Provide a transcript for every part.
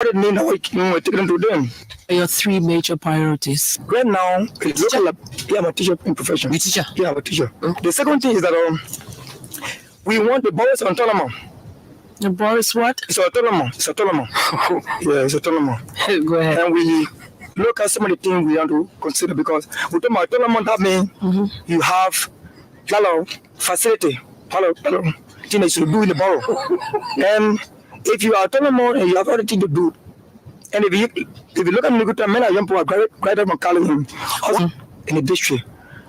We're taking to them. Your three major priorities. Right now, I'm a teacher in profession. You teacher? Yeah, I'm a teacher. The second thing is that we want the boys autonomous. The Boris what? It's autonomous. It's autonomous. Yeah, it's autonomous. Go ahead. And we look at some of the things we want to consider because with the autonomous, that means you have facility. Things to do in the borough. And if you are autonomous and you have everything to do, and if you look at Nukuta, men are young people graduated from college in the district.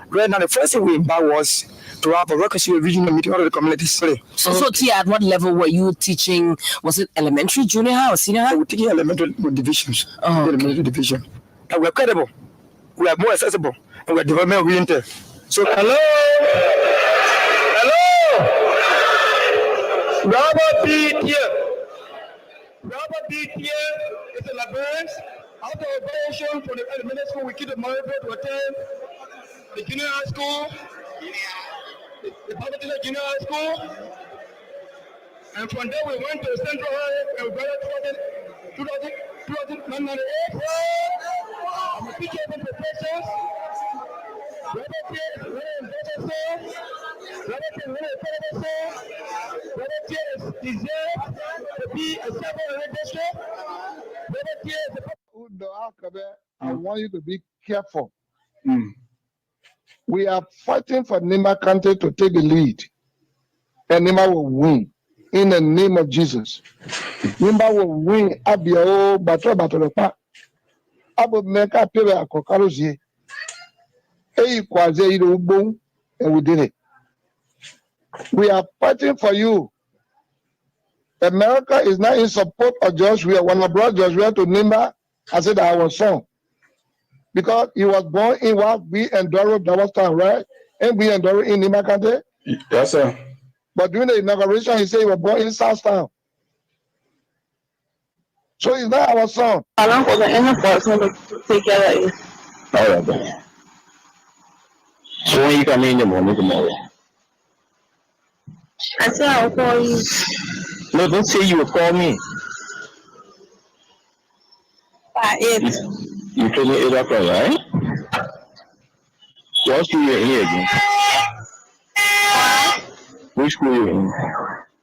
Right now, the first thing we embarked was to have a reconciliation regional meeting of the communities. So Tia, at what level were you teaching? Was it elementary, junior high, or senior high? We're taking elementary divisions. Oh, okay. Elementary division. And we're credible. We are more accessible. And we're development oriented. So, hello. Robert B. here is a librarian. After operation for the elementary school, we keep the money to attend the junior high school, the public junior high school, and from there we went to Central High and we graduated 2098. I'm a teacher of professors. Robert here is really ambassador. Robert is really ambassador. Robert here is deserved to be a servant in the district. Robert here is I want you to be careful. We are fighting for Nimba County to take the lead, and Nimba will win in the name of Jesus. Nimba will win. Abio battle. Abu meka pere akokarozie. Hey, kwaze ido ubong, and we did it. We are fighting for you. America is not in support of Joshua. When I brought Joshua to Nimba, I said I was son. Because he was born in what we endure that was time, right? And we endure in Nimba County. Yes, sir. But during the inauguration, he said he was born in Southtown. So he's not our son. How long for the enforcement to take care of you? All right, then. So when you come in the morning tomorrow? I said I'll call you. No, don't say you will call me. By 8. You told me 8 o'clock, right? What school you in here again? Which school you in?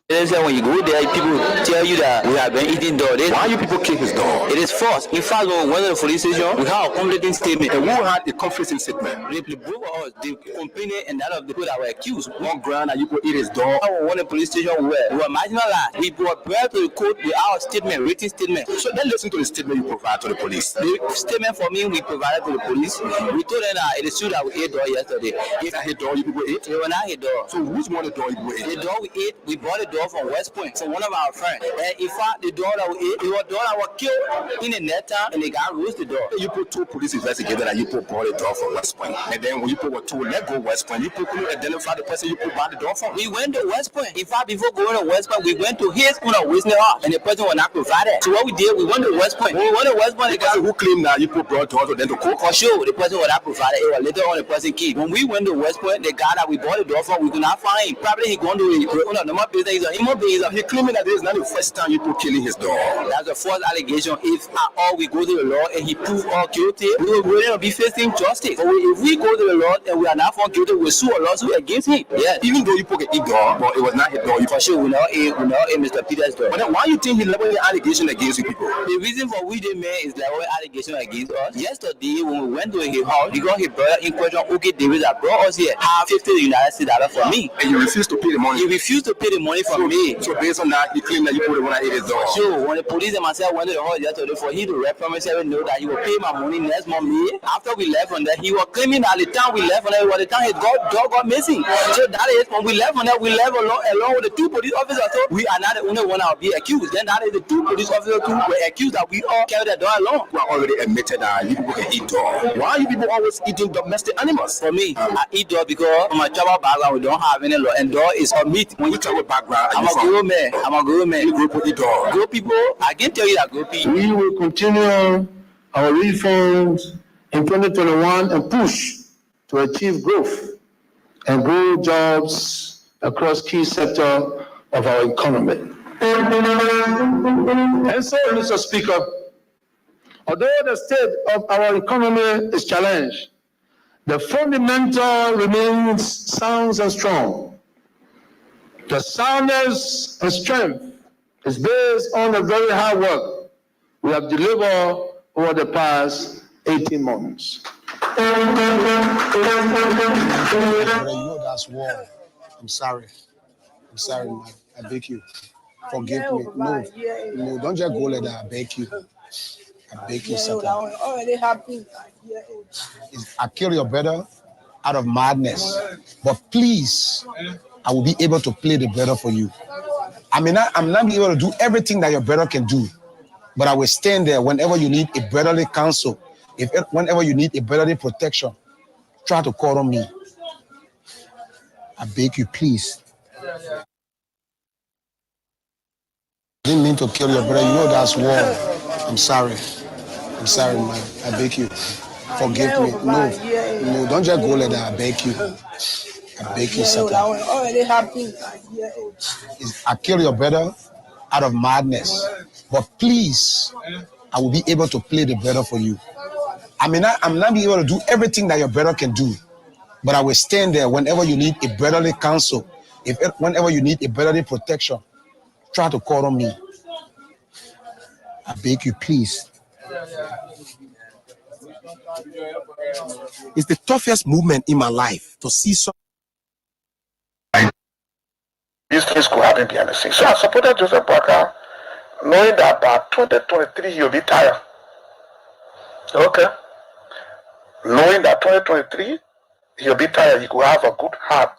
When you go there, people tell you that we have been eating dog. Why you people kick his dog? It is false. In fact, when we went to the police station, we have a conflicting statement. And who had a conflicting statement? They broke us, the complainant and that of the people that were accused. One ground that you could eat his dog. When we went to the police station, we were marginalized. We brought back to the court with our statement, written statement. So then listen to the statement you provide to the police. The statement for me, we provided to the police. We told them that it is true that we ate dog yesterday. If I hit dog, you people ate? We were not hit dog. So who's more the dog you people ate? The dog we ate, we bought the dog from West Point. From one of our friends. And in fact, the dog that we ate, it was dog that was killed in the net town and the guy roasted the dog. You put 2 police investigators and you put bought the dog from West Point. And then when you put 2 let go West Point, you put identify the person you put bought the dog from. We went to West Point. In fact, before going to West Point, we went to his own Wisner house and the person was not provided. So what we did, we went to West Point. When we went to West Point, the guy who claimed that you put brought dog to them to court. For sure, the person was not provided. It was later on the person killed. When we went to West Point, the guy that we bought the dog from, we could not find him. Probably he gone to the normal business. He claiming that this is not the first time you put killing his dog. That's a false allegation. If at all we go to the law and he proves all guilty, we will really be facing justice. But if we go to the law and we are not found guilty, we'll sue a lawsuit against him. Yes. Even though you put a dog, but it was not his dog. For sure, we know Mr. Peter's dog. But then why you think he leveled the allegation against you people? The reason for we did man is leveled allegation against us. Yesterday, when we went to his house, because his brother in question, OK Davis, that brought us here, have $50 United States for me. And you refused to pay the money? He refused to pay the money for me. So based on that, he claimed that you put the one that ate his dog. Sure, when the police and myself went to the house yesterday for him to reference every know that he will pay my money next month. After we left from there, he was claiming that the time we left from there was the time his dog got missing. So that is when we left from there, we left along with the 2 police officers. So we are not the only one that will be accused. Then that is the 2 police officers who were accused that we all carried the dog along. We are already admitted that you people can eat dog. Why are you people always eating domestic animals? For me, I eat dog because on my travel background we don't have any law, and dog is a meat. When you travel background, I'm a grown man. You grow people eat dog. Grow people, I can tell you that grow people. We will continue our reforms in 2021 and push to achieve growth and grow jobs across key sectors of our economy. And so, Mr. Speaker, although the state of our economy is challenged, the fundamental remains sound and strong. The soundness and strength is based on the very hard work we have delivered over the past 18 months. Brother, you know that's war. I'm sorry. I'm sorry, man. I beg you. Forgive me. No, don't just go like that. I beg you. I beg you, sir. I kill your brother out of madness. But please, I will be able to play the brother for you. I'm not able to do everything that your brother can do. But I will stand there whenever you need a brotherly counsel. Whenever you need a brotherly protection, try to call on me. I beg you, please. I didn't mean to kill your brother. You know that's war. I'm sorry. I'm sorry, man. I beg you. Forgive me. No, don't just go like that. I beg you. I beg you, sir. I kill your brother out of madness. But please, I will be able to play the brother for you. I'm not be able to do everything that your brother can do. But I will stand there whenever you need a brotherly counsel. Whenever you need a brotherly protection, try to call on me. I beg you, please. It's the toughest movement in my life to see some. These things could happen behind the scenes. So I supported Joseph Boakai, knowing that by 2023 he'll be tired. Okay. Knowing that 2023 he'll be tired, he could have a good heart,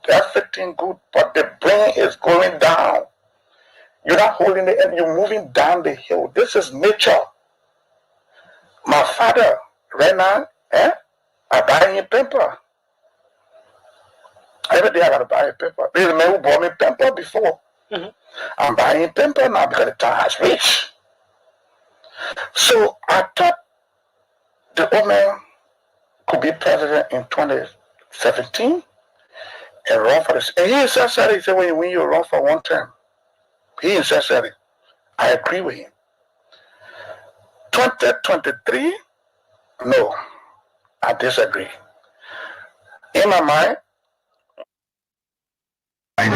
everything good, but the brain is going down. You're not holding the end, you're moving down the hill. This is nature. My father, right now, I buy him paper. Every day I gotta buy a paper. There's a man who bought me paper before. Mm-hmm. I'm buying paper now because the time has reached. So I thought the old man could be president in 2017 and run for this. And he himself said, he said, when you run for one term, he himself said it. I agree with him. 2023, no, I disagree. In my mind, that's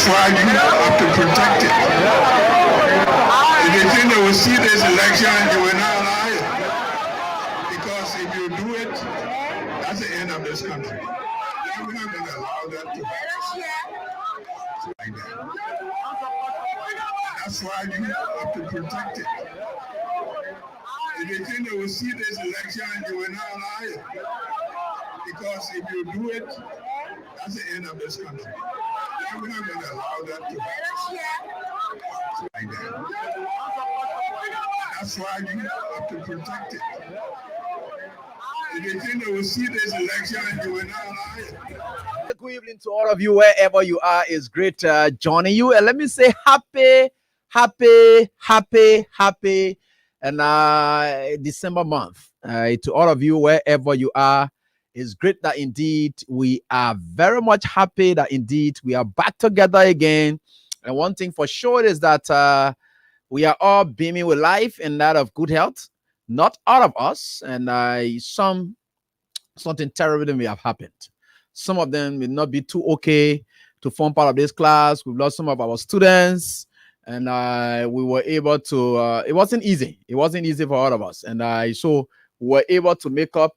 why you have to protect it. If you think they will see this election, you will not allow it. Because if you do it, that's the end of this country. We're not going to allow that to happen. Like that. That's why you have to protect it. If you think they will see this election, you will not allow it. Because if you do it, that's the end of this country. We're not going to allow that to happen. Like that. That's why you have to protect it. If you think they will see this election, you will not allow it. Good evening to all of you, wherever you are. It's great joining you. And let me say happy and December month to all of you, wherever you are. It's great that indeed we are very much happy that indeed we are back together again. And one thing for sure is that we are all beaming with life and that of good health. Not all of us, and something terrible may have happened. Some of them may not be too okay to form part of this class. We've lost some of our students, and we were able to. It wasn't easy. It wasn't easy for all of us, and so we were able to make up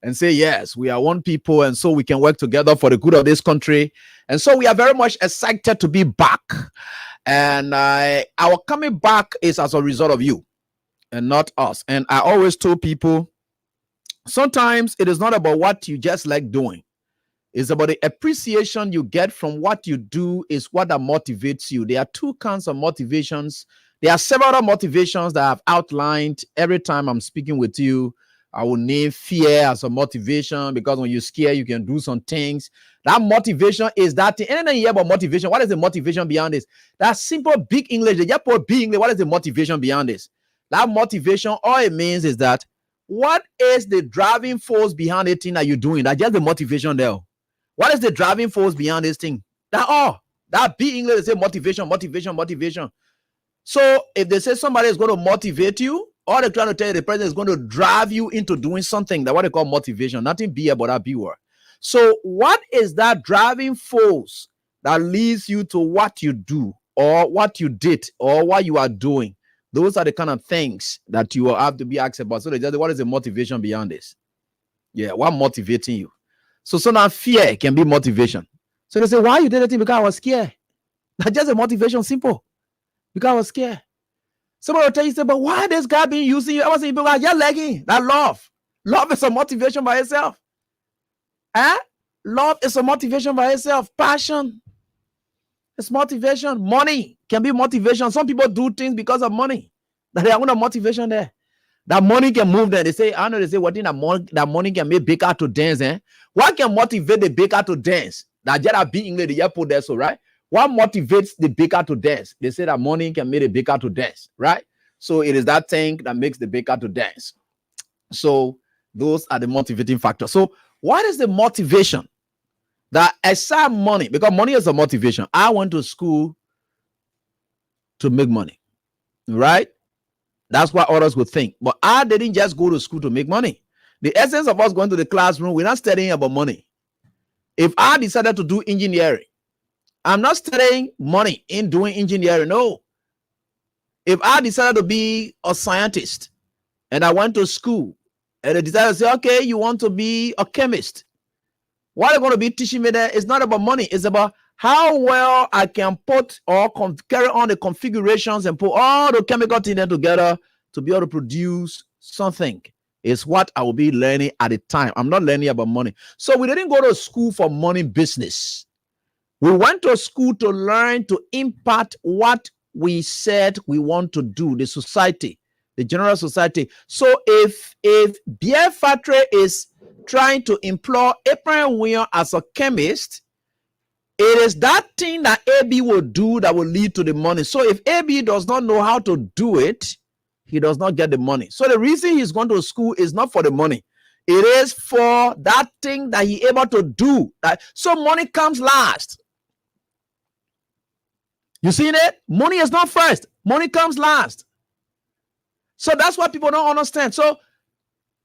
and say, yes, we are one people, and so we can work together for the good of this country. And so we are very much excited to be back. And our coming back is as a result of you and not us. And I always told people, sometimes it is not about what you just like doing. It's about the appreciation you get from what you do is what that motivates you. There are two kinds of motivations. There are several motivations that I've outlined every time I'm speaking with you. I will name fear as a motivation because when you're scared, you can do some things. That motivation is that thing. Anything you hear about motivation, what is the motivation beyond this? That simple big English. They just put big English. What is the motivation beyond this? That motivation, all it means is that what is the driving force behind the thing that you're doing? That's just the motivation there. What is the driving force behind this thing? That's all. That B English, they say motivation, motivation, motivation. So if they say somebody is going to motivate you, or they're trying to tell you the person is going to drive you into doing something, that's what they call motivation. Nothing B about that B word. So what is that driving force that leads you to what you do, or what you did, or what you are doing? Those are the kind of things that you will have to be asked about. So they just, what is the motivation beyond this? Yeah, what motivating you? So now fear can be motivation. So they say, why you did it? Because I was scared. Not just a motivation, simple. Because I was scared. Somebody will tell you, say, but why this guy being using you? I was saying, because you're lagging. That love. Love is a motivation by itself. Love is a motivation by itself. Passion. It's motivation. Money can be motivation. Some people do things because of money. That they are under motivation there. That money can move them. They say, I know they say, what thing that money can make baker to dance, What can motivate the baker to dance? That just being English, the put there, so right? What motivates the baker to dance? They say that money can make the baker to dance, right? So it is that thing that makes the baker to dance. So those are the motivating factors. So what is the motivation? That aside money, because money is a motivation. I went to school to make money, right? That's what others would think. But I didn't just go to school to make money. The essence of us going to the classroom, we're not studying about money. If I decided to do engineering, I'm not studying money in doing engineering, no. If I decided to be a scientist and I went to school and they decided to say, okay, you want to be a chemist, what they're going to be teaching me there is not about money. It's about how well I can put or carry on the configurations and put all the chemical things together to be able to produce something. Is what I will be learning at the time. I'm not learning about money. So we didn't go to school for money business. We went to school to learn to impact what we said we want to do, the society, the general society. So if Beer Factory is trying to employ Abraham Williams as a chemist, it is that thing that AB will do that will lead to the money. So if AB does not know how to do it, he does not get the money. So the reason he's going to school is not for the money. It is for that thing that he able to do. So money comes last. You see it? Money is not first. Money comes last. So that's what people don't understand. So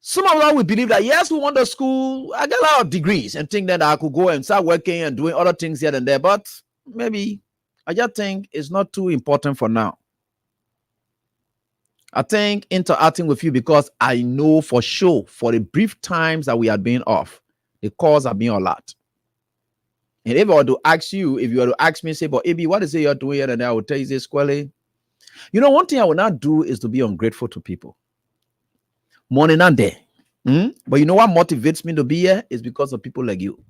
some of us will believe that, yes, we want to school. I get a lot of degrees and think that I could go and start working and doing other things here and there. But maybe I just think it's not too important for now. I think interacting with you because I know for sure for the brief times that we are being off, the calls are being a lot. And if I were to ask you, if you were to ask me, say, but AB, what is it you're doing here? And I will tell you this, Squally. You know, one thing I will not do is to be ungrateful to people. Money not there. But you know what motivates me to be here is because of people like you.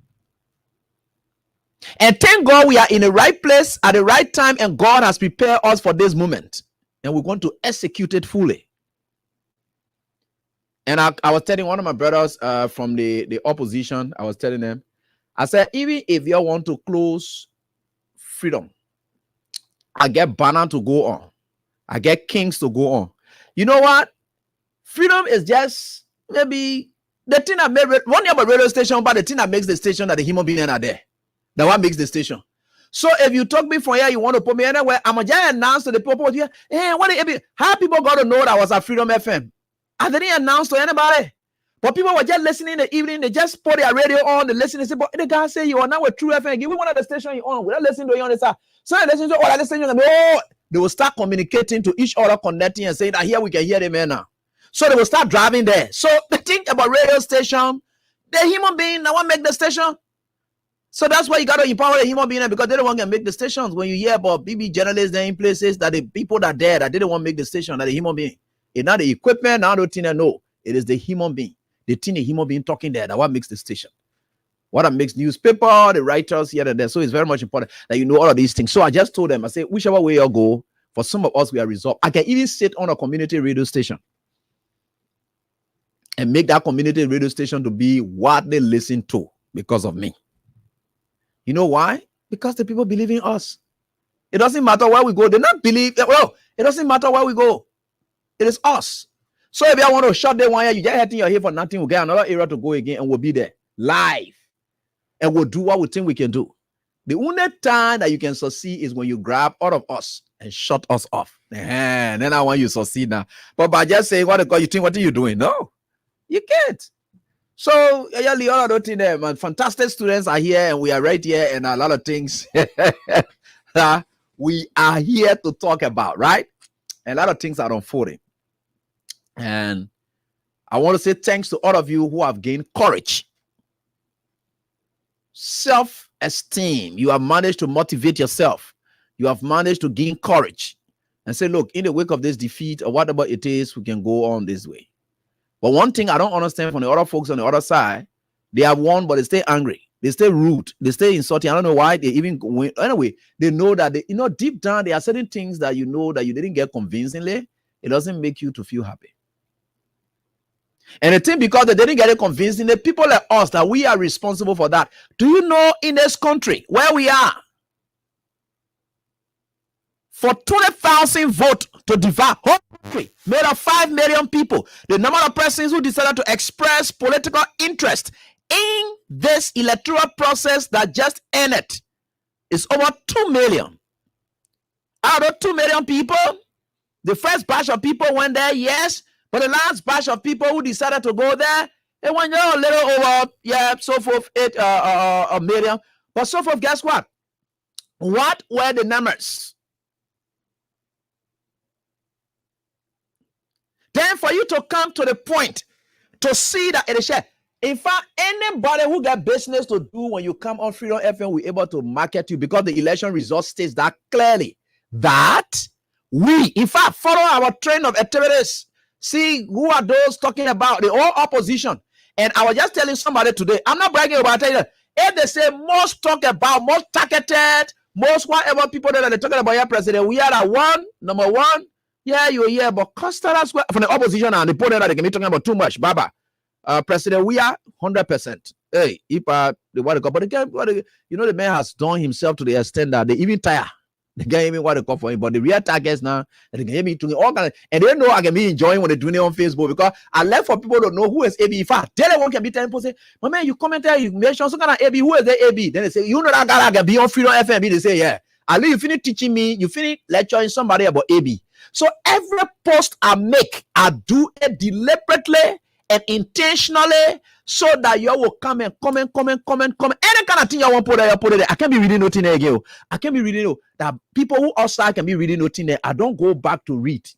And thank God we are in the right place at the right time, and God has prepared us for this moment. And we're going to execute it fully. And I was telling one of my brothers from the opposition, I was telling them, I said, even if you want to close freedom, I get banner to go on. I get kings to go on. You know what? Freedom is just maybe the thing that made one year about radio station, but the thing that makes the station that the human beings are there. That what makes the station. So if you talk me from here, you want to put me anywhere, I'm just announce to the people here, hey, how people got to know that I was at Freedom FM? I didn't announce to anybody. But people were just listening in the evening, they just put their radio on, they listen, they say, but the guy say you are now with True FM, give me one of the station you on. We're not listening to you on this side. So I listen to all that listening, they will start communicating to each other, connecting and saying that here we can hear them now. So they will start driving there. So they think about radio station, the human being that want to make the station. So that's why you got to empower the human being because they don't want to make the stations. When you hear about BB journalists there in places that the people that are there that didn't want to make the station, that the human being. It's not the equipment, not the thing I know. It is the human being. The thing the human being talking there, that what makes the station. What makes newspaper, the writers here and there. So it's very much important that you know all of these things. So I just told them, I said, whichever way you go, for some of us, we are resolved. I can even sit on a community radio station and make that community radio station to be what they listen to because of me. You know why? Because the people believe in us. It doesn't matter where we go. They not believe. Well, it doesn't matter where we go. It is us. So if you want to shut them one year, you just hitting your head for nothing. We'll get another area to go again and we'll be there live. And we'll do what we think we can do. The only time that you can succeed is when you grab all of us and shut us off. And then I want you to succeed now. But by just saying what you think, what are you doing? No, you can't. So all of those things there, man. Fantastic students are here, and we are right here, and a lot of things we are here to talk about, right? And a lot of things are unfolding. And I want to say thanks to all of you who have gained courage, self-esteem. You have managed to motivate yourself. You have managed to gain courage and say, look, in the wake of this defeat or whatever it is, we can go on this way. But one thing I don't understand from the other folks on the other side, they have won, but they stay angry. They stay rude. They stay insulting. I don't know why they even win. Anyway, they know that deep down, there are certain things that you know that you didn't get convincingly. It doesn't make you to feel happy. And the thing, because they didn't get it convincingly, people like us, that we are responsible for that. Do you know in this country where we are, for 20,000 votes to divide whole country made of 5 million people, the number of persons who decided to express political interest in this electoral process that just ended is over 2 million. Out of 2 million people, the first batch of people went there, yes, but the last batch of people who decided to go there, they went a little over, so forth, 8 million. But so forth, guess what? What were the numbers? Then for you to come to the point to see that it is shared. In fact, anybody who got business to do when you come on Freedom FM, we're able to market you, because the election results states that clearly that we, in fact, follow our trend of activities. See who are those talking about the whole opposition. And I was just telling somebody today, I'm not bragging about it. If they say most talk about, most targeted, most whatever people that are talking about your president, we are the number one. Yeah, you're here, but Costa from the opposition and the opponent that they can be talking about too much. Baba, President, we are 100%. Hey, if the what but the man has done himself to the extent that they even tire. They can't even what they call for him, but the real targets now, they can hear me doing all kinds, and they know I can be enjoying when they're doing it on Facebook, because I left for people to know who is AB. In fact, tell one can be telling people, say, my man, you commented, you mentioned some kind of AB. Who is the AB? Then they say, you know that guy I can be on Freedom FM. They say, yeah. At least you finish teaching me, you finish lecturing somebody about AB. So every post I make, I do it deliberately and intentionally, so that you will come and comment. Any kind of thing you want to put there. I can't be reading nothing there again. I can't be reading that people who outside can be reading nothing there. I don't go back to read.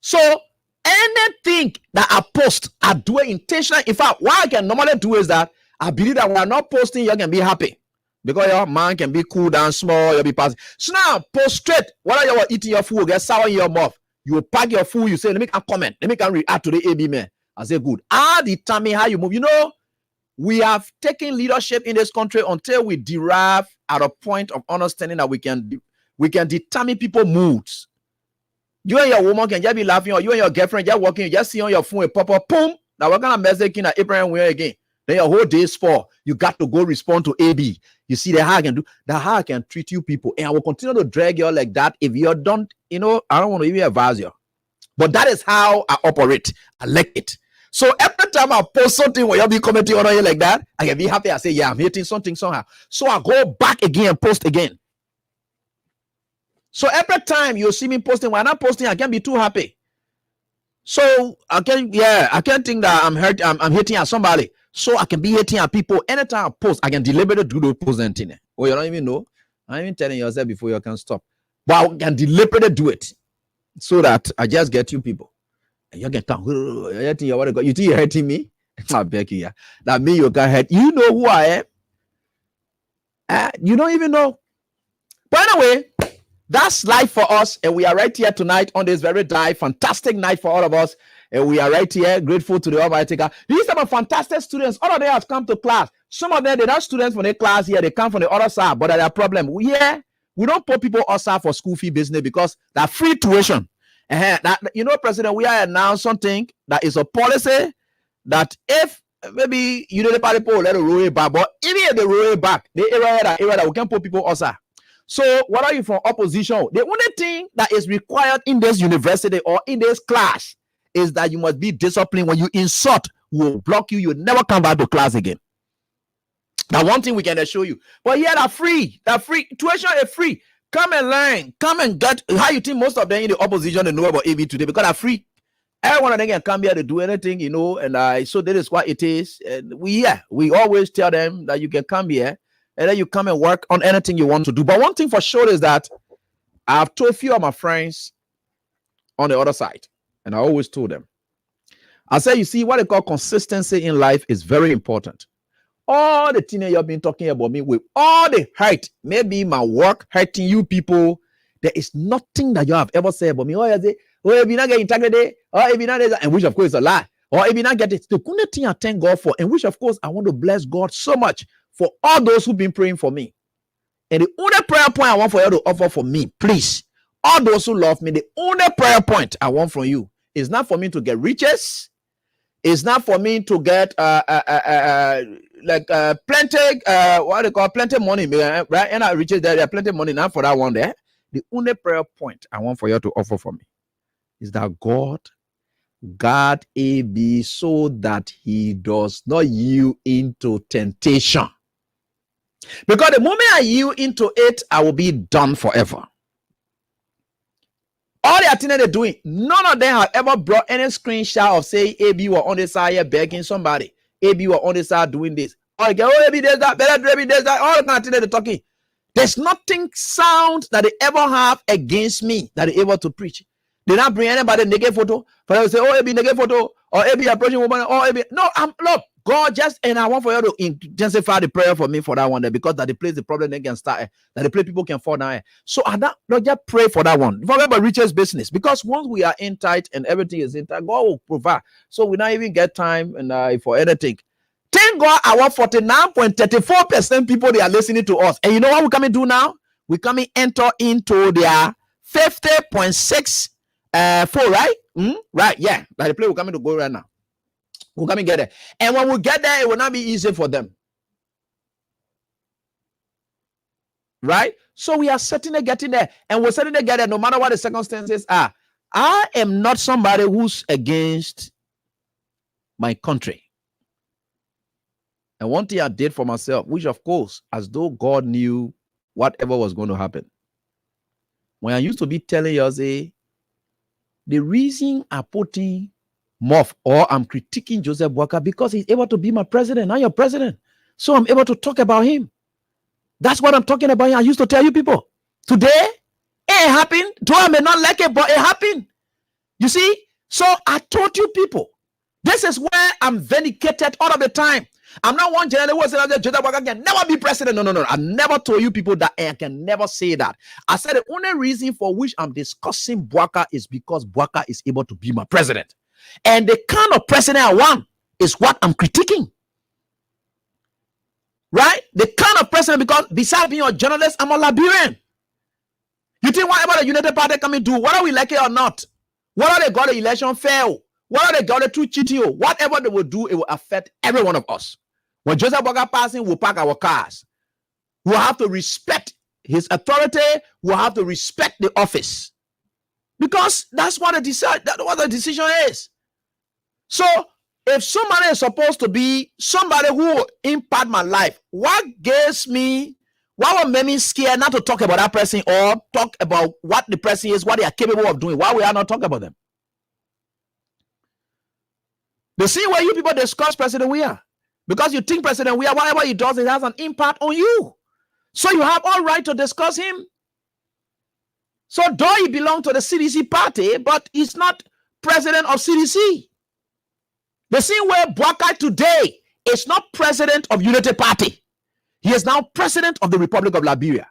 So anything that I post, I do it intentionally. In fact, what I can normally do is that I believe that when I'm not posting, you can be happy. Because your mind can be cool down small, you'll be passing. So now, post straight. While you are eating your food, get sour in your mouth. You pack your food, you say, let me comment. Let me react to the AB man. I say, good. I determine how you move. You know, we have taken leadership in this country until we derive at a point of understanding that we can determine people's moods. You and your woman can just be laughing, or you and your girlfriend just walking, you just see on your phone a pop up, boom. Now what kind of message in Abraham way again? Then your whole day is spoiled. You got to go respond to AB. You see the how I can do that, how I can treat you people, and I will continue to drag you like that. If you don't, I don't want to even advise you, but that is how I operate. I like it. So every time I post something where you'll be commenting on it like that, I can be happy. I say, yeah, I'm hitting something somehow. So I go back again and post again. So every time you see me posting, when I'm not posting, I can't be too happy. So I can't think that I'm hitting at somebody. So I can be hitting at people. Anytime I post, I can deliberately do those posts and things. Oh, you don't even know. I'm even telling yourself before you can stop. But I can deliberately do it so that I just get you people. And you can talk. You think you're hurting me? I beg you, yeah. That means you can hurt. You know who I am. You don't even know. But anyway, that's life for us. And we are right here tonight on this very fantastic night for all of us. And we are right here, grateful to the Almighty God. These are fantastic students. All of them have come to class. Some of them, they're not students from the class here. They come from the other side, but that's a problem. We don't put people outside for school fee business because that free tuition. President, we are announced something that is a policy that if maybe the party people let it roll it back, but even if they roll it back, the area that we can put people outside. So what are you from opposition? The only thing that is required in this university or in this class is that you must be disciplined. When you insult, we will block you. You'll never come back to class again. That one thing we can show you. But yeah, that free. Tuition is free. Come and learn. Come and get. How you think most of them in the opposition they know about AB today? Because they're free. Everyone of them can come here to do anything, and so that is what it is. And we always tell them that you can come here and then you come and work on anything you want to do. But one thing for sure is that I've told a few of my friends on the other side, and I always told them, I say, you see, what they call consistency in life is very important. All the things you've been talking about me with, all the hurt, maybe my work hurting you people, there is nothing that you have ever said about me. Oh, if you not get integrity, or if you not, and which of course is a lie, or if you not get it, the only thing I thank God for, and which of course I want to bless God so much for all those who've been praying for me. And the only prayer point I want for you to offer for me, please, all those who love me, the only prayer point I want from you is not for me to get riches. It's not for me to get plenty what they call plenty money, right? And I riches there are plenty money, not for that one there. The only prayer point I want for you to offer for me is that God guard AB so that he does not yield into temptation. Because the moment I yield into it, I will be done forever. All the things they're doing, none of them have ever brought any screenshot of say AB were on the side here begging somebody. AB were on the side doing this. Or AB does that, better AB does that. All the kind of things they're talking. There's nothing sound that they ever have against me that they're able to preach. They not bring anybody naked photo. For them to say, oh, AB naked photo, or AB approaching woman, or AB. No, look, God just, and I want for you to intensify the prayer for me for that one there, because that the place the problem they can start, that the place people can fall down. So I don't just pray for that one. Remember Richard's business, because once we are in tight and everything is in tight, God will provide. So we not even get time and for anything. Thank God our 49.34% people they are listening to us. And you know what we coming do now? We coming enter into their 50.6 right? Right, yeah. Like the place we're coming to go right now. We'll come and get there. And when we get there, it will not be easy for them. Right? So we are certainly getting there. And we're certainly getting there no matter what the circumstances are. I am not somebody who's against my country. And one thing I did for myself, which of course, as though God knew whatever was going to happen. When I used to be telling you, say, the reason I put in Moff or I'm critiquing Joseph Boakai because he's able to be my president, not your president. So I'm able to talk about him. That's what I'm talking about. I used to tell you people. Today, it happened. Though I may not like it, but it happened. You see? So I told you people, this is where I'm vindicated all of the time. I'm not one general who said that Joseph Boakai can never be president. No. I never told you people that, and I can never say that. I said the only reason for which I'm discussing Boakai is because Boakai is able to be my president. And the kind of president I want is what I'm critiquing. Right? The kind of president, because besides being a journalist, I'm a Liberian. You think whatever the United Party come and do, whether we like it or not, whether they got the election fail, whether they got it through cheating, whatever they will do, it will affect every one of us. When Joseph Boakai passing, we'll park our cars. We'll have to respect his authority. We'll have to respect the office. Because that's what the decision is. So if somebody is supposed to be somebody who will impact my life, what will make me scared not to talk about that person or talk about what the person is, what they are capable of doing? Why we are not talking about them? The same way you people discuss President Weah, because you think President Weah, whatever he does, it has an impact on you. So you have all right to discuss him. So though he belongs to the CDC party, but he's not president of CDC. The same way Boakai today is not president of Unity Party. He is now president of the Republic of Liberia.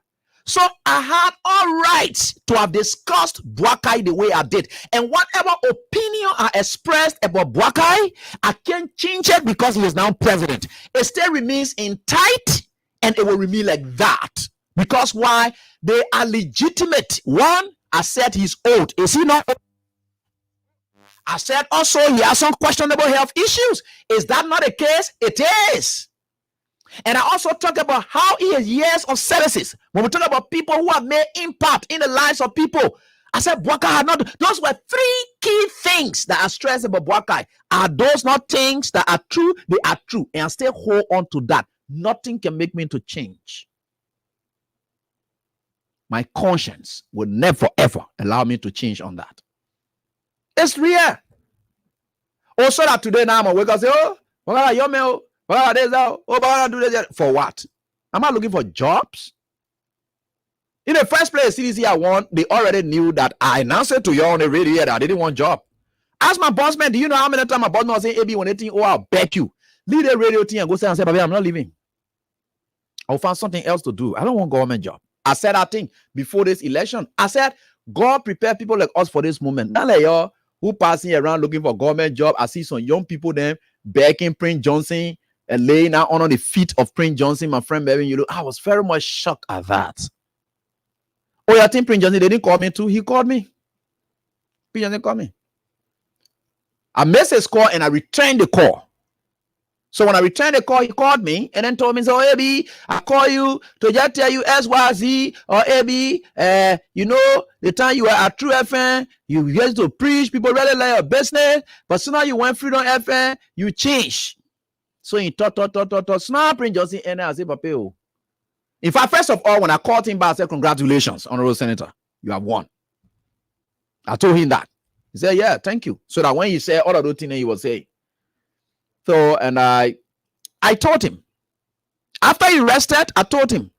So I had all right to have discussed Boakai the way I did. And whatever opinion I expressed about Boakai, I can't change it because he is now president. It still remains in tight and it will remain like that. Because why? They are legitimate. One, I said he's old. Is he not old? I said also he has some questionable health issues. Is that not the case? It is. And I also talk about how he has years of services. When we talk about people who have made impact in the lives of people, I said Boakai had not. Those were three key things that I stressed about Boakai. Are those not things that are true? They are true. And I still hold on to that. nothing can make me to change. My conscience will never ever allow me to change on that. It's real. Also, that today now I'm awake and say, oh, what are you, man? What are this? Oh, what are do this? For what? Am I looking for jobs? In the first place, CDC I want, they already knew that I announced it to you on the radio that I didn't want job. Ask my boss man, do you know how many times my boss man say, AB, when they think, oh, I'll bet you. Leave the radio thing and go say and say, baby, I'm not leaving. I'll find something else to do. I don't want government job. I said that thing before this election. I said, God prepare people like us for this moment. Not like y'all who passing around looking for government job. I see some young people then begging Prince Johnson and laying out on the feet of Prince Johnson, my friend Bevan. You know, I was very much shocked at that. Oh, yeah, I think Prince Johnson, they didn't call me too. He called me. Prince Johnson called me. I missed his call and I returned the call. So when I returned the call, he called me and then told me, so AB, I call you to just tell you SYZ or AB, you know, the time you were at True FM, you used to preach, people really like your business, but so now you went Freedom FM, you changed. So he talk. So now Prince Johnson and I say, Papa, in fact, first of all, when I called him back, I said, congratulations, Honorable Senator, you have won. I told him that. He said, yeah, thank you. So that when he said all of those things he was saying. So, and I told him, after he rested, I told him,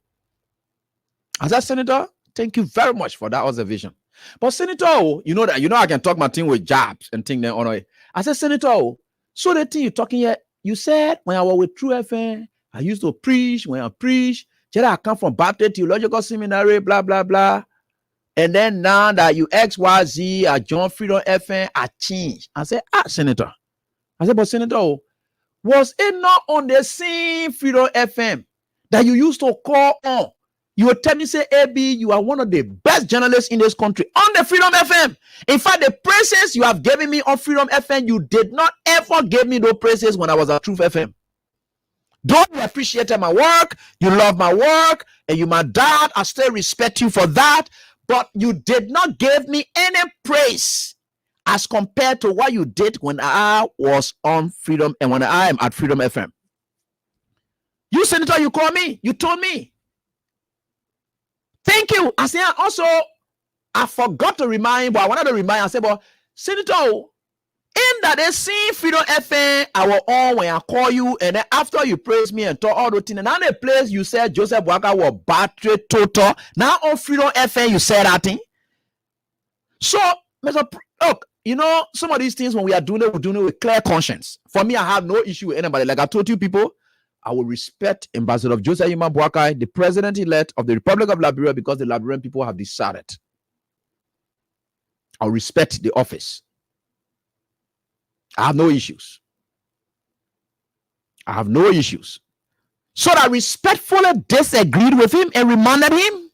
I said, Senator, thank you very much for that observation. But Senator, you know I can talk my thing with jabs and things then on it. I said, Senator, so the thing you're talking here, you said when I was with True FM, I used to preach. When I preach, I come from Baptist Theological Seminary, blah, blah, blah. And then now that you XYZ, I joined Freedom FM, I changed. I said, Senator. I said, but Senator, was it not on the same Freedom FM that you used to call on? You would tell me, say, AB, you are one of the best journalists in this country on the Freedom FM. In fact, the praises you have given me on Freedom FM, you did not ever give me those praises when I was at Truth FM. Though you appreciated my work, you love my work, and you, my dad, I still respect you for that, but you did not give me any praise as compared to what you did when I was on Freedom and when I am at Freedom FM. You, Senator, you called me. You told me. Thank you. I said, also, I forgot to remind, but I wanted to remind. I said, but Senator, in that they see Freedom FM, I was on when I call you, and then after you praise me and talk all the things, and now the place you said Joseph Boakai was battery total. Now on Freedom FM, you said that thing. So, look, you know, some of these things when we are doing it, we're doing it with clear conscience. For me, I have no issue with anybody. Like I told you people, I will respect Ambassador Joseph Yuma Boakai, the president-elect of the Republic of Liberia, because the Liberian people have decided. I'll respect the office. I have no issues. I have no issues. So I respectfully disagreed with him and reminded him.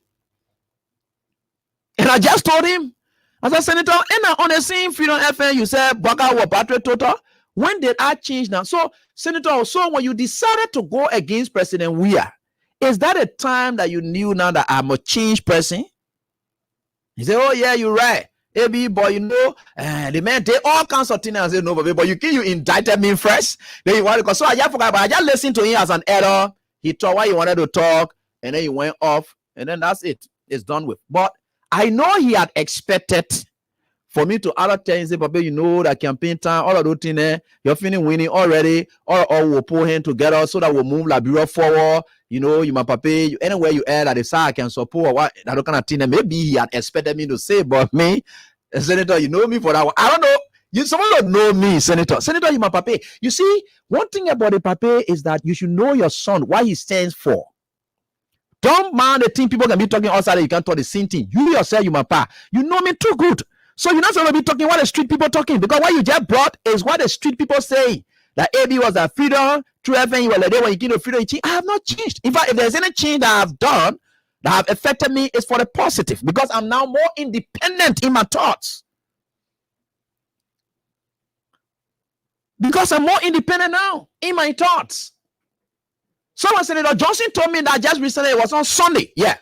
And I just told him, I said, Senator, on the same Freedom FM, you said Boakai was battery total. When did I change now? So, Senator, so when you decided to go against President Weah, is that a time that you knew now that I'm a changed person? He said, oh, yeah, you're right. AB, boy, you know, the man did all kinds of things. I said, no, but you indicted me first. Then you want to, so I just forgot, but I just listened to him as an error. He told why he wanted to talk, and then he went off, and then that's it. It's done with. But I know he had expected for me to other things, say, Papa, you know that campaign time, all of those things, you're feeling winning already, or we'll pull him together so that we'll move Liberia forward. You know, you my Papa, anywhere you add that the side I can support, or what that kind of thing. Maybe he had expected me to say, but me, Senator, you know me for that one. I don't know. Someone don't know me, Senator. Senator, you my Papa. You see, one thing about the Papa is that you should know your son, what he stands for. Don't mind the thing people can be talking outside, you can't talk the same thing. You yourself, you my Papa. You know me too good. So you're not going to be talking what the street people talking, because what you just brought is what the street people say. That AB was a Freedom, True FM, you were like, when you get a Freedom, I have not changed. In fact, if there's any change that I've done that have affected me, it's for the positive, because I'm now more independent in my thoughts. Because I'm more independent now in my thoughts. Someone said, Senator Johnson told me that just recently, it was on Sunday. Yeah.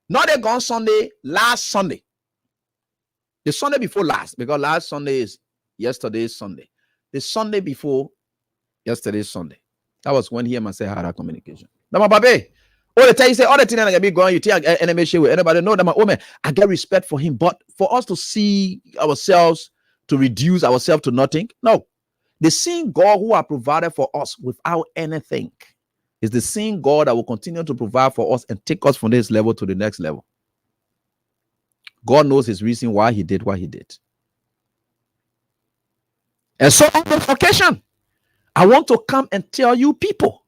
Not a gone Sunday, last Sunday. The Sunday before last, because last Sunday is yesterday's Sunday. The Sunday before yesterday's Sunday. That was when he and myself had our communication. Now, my baby, all the time you say all the thing that be going, you take enemy share with anybody. No, that my woman, I get respect for him, but for us to see ourselves, to reduce ourselves to nothing, no. The same God who has provided for us without anything is the same God that will continue to provide for us and take us from this level to the next level. God knows his reason why he did what he did. And so on this occasion, I want to come and tell you people,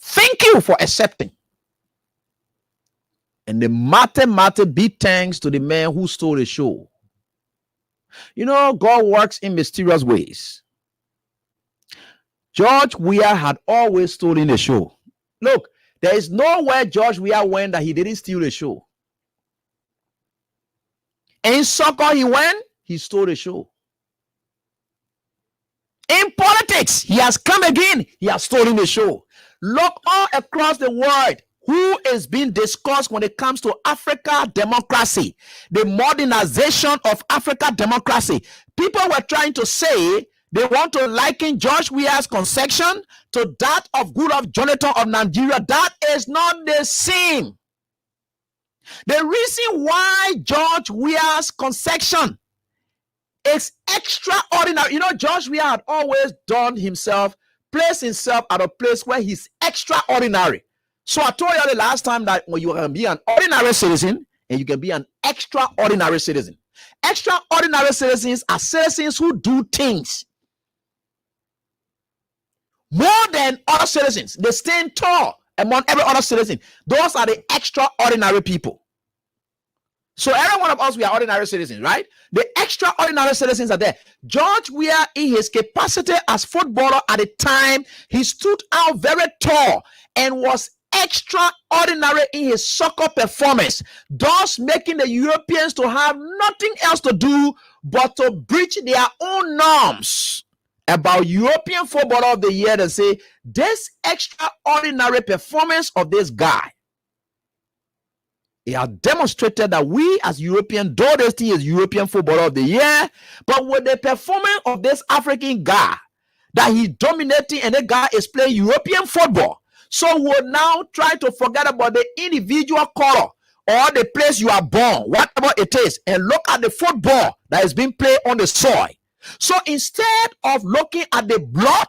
thank you for accepting. And the matter be thanks to the man who stole the show. You know, God works in mysterious ways. George Weah had always stolen the show. Look, there is nowhere George Weah went that he didn't steal the show. In soccer, he went, he stole the show. In politics, he has come again, he has stolen the show. Look all across the world, who is being discussed when it comes to Africa democracy, the modernization of Africa democracy. People were trying to say they want to liken George Weah's conception to that of Goodluck Jonathan of Nigeria. That is not the same. The reason why George Weah's conception is extraordinary, you know, George Weah had always placed himself at a place where he's extraordinary. So I told you the last time that when you can be an ordinary citizen and you can be an extraordinary citizen. Extraordinary citizens are citizens who do things more than other citizens. They stand tall among every other citizen. Those are the extraordinary people. So every one of us, we are ordinary citizens, right? The extraordinary citizens are there. George Weah, in his capacity as footballer at the time, he stood out very tall and was extraordinary in his soccer performance, thus making the Europeans to have nothing else to do but to breach their own norms about European Footballer of the Year to say, this extraordinary performance of this guy, he has demonstrated that we as European, though this thing is European Footballer of the Year, but with the performance of this African guy, that he's dominating and the guy is playing European football. So we'll now try to forget about the individual color or the place you are born, whatever it is, and look at the football that is being played on the soil. So instead of looking at the blood,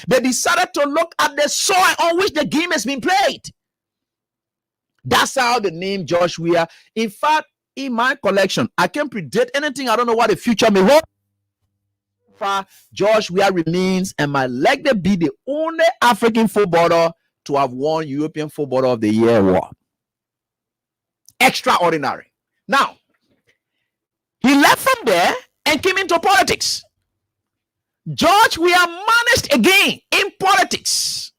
they decided to look at the soil on which the game has been played. That's how the name George Weah. In fact, in my collection, I can't predict anything. I don't know what the future may hold. George Weah remains and might likely be the only African footballer to have won European Footballer of the Year award. Extraordinary. Now, he left from there and came into politics. George Weah managed again in politics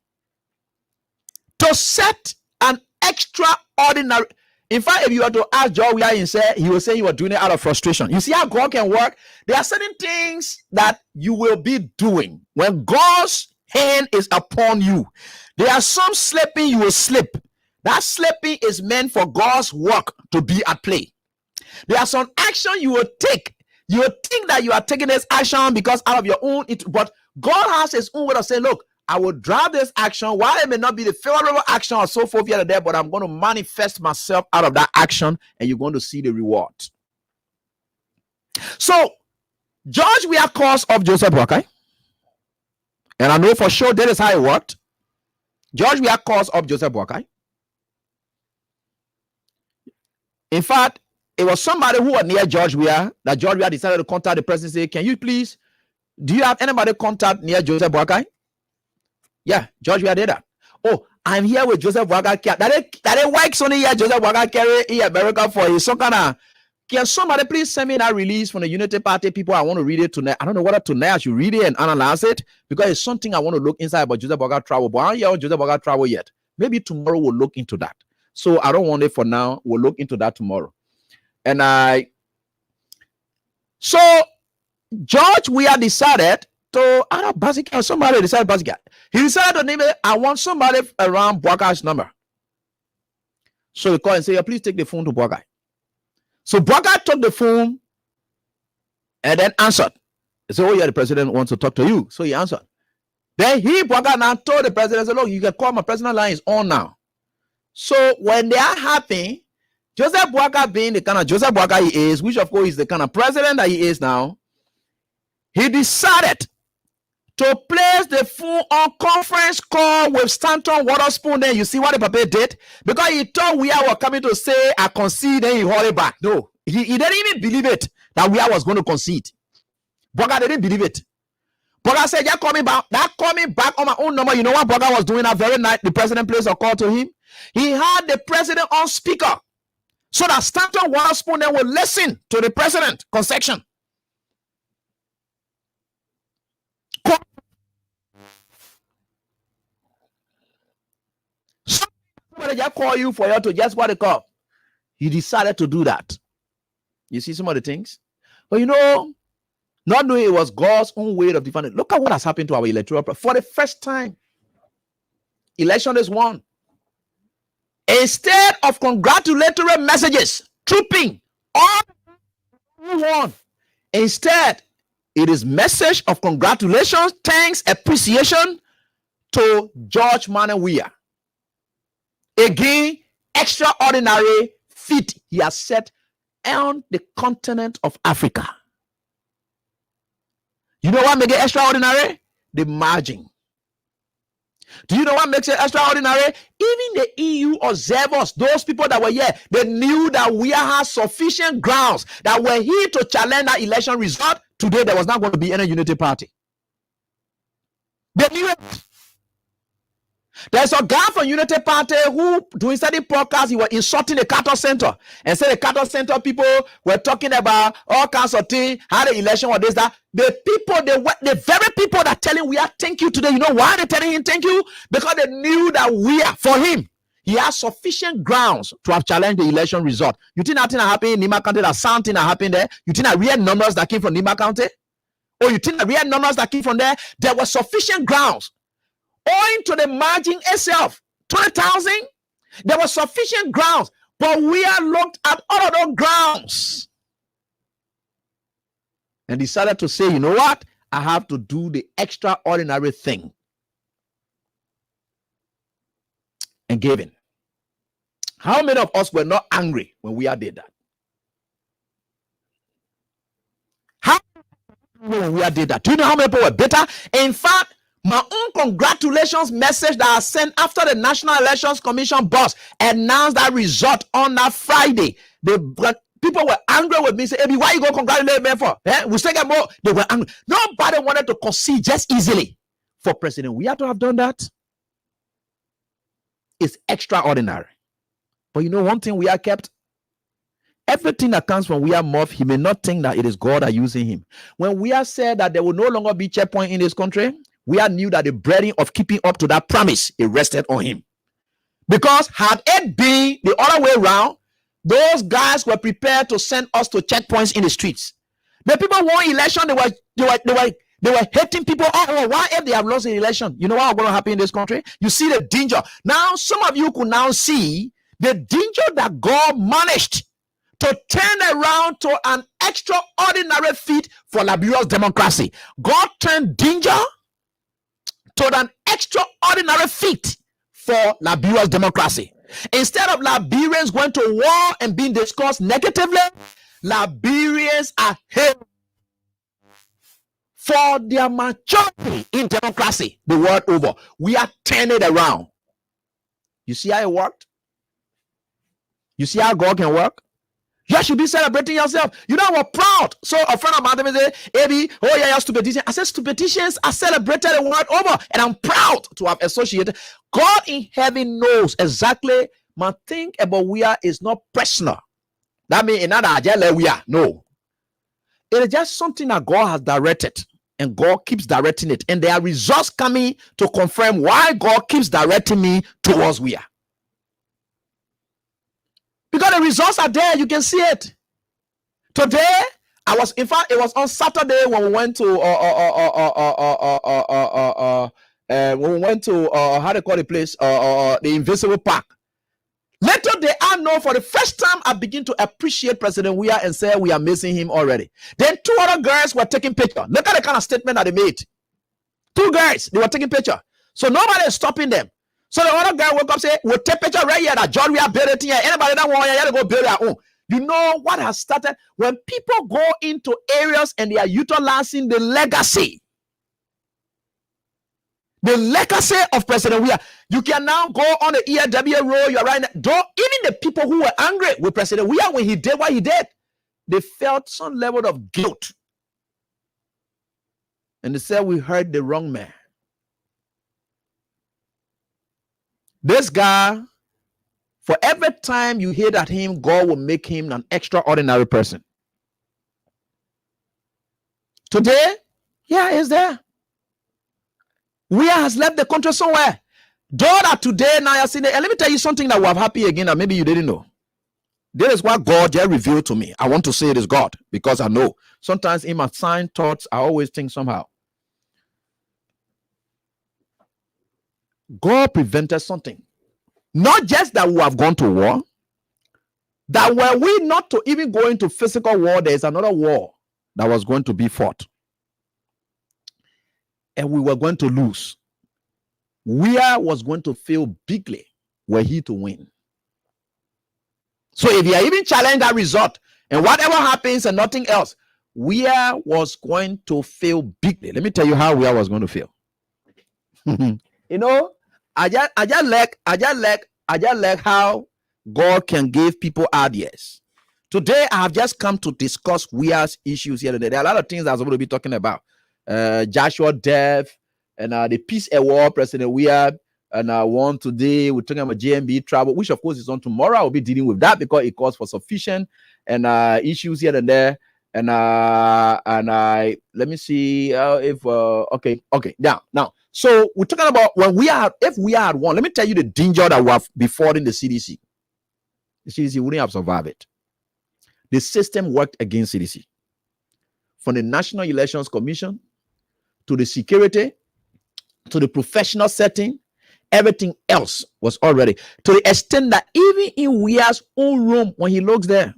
to set an extraordinary. In fact, if you were to ask George Weah himself, he will say you were doing it out of frustration. You see how God can work? There are certain things that you will be doing when God's hand is upon you. There are some sleeping you will sleep. That sleeping is meant for God's work to be at play. There are some action you will take. You will think that you are taking this action because out of your own, but God has his own way of saying, look, I will drive this action. While it may not be the favorable action or so forth here and there, but I'm going to manifest myself out of that action and you're going to see the reward. So, George Weah calls of Joseph Boakai. And I know for sure that is how it worked. George Weah calls up Joseph Boakai. In fact, it was somebody who was near George Weah that George Weah decided to contact the president and say, can you please, do you have anybody contact near Joseph Boakai? Yeah, George Weah did that. Oh, I'm here with Joseph Boakai. That works only here. Joseph Boakai carry in America for his some kind of. Can somebody please send me that release from the Unity Party people? I want to read it tonight. I don't know whether tonight I should read it and analyze it because it's something I want to look inside about Joseph Boakai travel. But I don't hear Joseph Boakai travel yet. Maybe tomorrow we'll look into that. So I don't want it for now. We'll look into that tomorrow. And so George Weah decided to, I don't know, Basika or somebody decided Basika. He decided to name it, I want somebody around Boakai's number. So he called and said, yeah, please take the phone to Boakai. So Boakai took the phone and then answered. He said, oh yeah, the president wants to talk to you. So he answered. Then he now told the president, said, look, you can call my personal line is on now. So when they are happy, Joseph Boakai being the kind of Joseph Boakai he is, which of course is the kind of president that he is now, he decided to place the phone on conference call with Stanton Waterspoon. Then you see what the papa did? Because he thought we were coming to say, I concede, then he hold it back. No, he didn't even believe it that we was going to concede. Boakai didn't believe it. Boakai said, yeah, coming back on my own number. You know what Boakai was doing that very night? The president placed a call to him. He had the president on speaker so that Stanton Waterspoon then would listen to the president conception. Somebody just call you for you to just what they call. He decided to do that. You see some of the things? But you know, not knowing it was God's own way of defining. Look at what has happened to our electoral process. For the first time, election is won. Instead of congratulatory messages, trooping on won. Instead, it is message of congratulations, thanks, appreciation to George Manneh Weah. Again, extraordinary feat he has set on the continent of Africa. You know what makes it extraordinary? The margin. Do you know what makes it extraordinary? Even the EU observers, those people that were here, they knew that we had sufficient grounds that were here to challenge that election result. Today, there was not going to be any unity party. They knew it. There's a guy from Unity Party who, doing study podcast, he was insulting the Carter Center and said the Carter Center people were talking about all kinds of things, how the election was this, that. The people, the very people that telling we are thank you today, you know why they're telling him thank you? Because they knew that we are, for him, he has sufficient grounds to have challenged the election result. You think that thing that happened in Nima County, that something that happened there? You think that real numbers that came from Nima County? Or you think that real numbers that came from there? There were sufficient grounds. Owing to the margin itself, 20,000, there was sufficient grounds, but we are looked at all of those grounds and decided to say, you know what? I have to do the extraordinary thing and gave in. How many of us were not angry when we did that? How many when we did that? Do you know how many people were bitter? In fact, my own congratulations message that I sent after the National Elections Commission boss announced that result on that Friday. The people were angry with me, say, "Hey, why you go congratulate me for? We still get more." They were angry. Nobody wanted to concede just easily for President. We have to have done that. It's extraordinary. But you know one thing we are kept? Everything that comes from we are mouth, he may not think that it is God that using him. When we are said that there will no longer be checkpoint in this country, we are knew that the burden of keeping up to that promise, it rested on him. Because had it been the other way around, those guys were prepared to send us to checkpoints in the streets. The people won election, they were hating people. Oh, why if they have lost the election? You know what going to happen in this country? You see the danger. Now, some of you could now see the danger that God managed to turn around to an extraordinary feat for Liberia's democracy. God turned danger to an extraordinary feat for Liberia's democracy. Instead of Liberians going to war and being discussed negatively, Liberians are here for their maturity in democracy the world over. We are turning it around. You see how it worked? You see how God can work? You should be celebrating yourself. You know, we're proud. So a friend of mine said, "Abi, oh yeah, stupiditians." I said, "Stupiditians are celebrated the world over, and I'm proud to have associated." God in heaven knows exactly. My thing about we are is not personal. That means another we are. No, it is just something that God has directed, and God keeps directing it, and there are results coming to confirm why God keeps directing me towards we are. Because the results are there, you can see it. Today, in fact, it was on Saturday when we went to how they call the place, the Invisible Park. Later they are known for the first time I begin to appreciate President Weah and say we are missing him already. Then two other girls were taking pictures. Look at the kind of statement that they made. 2 guys, they were taking picture. So nobody is stopping them. So the other guy woke up and said, we'll take picture right here that John we are building here. Anybody that want here, go build their own. You know what has started? When people go into areas and they are utilizing the legacy of President Weah, you can now go on the ERW road. You're right now. Even the people who were angry with President Weah when he did what he did, they felt some level of guilt. And they said, we heard the wrong man. This guy, for every time you hear that him, God will make him an extraordinary person. Today, is there. Weah has left the country somewhere. Though that today, now you're seeing it. And let me tell you something that will have happy again that maybe you didn't know. This is what God just revealed to me. I want to say it is God because I know. Sometimes in my sign thoughts, I always think somehow. God prevented something. Not just that we have gone to war, that were we not to even go into physical war, there is another war that was going to be fought. And we were going to lose. Weah was going to fail bigly were he to win. So if you even challenge that result and whatever happens and nothing else, Weah was going to fail bigly. Let me tell you how Weah was going to fail. You know, I just like how God can give people ideas. Today, I have just come to discuss Weah's issues here today. There are a lot of things I was going to be talking about. Joshua death and the peace award, President Weah, and one today we're talking about JMB travel, which of course is on tomorrow. I'll be dealing with that because it calls for sufficient and issues here and there. And I let me see if okay now. So we're talking about if we had won. Let me tell you the danger that we have before in the CDC. The CDC wouldn't have survived it. The system worked against CDC. From the National Elections Commission to the security to the professional setting, everything else was already to the extent that even in Weah's own room when he looks there.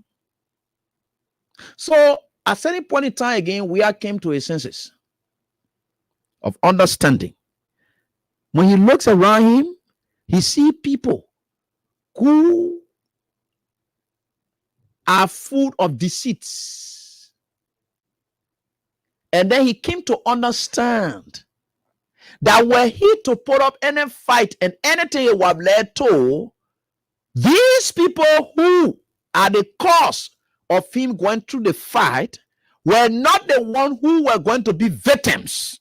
So at certain point in time again, Weah came to his senses of understanding. When he looks around him, he sees people who are full of deceits. And then he came to understand that were he to put up any fight and anything it would have led to, these people who are the cause of him going through the fight were not the one who were going to be victims.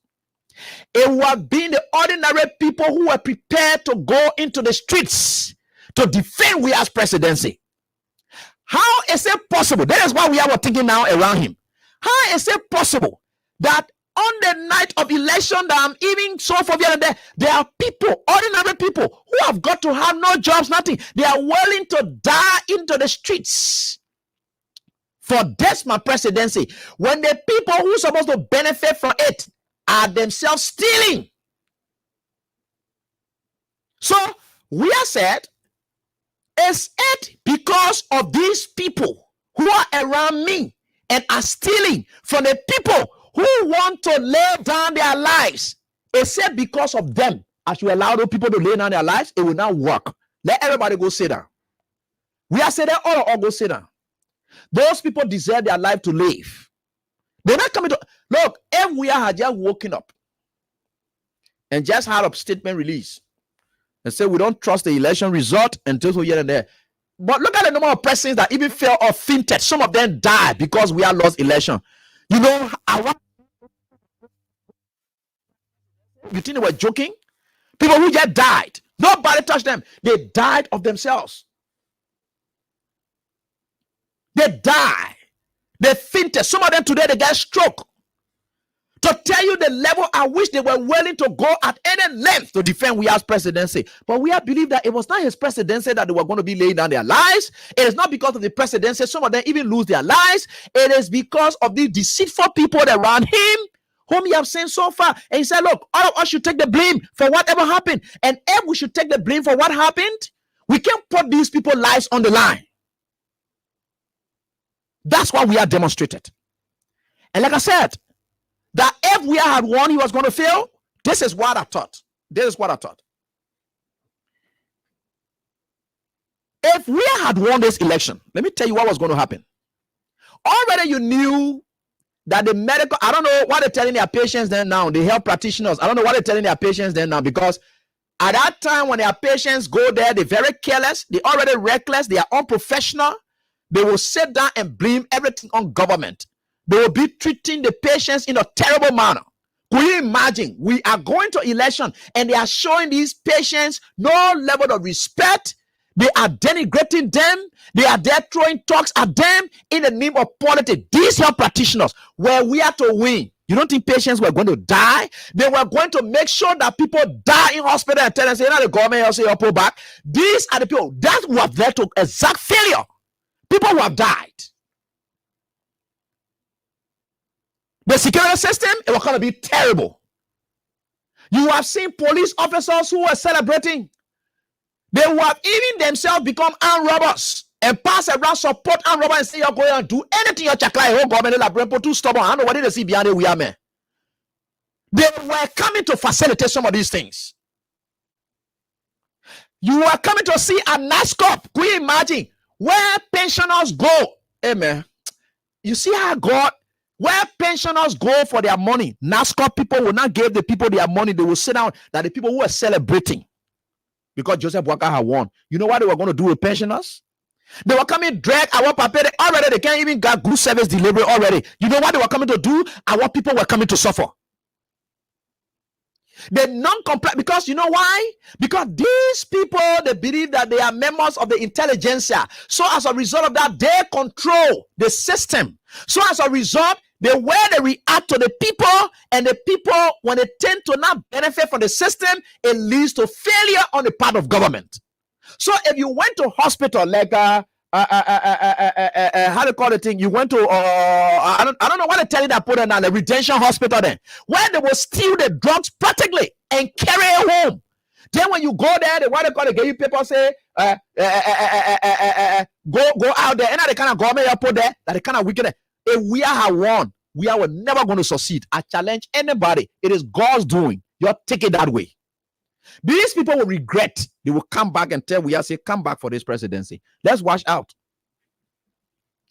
It would have been the ordinary people who were prepared to go into the streets to defend Weah's presidency. How is it possible? That is what we are thinking now around him. How is it possible that on the night of election that I'm even so for there are people, ordinary people, who have got to have no jobs, nothing. They are willing to die into the streets for this my presidency, when the people who are supposed to benefit from it are themselves stealing. So we are said, is it because of these people who are around me and are stealing from the people who want to lay down their lives? Is it because of them? As you allow those people to lay down their lives, it will not work. Let everybody go sit down. We are saying that all go sit down. Those people deserve their life to live. They're not coming to look. If we had just woken up and just had a statement release and say we don't trust the election result until so here and there. But look at the number of persons that even fell off fainted. Some of them died because we had lost election. You know, you think they were joking? People who just died. Nobody touched them. They died of themselves. They died. They fainted. Some of them today, they got stroke. To tell you the level at which they were willing to go at any length to defend Weah's presidency. But we have believed that it was not his presidency that they were going to be laying down their lives. It is not because of the presidency. Some of them even lose their lives. It is because of the deceitful people around him whom you have seen so far. And he said, look, all of us should take the blame for whatever happened. And if we should take the blame for what happened, we can't put these people's lives on the line. That's what we have demonstrated. And like I said, that if we had won, he was going to fail. This is what I thought. This is what I thought. If we had won this election, let me tell you what was going to happen. Already you knew that the medical, I don't know what they're telling their patients then now, the health practitioners, I don't know what they're telling their patients then now, because at that time when their patients go there, they're very careless, they're already reckless, they are unprofessional. They will sit down and blame everything on government. They will be treating the patients in a terrible manner. Could you imagine? We are going to election and they are showing these patients no level of respect. They are denigrating them. They are there throwing talks at them in the name of politics. These health practitioners, where we are to win. You don't think patients were going to die? They were going to make sure that people die in hospital and tell them, say, the government will say, you'll pull back. These are the people that were led to exact failure. People who have died. The security system, it was going to be terrible. You have seen police officers who were celebrating. They would have even themselves become armed robbers and pass around support armed robbers and say you're going to do anything your chakra home government like too stubborn. I don't know what they see behind the we are man. They were coming to facilitate some of these things. You are coming to see a NASCOP. Can you imagine where pensioners go? Amen. You see how God, where pensioners go for their money, NASCOP people will not give the people their money. They will sit down that the people who are celebrating because Joseph Boakai had won. You know what they were going to do with pensioners? They were coming drag our paper already. They can't even get good service delivery already. You know what they were coming to do? Our people were coming to suffer. They non-comply because you know why? Because these people, they believe that they are members of the intelligentsia. So as a result of that, they control the system. So as a result, the way they react to the people, and the people, when they tend to not benefit from the system, it leads to failure on the part of government. So if you went to hospital like how do you call the thing? You went to I don't know what they tell you that put in the Redemption Hospital then, where they will steal the drugs practically and carry it home. Then when you go there, what they call it, give you people say go out there, and now the kind of government you put there that the kind of wicked. If we are won, we are never going to succeed. I challenge anybody. It is God's doing. You're taking that way. These people will regret. They will come back and tell we are say, come back for this presidency. Let's watch out.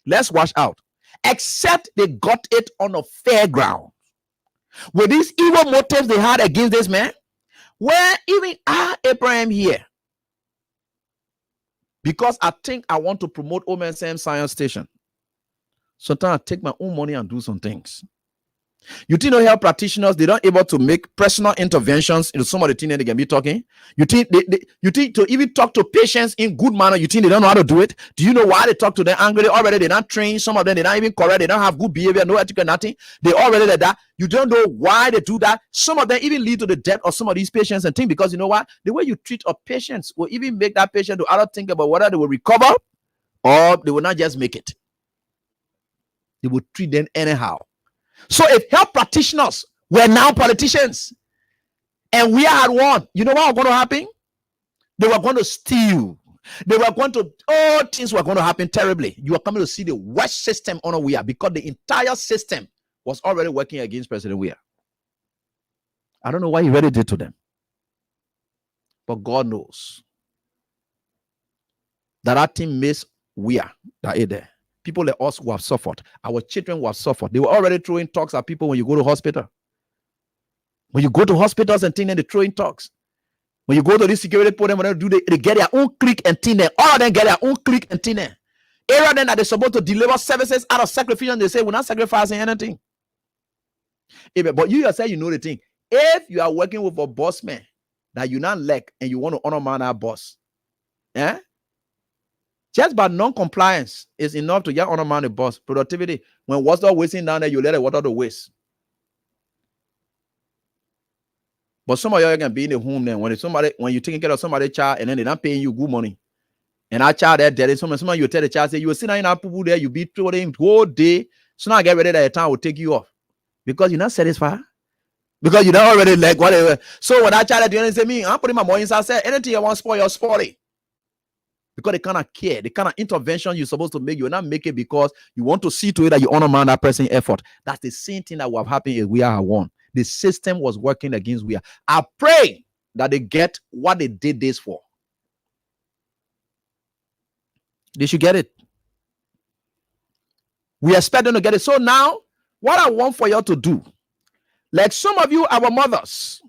Let's watch out. Except they got it on a fair ground. With these evil motives they had against this man, where even Abraham here, because I think I want to promote OMSM Science Station. Sometimes I take my own money and do some things. You think no health practitioners, they don't able to make personal interventions into some of the things they can be talking. You think you think to even talk to patients in good manner, you think they don't know how to do it? Do you know why they talk to them angrily? Already they're not trained. Some of them they're not even correct. They don't have good behavior, no ethical, nothing. They already like that. You don't know why they do that. Some of them even lead to the death of some of these patients and things because you know what? The way you treat a patient will even make that patient to either think about whether they will recover or they will not just make it. They will treat them anyhow. So if health practitioners were now politicians and we had won, you know what was going to happen? They were going to steal. They were going to, all things were going to happen terribly. You are coming to see the worst system on Weah because the entire system was already working against President Weah. I don't know what he really did to them. But God knows that team missed Weah that is there. People like us who have suffered, our children who have suffered. They were already throwing talks at people when you go to hospital. When you go to hospitals and things, they're throwing talks. When you go to this security program, when they get their own clique and thing there. All of them get their own clique and thing there. Area then that they're supposed to deliver services out of sacrifice, and they say we're not sacrificing anything. But you yourself, you know the thing. If you are working with a boss man that you not like and you want to honor man our boss, yeah. Just by non-compliance is enough to get honor man the boss. Productivity. When water wasting down there, you let the water to waste. But some of y'all can be in the home then. When you're taking care of somebody's child and then they're not paying you good money. And that child there dead. Some you tell the child, say, you will sit down in that people there, you be throwing whole day. So now I get ready that the time will take you off. Because you're not satisfied. Because you don't already like whatever. So when that child at the end say me, I'm putting my money inside, say anything you want to spoil, you'll spoil it. Because they cannot care, the kind of intervention you're supposed to make, you're not making because you want to see to it that you honor man that person's effort. That's the same thing that will have happened if we are won. The system was working against we. I pray that they get what they did this for. They should get it. We expect them to get it. So now, what I want for you to do, like some of you, our mothers,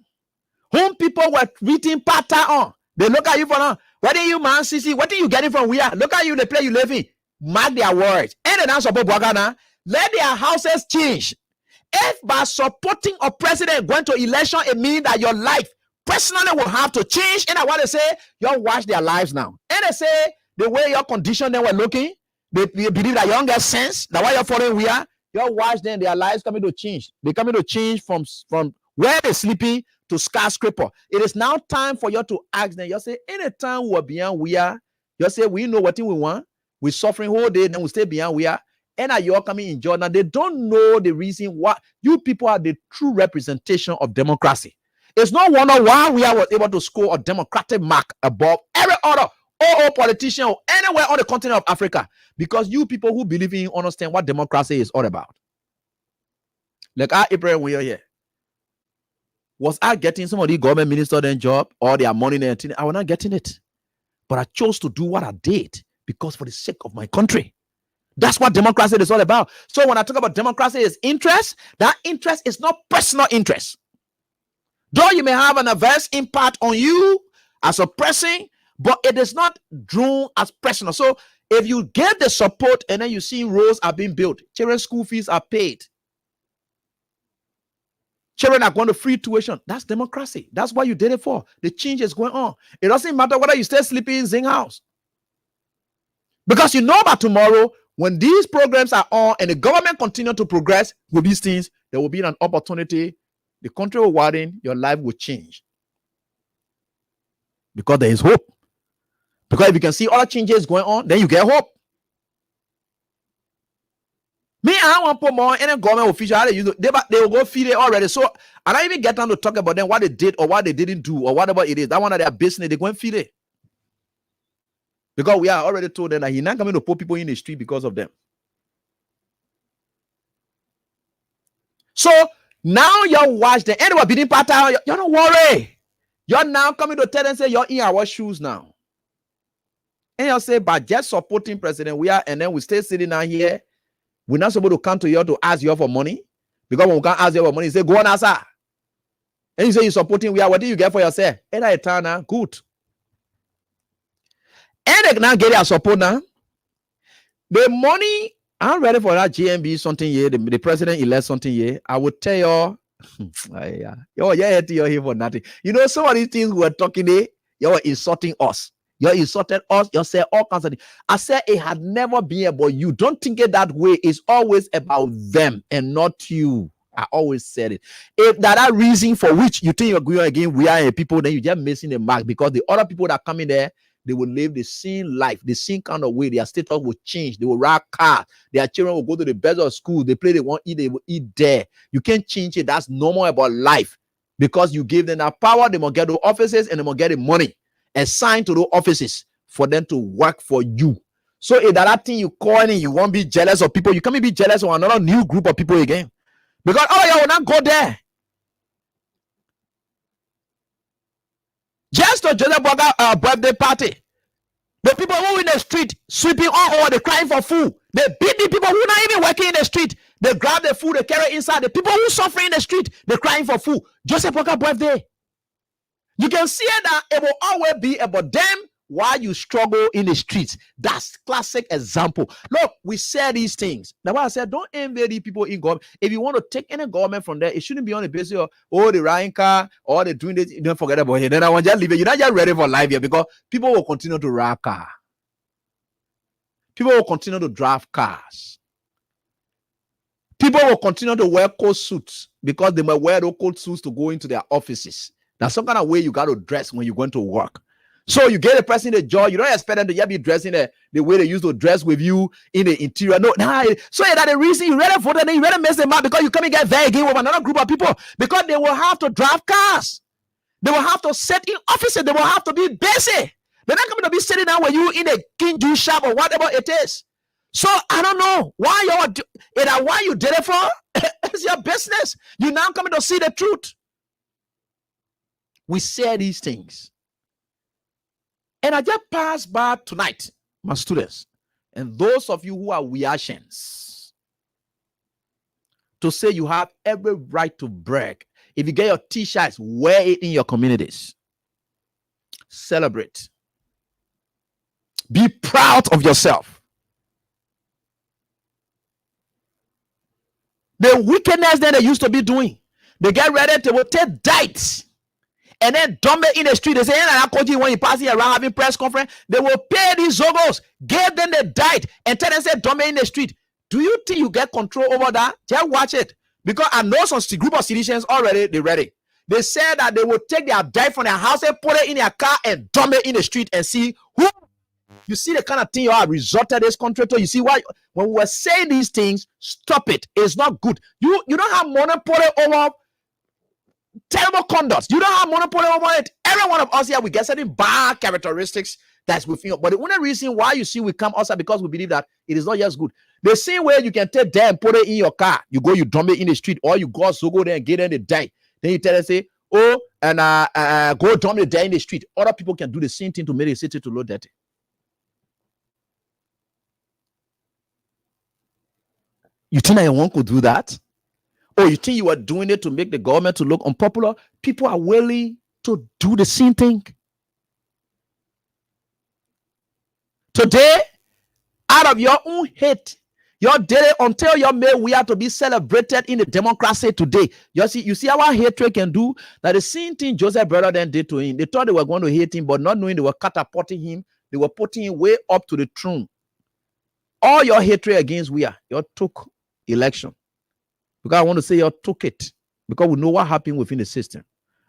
whom people were reading part on, they look at you for now. What are you, man, Sisi? What are you getting from where? Look at you, the place you live in. Mark their words. And then support Bogana. Let their houses change. If by supporting a president going to election, it means that your life personally will have to change. And I want to say, you watch their lives now. And they say, the way your condition they were looking, they believe that you don't get sense. That why you're following we are. You watch them, their lives coming to change. They're coming to change from where they're sleeping to skyscraper. It is now time for you to ask them. You say, anytime we're beyond we are, you say, we know what thing we want. We're suffering whole day, then we stay beyond we are. And are you all coming in Jordan? They don't know the reason why. You people are the true representation of democracy. It's no wonder why we are able to score a democratic mark above every other politician or anywhere on the continent of Africa, because you people who believe in understand what democracy is all about. Like our April when you're here, was I getting some of the government minister then job or their money and everything? I was not getting it, but I chose to do what I did because for the sake of my country. That's what democracy is all about. So when I talk about democracy is interest, that interest is not personal interest. Though you may have an adverse impact on you as a person, but it is not drawn as personal. So if you get the support and then you see roads are being built, children's school fees are paid, children are going to free tuition, that's democracy. That's what you did it for. The change is going on. It doesn't matter whether you stay sleeping in Zing house. Because you know about tomorrow, when these programs are on and the government continue to progress with these things, there will be an opportunity. The country will widen, your life will change. Because there is hope. Because if you can see other changes going on, then you get hope. Me, I want to put more in a government official. They will go feed it already. So I don't even get time to talk about them, what they did or what they didn't do or whatever it is. That one of their business, they go and feed it. Because we are already told them that he's not coming to put people in the street because of them. So now you watch the end of bidding pattern. You don't worry. You're now coming to tell them, say, you're in our shoes now. And you'll say, by just supporting President we are, and then we stay sitting down here, we're not supposed to come to you to ask you for money. Because when we can't ask you for money, you say, go on, answer. And you say, you're supporting we are. What do you get for yourself? And I turn now, good. And they now get their support now. The money, I'm ready for that GMB something here, the president elect something here. I would tell you, you're here for nothing. You know, some of these things we're talking there, you're insulting us. You're insulting us. You say all kinds of things. I said it had never been about you. Don't think it that way. It's always about them and not you. I always said it. If that reason for which you think you're going again, we are a people, then you're just missing the mark, because the other people that come in there, they will live the same life, the same kind of way. Their status will change. They will ride cars. Their children will go to the best of school. They play, they want to eat, they will eat there. You can't change it. That's normal about life, because you give them that power. They must get the offices and they must get the money assigned to those offices for them to work for you. So if that thing you call in, you won't be jealous of people. You can't be jealous of another new group of people again, because you will not go there. Just to Joseph Boga birthday party, the people who in the street sweeping all over, they crying for food. They beat the people who not even working in the street. They grab the food, they carry inside. The people who suffering in the street, they crying for food. Joseph Boga birthday. You can see that it will always be about them while you struggle in the streets. That's classic example. Look, we say these things. Now, what I said, don't envy the people in government. If you want to take any government from there, it shouldn't be on the basis of, the Ryan car, or they doing this. Don't forget about it. Then I want you to leave it. You're not just ready for life here, because people will continue to ride car. People will continue to drive cars. People will continue to wear coat suits, because they might wear those coat suits to go into their offices. That's some kind of way you got to dress when you're going to work. So you get a person in the job, you don't expect them to just be dressing the way they used to dress with you in the interior. No, so that's the reason you rather vote and then you rather mess them up, because you come and get there again with another group of people, because they will have to drive cars. They will have to sit in offices. They will have to be busy. They're not going to be sitting down with you in a King Juice shop or whatever it is. So I don't know why you did it for. What is your business? You now coming to see the truth. We say these things. And I just passed by tonight, my students, and those of you who are Weashens, to say you have every right to brag. If you get your t-shirts, wear it in your communities. Celebrate. Be proud of yourself. The wickedness that they used to be doing, they get ready to will take dates and then dump it in the street. They say, when you passing around having press conference, they will pay these zogos, give them the date, and tell them say dump it in the street. Do you think you get control over that? Just watch it. Because I know some group of citizens already, they're ready. They said that they will take their date from their house and put it in their car and dump it in the street and see who. You see the kind of thing you have resorted this country to. You see why when we were saying these things, stop it. It's not good. You don't have monopoly over terrible conduct. You don't have monopoly over it. Every one of us here, we get certain bad characteristics that's within you. But the only reason why you see we come outside because we believe that it is not just good. The same way you can take that and put it in your car. You go, you dump it in the street, or you go there and get in the day. Then you tell them, say, oh, and go dump it there in the street. Other people can do the same thing to make the city to look dirty. You think anyone could do that? Or you think you are doing it to make the government to look unpopular? People are willing to do the same thing. Today, out of your own hate, your day until your may we are to be celebrated in the democracy today. You see our hatred can do that. The same thing Joseph brother then did to him. They thought they were going to hate him, but not knowing they were catapulting him, they were putting him way up to the throne. All your hatred against we are, you took election. Because I want to say you took it. Because we know what happened within the system.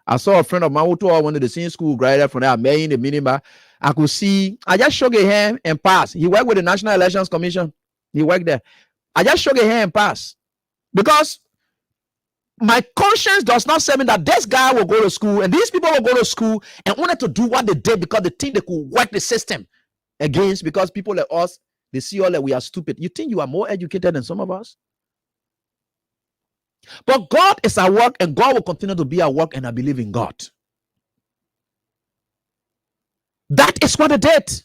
I saw a friend of mine who told I went to the same school, graduated from there, in the minima. I could see, I just shook his hand and passed. He worked with the National Elections Commission. He worked there. I just shook his hand and passed. Because my conscience does not say me that this guy will go to school and these people will go to school and wanted to do what they did because they think they could work the system against, because people like us, they see all that we are stupid. You think you are more educated than some of us? But God is at work and God will continue to be at work, and I believe in God. That is what they did.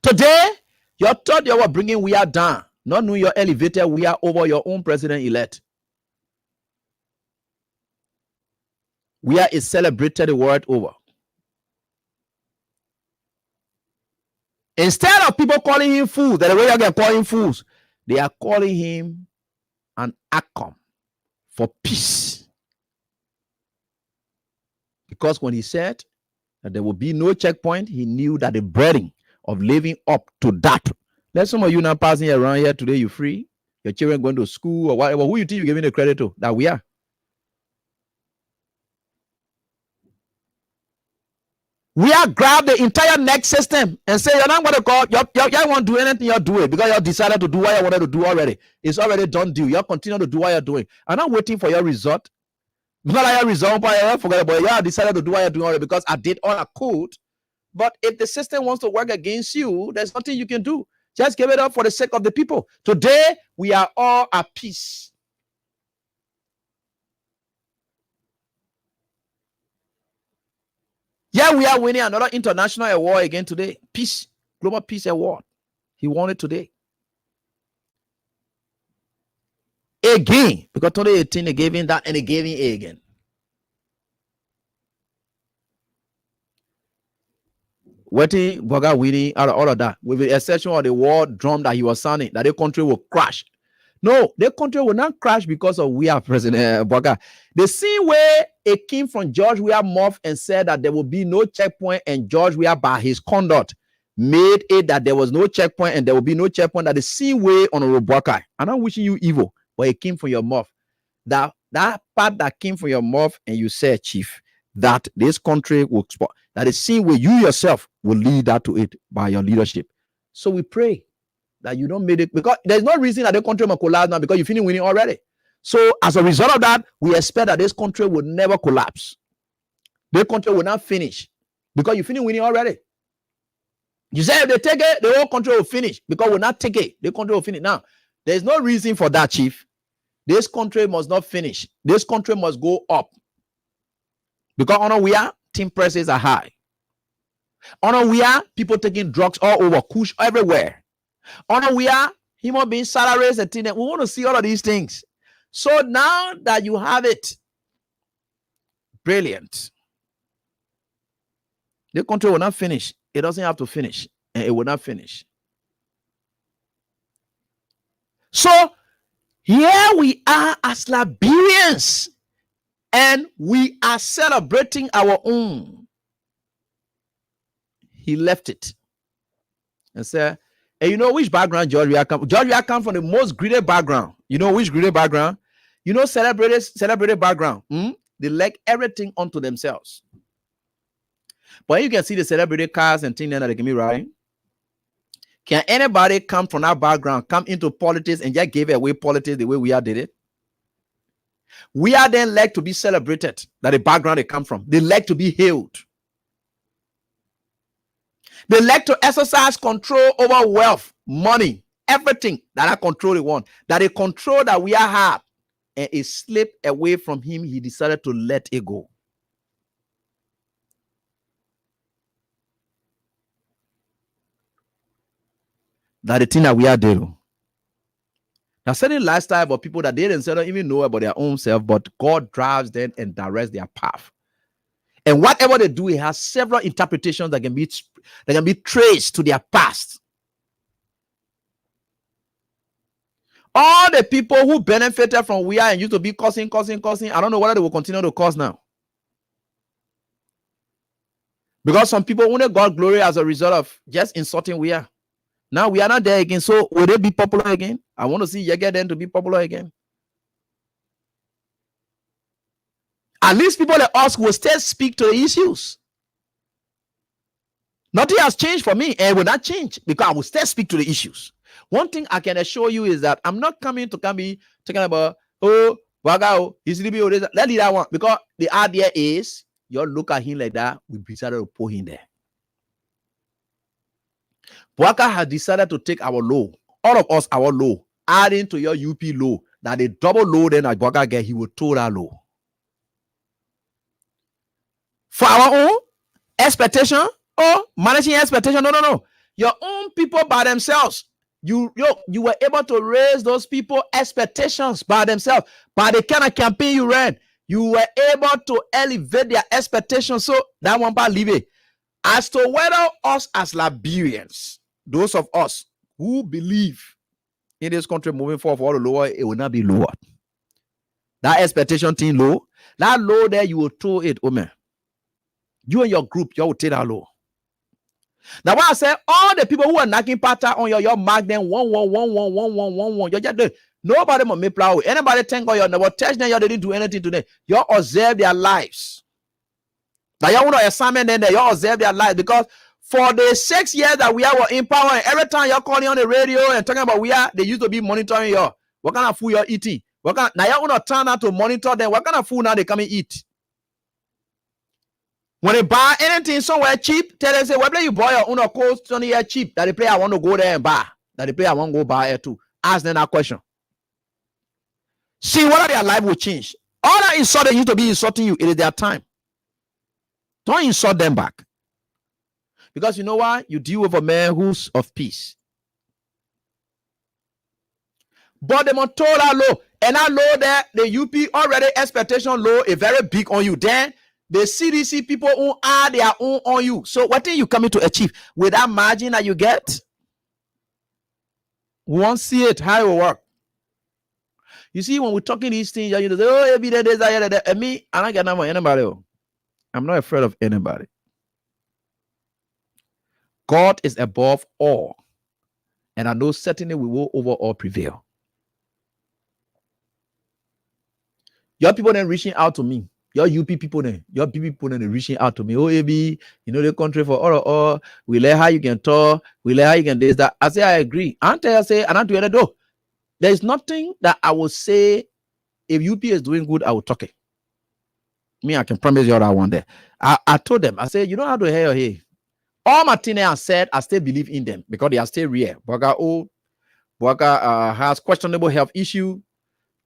Today, you thought you were bringing we are down, not knowing your elevator we are over your own president-elect. We are is celebrated the world over. Instead of people calling him fools, the way you can call him fools, they are calling him an outcome for peace. Because when he said that there will be no checkpoint, he knew that the burden of living up to that. Let some of you now passing around here today, you're free. Your children going to school or whatever. Who you think you're giving the credit to? That we are. We are grab the entire next system and say, you're not going to call, you won't do anything, you'll do it because you decided to do what you wanted to do already. It's already done deal. You'll continue to do what you're doing. I'm not waiting for your result. Not like your result, but I forget about it. You decided to do what you're doing already because I did all I could. But if the system wants to work against you, there's nothing you can do. Just give it up for the sake of the people. Today, we are all at peace. Yeah, we are winning another international award again today. Peace, Global Peace Award. He won it today. Again, because 2018 they gave him that and they gave him A again. Waiting, Boga winning out of all of that, with the exception of the war drum that he was sounding, that the country will crash. No, the country will not crash because of we are President Boga. The same way it came from George Weah Moff and said that there will be no checkpoint, and George Weah by his conduct made it that there was no checkpoint and there will be no checkpoint. That the same way on Boga. I'm not wishing you evil, but it came from your mouth. That part that came from your mouth, and you said, Chief, that this country will spot. That the same way you yourself will lead that to it by your leadership. So we pray that you don't make it, because there's no reason that the country will collapse now because you're feeling winning already. So as a result of that, we expect that this country will never collapse. The country will not finish because you're feeling winning already. You say if they take it, the whole country will finish because we'll not take it. The country will finish. Now, there's no reason for that, Chief. This country must not finish. This country must go up. Because on we are, team prices are high. On we are, people taking drugs all over, kush everywhere. On we are, human being salaries and things. We want to see all of these things. So now that you have it, brilliant. The country will not finish. It doesn't have to finish, and it will not finish. So here we are as Liberians, and we are celebrating our own. He left it and said, hey, you know which background Georgia come? Georgia come from the most greedy background. You know which greedy background? You know celebrated background. They like everything unto themselves. But you can see the celebrated cars and things that they can be right. Can anybody come from that background, come into politics and just give away politics the way we are did it? We are then like to be celebrated, that the background they come from. They like to be hailed. They like to exercise control over wealth, money, everything that I control they want. That they control that we are hard. And it slipped away from him. He decided to let it go. That the thing that we are doing. Now, certain lifestyle for people that they themselves don't even know about their own self, but God drives them and directs their path. And whatever they do, it has several interpretations that can be traced to their past. All the people who benefited from we are and used to be cursing. I don't know whether they will continue to curse now. Because some people only got glory as a result of just insulting we are. Now we are not there again. So will they be popular again? I want to see Yege then to be popular again. At least people like us will still speak to the issues. Nothing has changed for me, and it will not change because I will still speak to the issues. One thing I can assure you is that I'm not coming to be talking about, oh, Wagao, he's let leave that one. Because the idea is, you look at him like that, we decided to put him there. Waka has decided to take our law, all of us, our law, adding to your UP law, that the double law then that Waka get, he will tow that law. For our own expectation or managing expectation. No. Your own people by themselves. You were able to raise those people expectations by themselves. By the kind of campaign you ran, you were able to elevate their expectations. So that one part leave it. As to whether us as Liberians, those of us who believe in this country moving forward for all the lower, it will not be lowered. That expectation thing low, that low there, you will throw it, oh man. You and your group, you will take that low. Now, what I say, all the people who are knocking pattern on your mark them 1-1-1-1-1-1-1-1. You're just doing. Nobody must make plow. Anybody think on your never touch them, you didn't do anything today. You observe their lives. Now, you want to examine them, you observe their lives because for the 6 years that we are in power, every time you're calling on the radio and talking about they used to be monitoring you. What kind of food you're eating? Now you want to turn out to monitor them. What kind of food now they come and eat? When they buy anything somewhere cheap, tell them, say, whether you buy your own or cold Sunny here cheap, that the player want to go there and buy. That the player want to go buy it too. Ask them that question. See whether their life will change. All that insult they used to be insulting you, it is their time. Don't insult them back. Because you know why? You deal with a man who's of peace. But they must told that low. And I know that the UP already expectation low is very big on you. Then the CDC people who add their own on you. So what are you coming to achieve with that margin that you get? We won't see it, how it will work. You see, when we're talking these things, you say, oh, every day, that. And me, I don't get nothing for anybody. I'm not afraid of anybody. God is above all. And I know certainly we will over all prevail. Your people then reaching out to me. Your UP people then, your PP people then reaching out to me. Oh, AB, you know the country for all. We learn how you can talk. We learn how you can do that. I say I agree. I say, and I do it though. There is nothing that I will say. If UP is doing good, I will talk it. Me, I can promise you that one day. I told them. I said, you don't have to hear here. All my teenagers said, I still believe in them because they are still real. Boga has questionable health issue.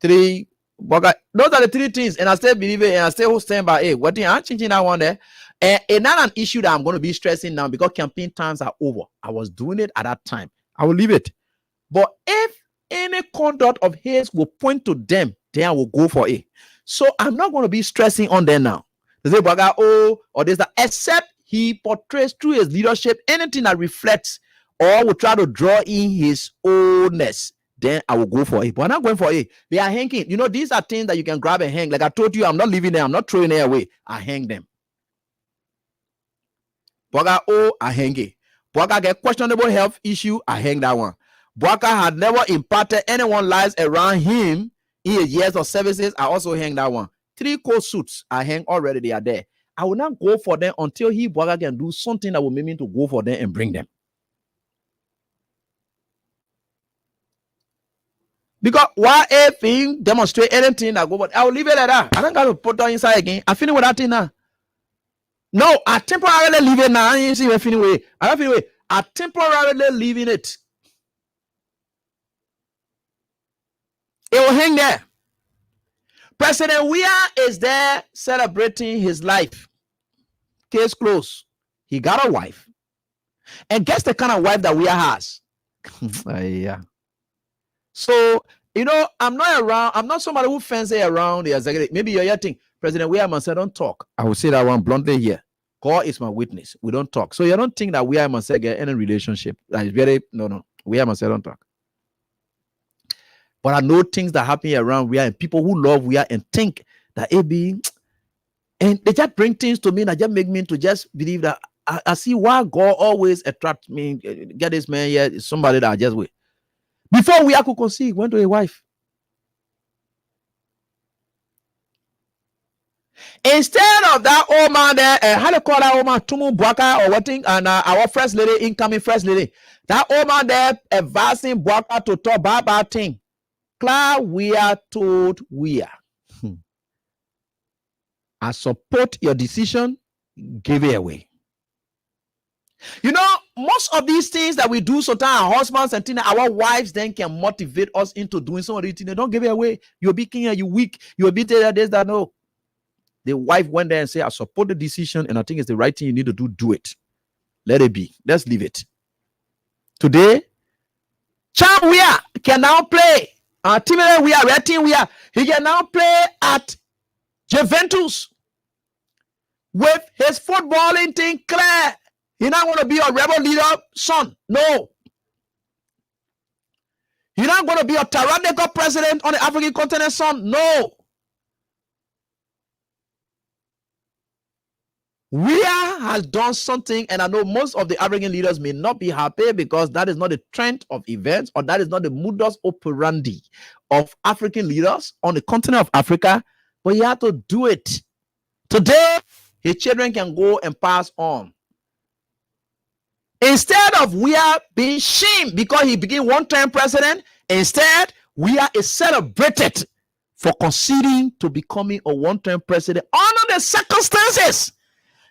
Three, those are the three things, and I still believe it, and I still stand by it. What thing I'm changing that one there, and not an issue that I'm going to be stressing now because campaign times are over. I was doing it at that time. I will leave it. But if any conduct of his will point to them, then I will go for it. So I'm not going to be stressing on them now. They say, or there's that, except he portrays through his leadership anything that reflects or will try to draw in his oldness, then I will go for it. But I'm not going for it. They are hanging. You know, these are things that you can grab and hang. Like I told you, I'm not leaving them. I'm not throwing it away. I hang them. I hang it. Get questionable health issue, I hang that one. Boaka had never impacted anyone's lives around him in his years of services, I also hang that one. 3 coat suits, I hang already, they are there. I will not go for them until Boaka can do something that will make me to go for them and bring them. Because why if he demonstrate anything that go, but I will leave it like that. I don't got to put that inside again. I finish with that thing now. No, I temporarily leave it now. I ain't see finish with it. I don't finish with it. I temporarily leaving it. It will hang there. President Weah is there celebrating his life. Case closed. He got a wife. And guess the kind of wife that Weah has. Yeah. So, you know, I'm not around. I'm not somebody who fancy around the executive. Maybe you're thinking, President Weah must say, don't talk. I will say that one bluntly here. God is my witness. We don't talk. So you don't think that Weah must say get any relationship. That is very, no. Weah must say, don't talk. But I know things that happen around Weah and people who love Weah and think that it be, and they just bring things to me that just make me to just believe that I see why God always attract me. Get this man here, somebody that I just wait. Before Weah could conceive, went to a wife. Instead of that old man there, how they call that old man, Tumu Boaka or what thing, and our first lady, incoming first lady, that old man there advising Boaka to talk bad thing. Clara Weah told Weah, I support your decision, give it away. You know, most of these things that we do, sometimes our husbands and things, our wives then can motivate us into doing some of these things. Don't give it away. You'll be king and you weak. You'll be there, this, that, no. The wife went there and said, I support the decision and I think it's the right thing you need to do. Do it. Let it be. Let's leave it. Today, Chan Weah can now play. Timothy Weah, Red Team Weah, he can now play at Juventus with his footballing thing clear. He's not going to be a rebel leader son. No. He's not going to be a tyrannical president on the African continent son. No. Weah has done something, and I know most of the African leaders may not be happy because that is not the trend of events, or that is not the modus operandi of African leaders on the continent of Africa, but he had to do it. Today, his children can go and pass on. Instead of Weah being shamed because he became one-term president, instead, Weah is celebrated for conceding to becoming a one-term president under the circumstances.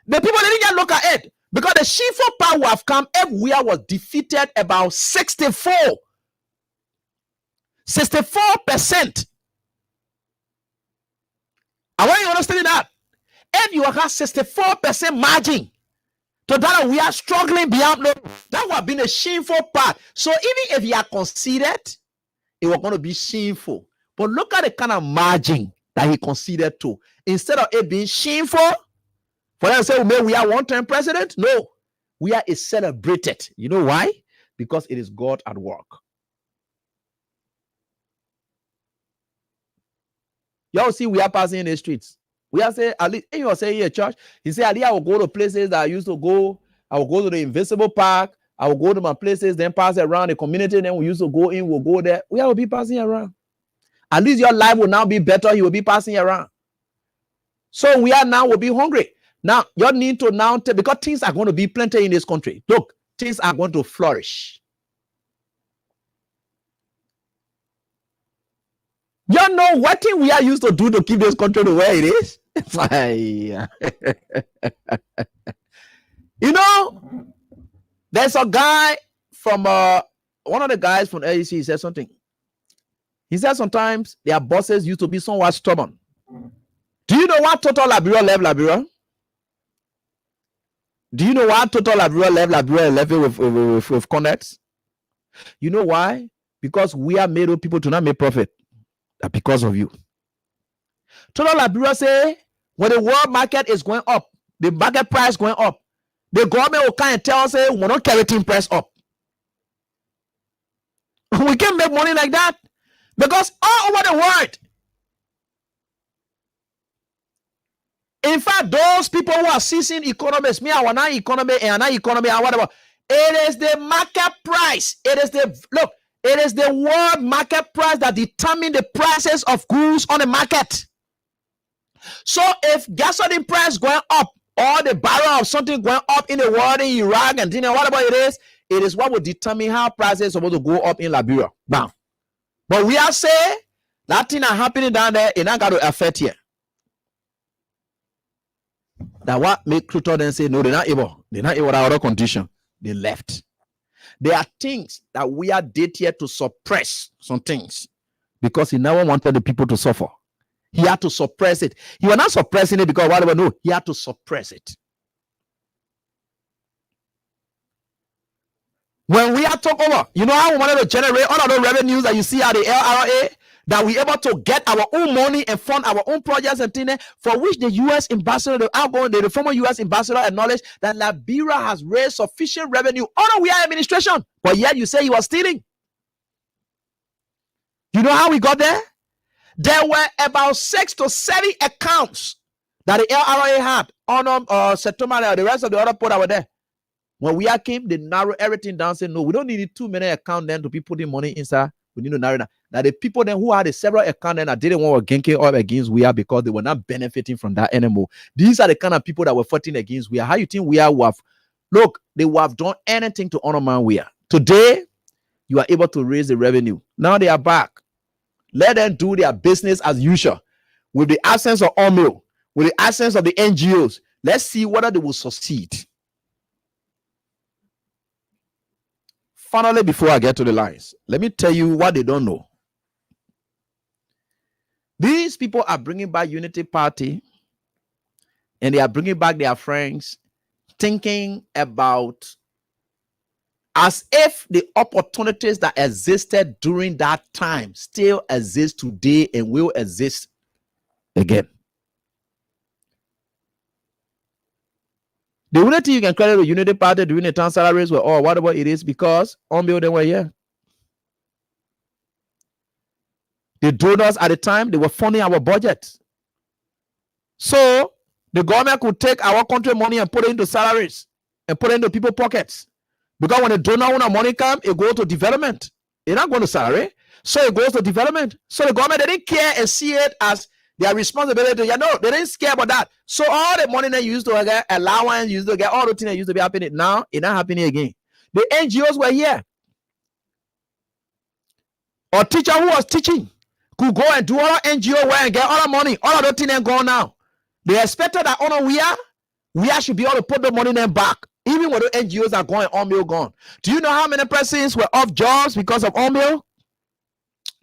The people didn't just look at it because the Shifo power have come if Weah was defeated about 64%. I want you to understand that. If you have 64% margin, to that we are struggling beyond, that would have been a shameful part. So even if you are conceded, it was going to be shameful. But look at the kind of margin that he conceded to. Instead of it being shameful, for them to say, we are one-term president? No. Weah is celebrated. You know why? Because it is God at work. Y'all see Weah passing in the streets. Weah say, at least, you say here, church, he said, I will go to places that I used to go. I will go to the Invisible Park. I will go to my places, then pass around the community. Then we used to go in, we'll go there. Weah will be passing around. At least your life will now be better. He will be passing around. So Weah now will be hungry. Now, you need to now, because things are going to be plenty in this country. Look, things are going to flourish. You know what thing we are used to do to keep this country the way it is? You know, there's a guy from, one of the guys from LEC said something. He said sometimes their bosses used to be somewhat stubborn. Do you know what Total Liberia left Liberia? Do you know why Total Liberia left with Connect? You know why? Because we are made of people to not make profit. Because of you. Total Liberia say when the world market is going up, the market price going up, the government will come and tell us, we're not carrying price up. We can't make money like that because all over the world, in fact, those people who are seizing economists, me, I want an economy and an economy and whatever, it is the market price. It is the world market price that determines the prices of goods on the market. So if gasoline price going up or the barrel of something going up in the world, in Iraq and whatever it is what will determine how prices are supposed to go up in Liberia. Bam. But we are saying that thing are happening down there, it not got to affect here. That what make Pluto then say, no, they're not able without other condition. They left. There are things that we are dated here to suppress some things because he never wanted the people to suffer. He had to suppress it. He was not suppressing it because whatever, no, he had to suppress it. When we are talking over, you know how we wanted to generate all of the revenues that you see at the LRA, that we're able to get our own money and fund our own projects and things for which the U.S. ambassador, the former U.S. ambassador acknowledged that Liberia has raised sufficient revenue under we are administration, but yet you say you are stealing. You know how we got there? There were about 6 to 7 accounts that the LRA had on September and the rest of the other port that were there. When we came, they narrow everything down, say, no, we don't need too many accounts then to be putting money inside. We need to narrow down. Now, the people then who had the several accounts then that didn't want to gank up against we are because they were not benefiting from that anymore. These are the kind of people that were fighting against we are. How you think we are? Look, they would have done anything to honor man we are. Today, you are able to raise the revenue. Now they are back. Let them do their business as usual. With the absence of OMIL, with the absence of the NGOs, let's see whether they will succeed. Finally, before I get to the lines, let me tell you what they don't know. These people are bringing back Unity Party and they are bringing back their friends, thinking about as if the opportunities that existed during that time still exist today and will exist again. The only thing you can credit the Unity Party during the town salaries were all whatever it is because OMBIO they were here. The donors at the time, they were funding our budget. So the government could take our country money and put it into salaries and put it into people's pockets. Because when the donor money comes, it goes to development. It's not going to salary. So it goes to development. So the government, they didn't care and see it as their responsibility. Yeah, no, they didn't care about that. So all the money they used to get, allowance, used to get, all the things that used to be happening, now it's not happening again. The NGOs were here. Or teacher who was teaching could go and do all the NGO work and get all the money. All of those things are gone now. They expected that we should be able to put the money then back. Even when the NGOs are going, OMIL gone. Do you know how many persons were off jobs because of OMIL?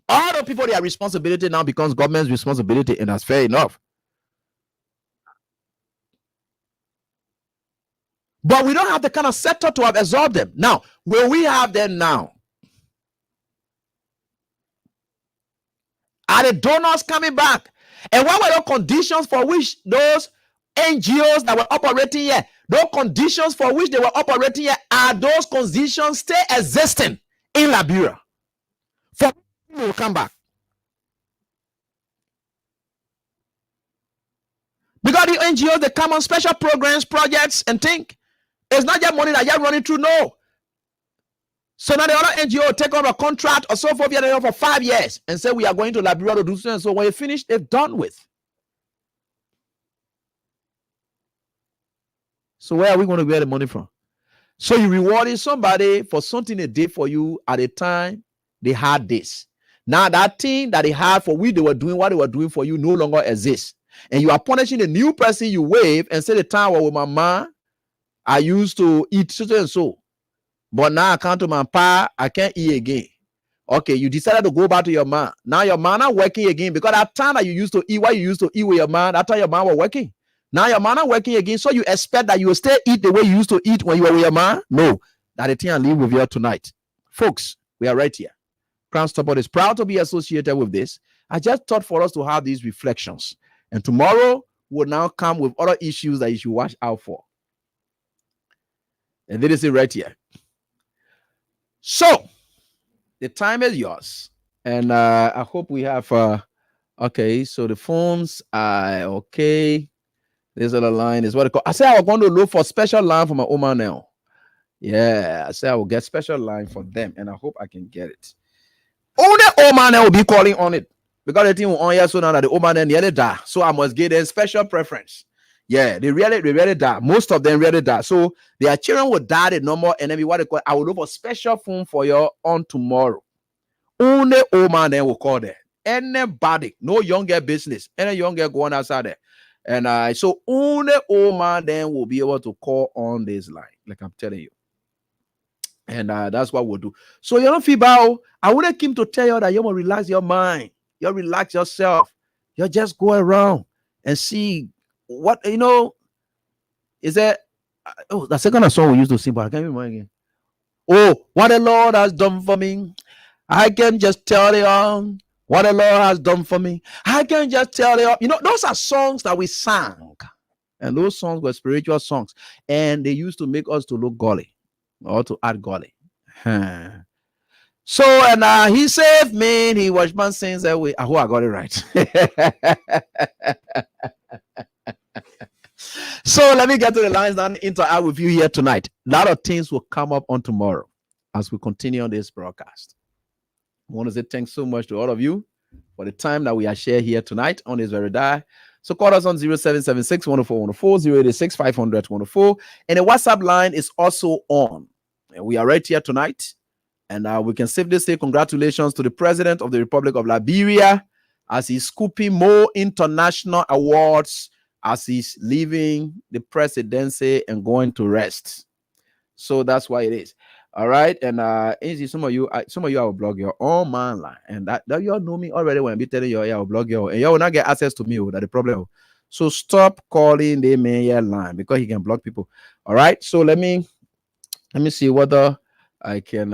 All the people, their responsibility now becomes government's responsibility, and that's fair enough. But we don't have the kind of sector to have absorbed them. Now, will we have them now? Are the donors coming back? And what were the conditions for which those NGOs that were operating here, those conditions for which they were operating here, are those conditions still existing in Liberia? For people will come back. Because the NGOs, they come on special programs, projects, and think it's not just money that you're running through, no. So now the other NGO take on a contract or so forth for 5 years and say we are going to Liberia to do so. And so when you finish, they're done with. So where are we going to get the money from? So you rewarded somebody for something they did for you at a time they had this. Now that thing that they had for which they were doing what they were doing for you no longer exists. And you are punishing the new person you wave and say the time with my mom, I used to eat so and so. But now I come to my pa, I can't eat again. Okay, you decided to go back to your man. Now your man not working again because that time that you used to eat, what you used to eat with your man, that time your man was working. Now your man not working again, so you expect that you will still eat the way you used to eat when you were with your man? No, that the thing I leave with you tonight. Folks, we are right here. Crown Support is proud to be associated with this. I just thought for us to have these reflections. And tomorrow will now come with other issues that you should watch out for. And this is it right here. So, the time is yours. And I hope we have, okay, so the phones are okay. This other line is what I call. I said I was going to look for special line for my Oma now. Yeah, I said I will get special line for them. And I hope I can get it. Only Oma now will be calling on it. Because the thing will on here so now that the Oma then really die. So I must give them special preference. Yeah, they really die. Most of them really die. So their children will die the normal enemy. What they call, I will look for special phone for you on tomorrow. Only old man then will call there. Anybody, no younger business, any younger going outside there. And so only old man then will be able to call on this line, like I'm telling you. And that's what we'll do. So you don't feel bad. I wouldn't come to tell you that you must relax your mind. You relax yourself. You just go around and see what, you know, is that, oh, the second song we used to sing, but I can't remember again. Oh, what the Lord has done for me. I can just tell you what the Lord has done for me. I can just tell you. You know, those are songs that we sang. And those songs were spiritual songs. And they used to make us to look golly or to add golly. So, and he saved me. He washed my sins away. I hope I got it right. So let me get to the lines that interact with you here tonight. A lot of things will come up on tomorrow as we continue on this broadcast. I want to say thanks so much to all of you for the time that we are sharing here tonight on this very day. So call us on 0776 104 104 086 500 104. And the WhatsApp line is also on. And we are right here tonight. And we can safely say congratulations to the President of the Republic of Liberia as he's scooping more international awards as he's leaving the presidency and going to rest. So that's why it is. All right. And some of you I will blog your own man line. And that you all know me already when I be telling you, I will blog your, and you will not get access to me. That's the problem. So stop calling the main line because he can block people. All right. So let me see whether I can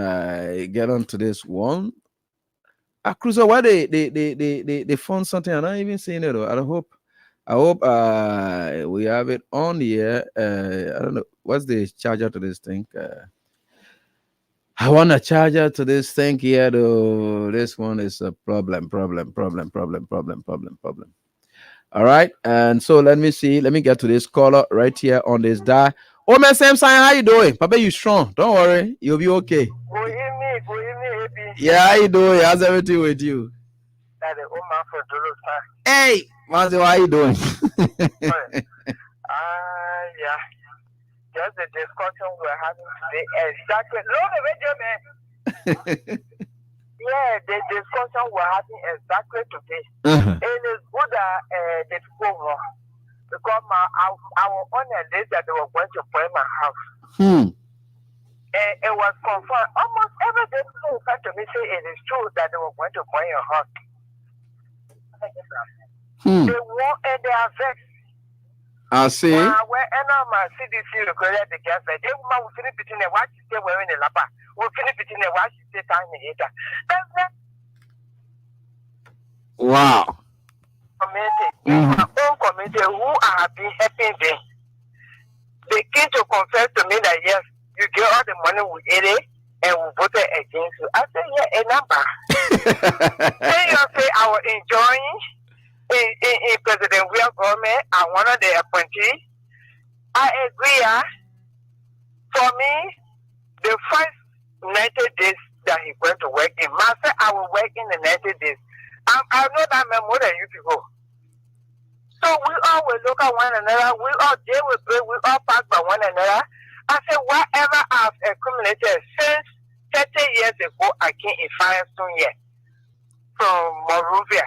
get onto this one. Cruiser, why they found something? I'm not even seeing it though. I hope we have it on here. I don't know what's the charger to this thing. I want a charger to this thing here though. This one is a problem. All right, and so let me see. Let me get to this caller right here on this die. Oh man, Sam Sign, how you doing? Papa, you strong. Don't worry, you'll be okay. Good evening. Yeah, how you doing? How's everything with you? Hey, Mazi, how you doing? Yeah. Just the discussion we're having today. Exactly. Yeah, the discussion we're having exactly today. And it's good that the people were. Because I was on a list that they were going to burn my house. And it was confirmed. Almost every day people come to me say it is true that they were going to burn your house. They want and they are vexed. I see. When my CDC recorded the gas, they will finish between the watch they were in the lapa. We'll finish between the watch they time in it. Wow. Community, my own community who have been helping them. They came to confess to me that yes, you get all the money we ate it and we voted against you. I said, yeah, a number. Then you say I was enjoying in President William government and one of the appointees. I agree. For me, the first 90 days that he went to work in, Master, I will work in the 90 days. I know that I'm more than you people. So we all will look at one another. We all deal with it. We all pass by one another. I said, whatever I've accumulated since 30 years ago, I came in Firestone here from Monrovia.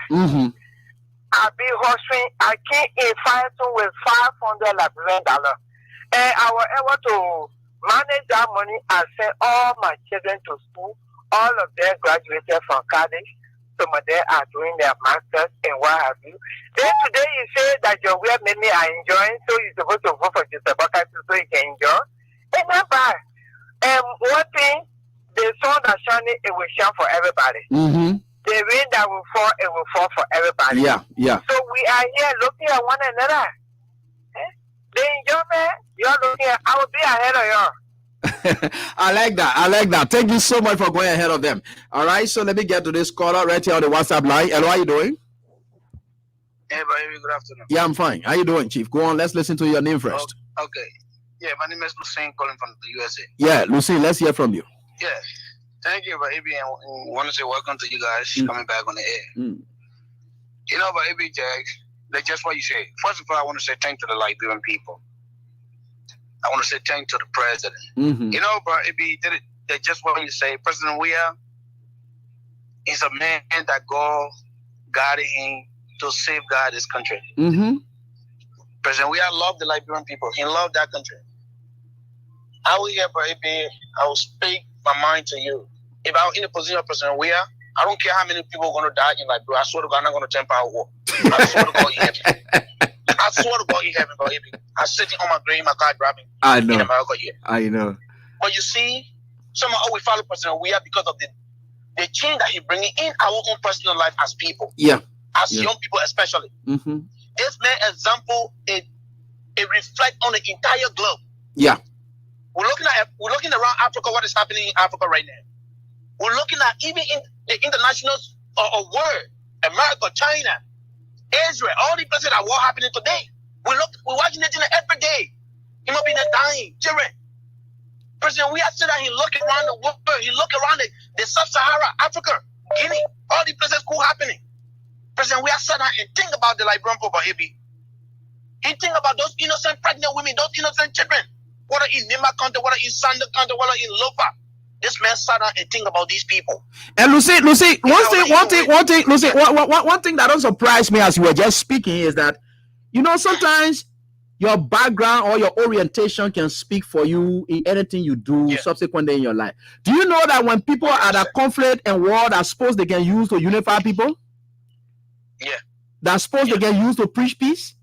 I've been hustling. I came in Firestone with $500 Liberian. And I was able to manage that money and send all my children to school. all of them graduated from college. Some of them are doing their masters and what have you. Then today you say that your way many are enjoying, so you're supposed to vote for Joseph Boakai so you can enjoy. It's not bad. One thing, the sun that shining, it will shine for everybody. Mm-hmm. The rain that will fall, it will fall for everybody. Yeah, yeah. So we are here looking at one another. The enjoyment, you're looking at, I will be ahead of y'all. I like that. Thank you so much for going ahead of them. All right, so let me get to this caller right here on the WhatsApp line. Hello, how you doing? Hey, baby, good afternoon. Yeah, I'm fine. How you doing, Chief? Go on, let's listen to your name first. Okay. Yeah, my name is Lucien, calling from the USA. Yeah, Lucy, let's hear from you. Yeah. Thank you, baby, and want to say welcome to you guys coming back on the air. Mm. You know, baby, Jack, that's just what you say. First of all, I want to say thank you to the Liberian people. I want to say thank you to the president. Mm-hmm. You know, bro, that's just what you say. President Weah is a man that God guided him to safeguard this country. Mm-hmm. President Weah loved the Liberian people. He loved that country. I will here, baby, I will speak my mind to you. If I was in the position of President Weah, I don't care how many people are going to die in Liberia. I swear to God, I'm not going to temper a war. I swear to God, in heaven. I swear to God, in heaven, baby. I'm sitting on my grave, my car driving. I know. In America here. I know. But you see, somehow we follow President Weah because of the change that he's bringing in our own personal life as people. Yeah. As young people especially. Mm-hmm. This man example, it reflects on the entire globe. Yeah. We're looking around Africa, what is happening in Africa right now. We're looking at even in the international world, America, China, Israel, all the places that war happening today. We're watching it every day. Human beings are dying, children. President, we have said that he look around the world, he look around the Sub-Sahara, Africa, Guinea, all the places cool happening. President, we have said that and think about the Liberian people, Abi. He think about those innocent pregnant women, those innocent children. Whether in Nima County, whether in Sanda County, whether in Lopa. This man sat down and think about these people. And Lucy, one thing that don't surprise me as you were just speaking is that, you know, sometimes your background or your orientation can speak for you in anything you do subsequently in your life. Do you know that when people are at a conflict and war that suppose they can use to unify people? Yeah. That suppose they can use to preach peace?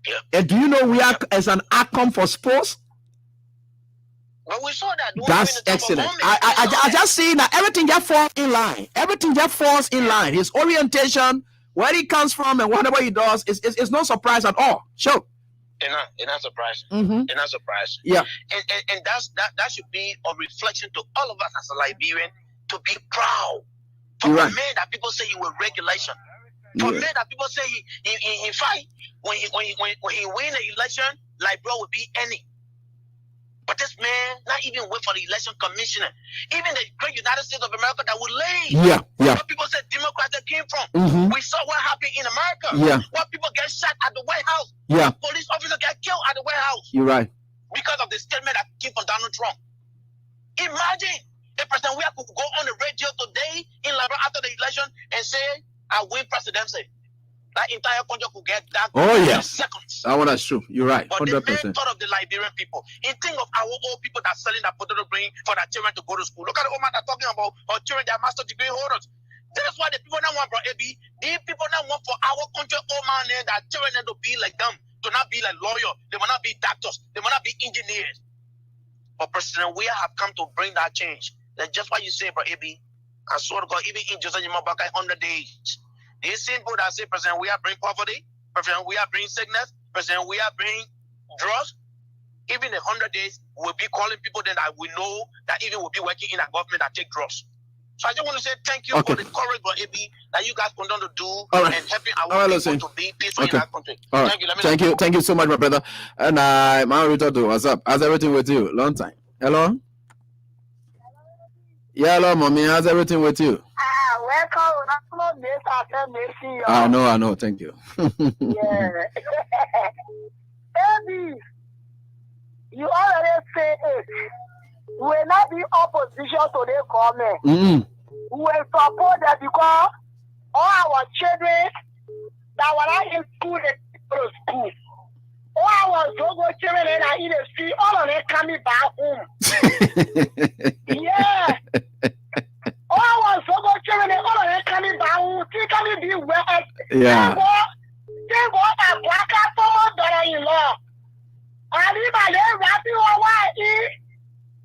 Yeah. And do you know we are as an outcome for sports? But we saw that. That's excellent. I just see that everything just falls in line. Everything just falls in line. His orientation, where he comes from, and whatever he does, is no surprise at all. Sure. It's not surprising. Mm-hmm. It's not surprising. Yeah. And that should be a reflection to all of us as a Liberian to be proud. For a man that people say he will regulation. For a man that people say he fight when he win the election, Liberia will be any. But this man not even wait for the election commissioner. Even the great United States of America that would lay. Yeah. What people said Democrats that came from. Mm-hmm. We saw what happened in America. Yeah. What people get shot at the White House. Yeah. What police officers get killed at the White House. You're right. Because of the statement that came from Donald Trump. Imagine if President Weah could go on the radio today in Liberia after the election and say, I win presidency. That entire country could get that in seconds. That one is true. You're right. 100%. But the main thought of the Liberian people, in think of our old people that selling that potato grain for their children to go to school. Look at the old man that talking about our children, their master degree holders. That's why the people now want, bro, AB. These people now want for our country old man and that children to be like them, to not be like lawyers. They will not be doctors. They will not be engineers. But President Weah have come to bring that change. That's just why you say, bro, AB. I swear to God, even in Joseph Boakai 100 days. These people that say President Weah bring poverty, President Weah bring sickness, President Weah bring drugs. Even in 100 days, we'll be calling people then that we know that even will be working in a government that take drugs. So I just want to say thank you for the courage, but that you guys continue to do and helping our people to be peaceful in that country. All right. Thank you so much, my brother. And my Rito, what's up? How's everything with you? Long time. Hello? Yeah, hello, mommy. How's everything with you? Welcome. I know. Thank you. Yeah. Baby, you already say it. We will not be opposition to the government. Mm-hmm. We will support them because all our children that were not in school, they go to school. All our Zogo children that are in the street, all of them coming back home. Yeah. Yeah. They go a black for daughter-in-law. And if I let Rabbi Hawaii,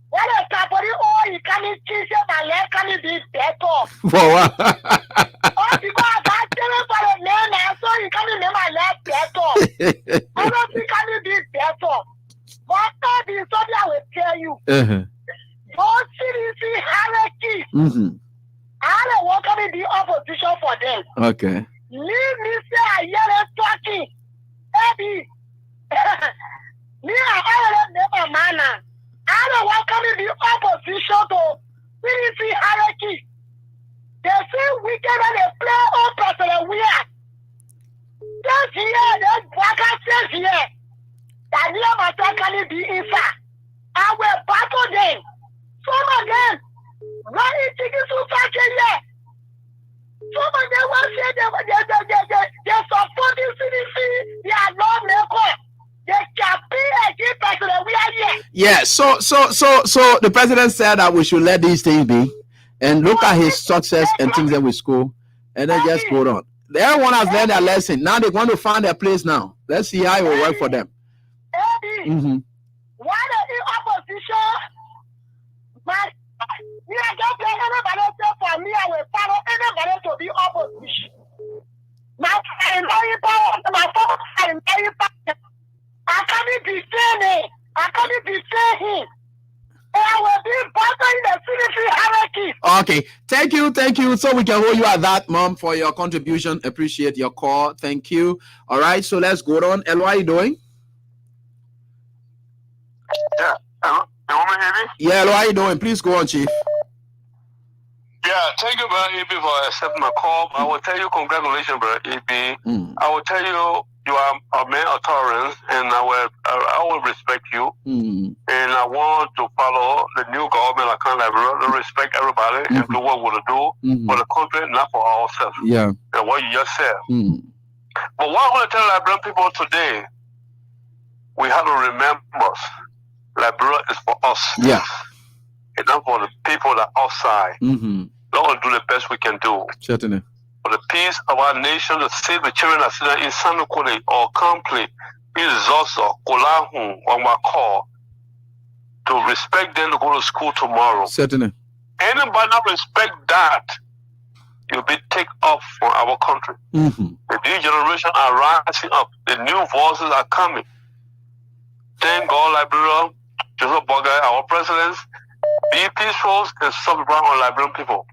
what is happening? Oh, you can't kiss him and let him be better. For what? Oh, because I tell him for the name, so you can't remember let better. I don't think I need be better. But maybe something I will tell you. Don't see hierarchy. I don't want to be opposition for them. Okay. Leave me say I hear them talking. Maybe. Me, I never manner. I don't want to be opposition to CDC hierarchy. They say wicked and they play on person we are. This year, that Baka says here, that near my can be inside. I will battle them. Some of them, why is it so far here? Some of them will say they support the CDC, they are not maker. They can be against person we are here. Yeah, so the president said that we should let these things be and look at his success and things that we school and then just go on. Everyone has learned their lesson. Now they want to find their place now. Let's see how it will work for them. Why the opposition? But we are just playing anybody for me. I will follow anybody to be opposition. My I can't be saying I can't be saying I will be part in the CDC hierarchy. Okay, thank you. So we can hold you at that, Mom, for your contribution. Appreciate your call. Thank you. All right, so let's go on. El, what are you doing? Yeah, hello? You want me to hear me? Yeah, El, what are you doing? Please go on, Chief. Yeah, thank you, brother AB, for accepting my call. I will tell you congratulations, brother AB. I will tell you you are a man of tolerance, and I will respect you. And I want to follow the new government account to respect everybody and do what we want to do for the country, not for ourselves. Yeah. And what you just said. But what I want to tell Liberian people today, we have to remember Liberia is for us. Yeah. It's not for the people that are outside. Lord, do the best we can do. Certainly. For the peace of our nation, to save the children that sit in Sanukule or Complete, Zoso, Kolahu, or Mako, to respect them to go to school tomorrow. Certainly. Anybody not respect that, you'll be taken off from our country. The new generation are rising up. The new voices are coming. Thank God, Liberia, Joseph Bogai, our presidents, be peaceful and stop the on Liberian people.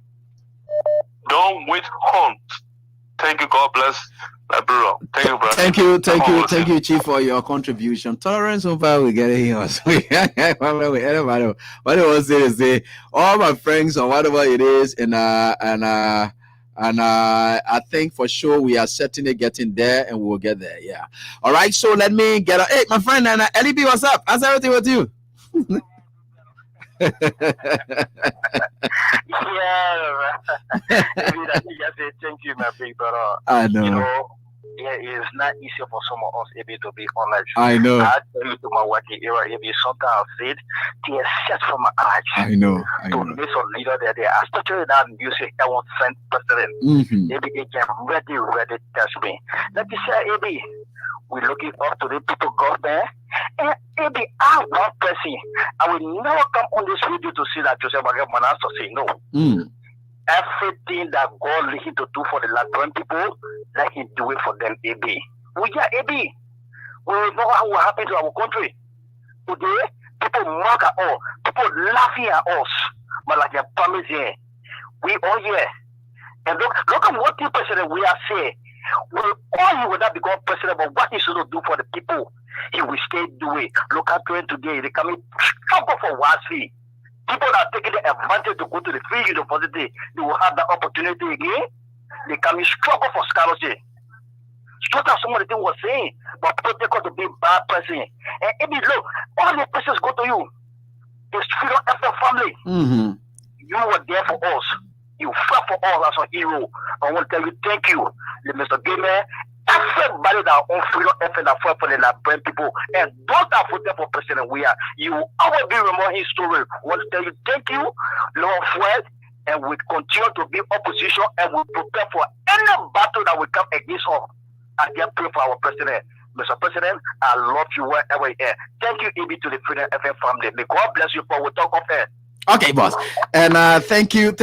Don't wait horns. Thank you. God bless Liberia. Thank you, brother. Thank you, Chief, for your contribution. Tolerance so far we get it here. What I was saying is say all my friends or whatever it is, and I think for sure we are certainly getting there, and we will get there. Yeah. All right. So let me get a. Hey, my friend Nana LEB, what's up? How's everything with you? Yeah, thank you, my big brother. I know. You know, it's not easy for some of us able to be honest. I know. I tell you to my working era, if you something I said, tears set from my eyes. I know. To make some leader that they are, especially that music, I want to send president. Maybe they can ready touch me. Like you say, Ebi, we're looking up to the people government. And Ebi, I'm one person. I will never come on this video to see that Joseph Bogai has to say no. Everything that God leads him to do for the Liberian people, let him do it for them, AB. We are AB. We know what will happen to our country. Today, people mock at us, people laughing at us, but like a promise here, we all here. And look at what the president we are saying. He will not become president, but what he should do for the people, he will stay doing. Look at today, they coming struggle for WASFI. People are taking the advantage to go to the free university. They will have the opportunity again. They can struggle for scholarship. Just as some of the things was saying, but people take out to be a bad person. And if you look, all the persons go to you. It's freedom of the family. You were there for us. You fought for us as a hero. I want to tell you, thank you, Mr. Gamer. Everybody that on freedom FM that fought for the Liberian people and those that voted for President we are, you always be remember his story. I want to tell you thank you, Lord Fred, and we continue to be opposition, and we prepare for any battle that will come against us. I can pray for our president. Mr. President, I love you wherever you are. Thank you, EB, to the Freedom FM family. May God bless you for we talk of it. Okay, boss. And thank you.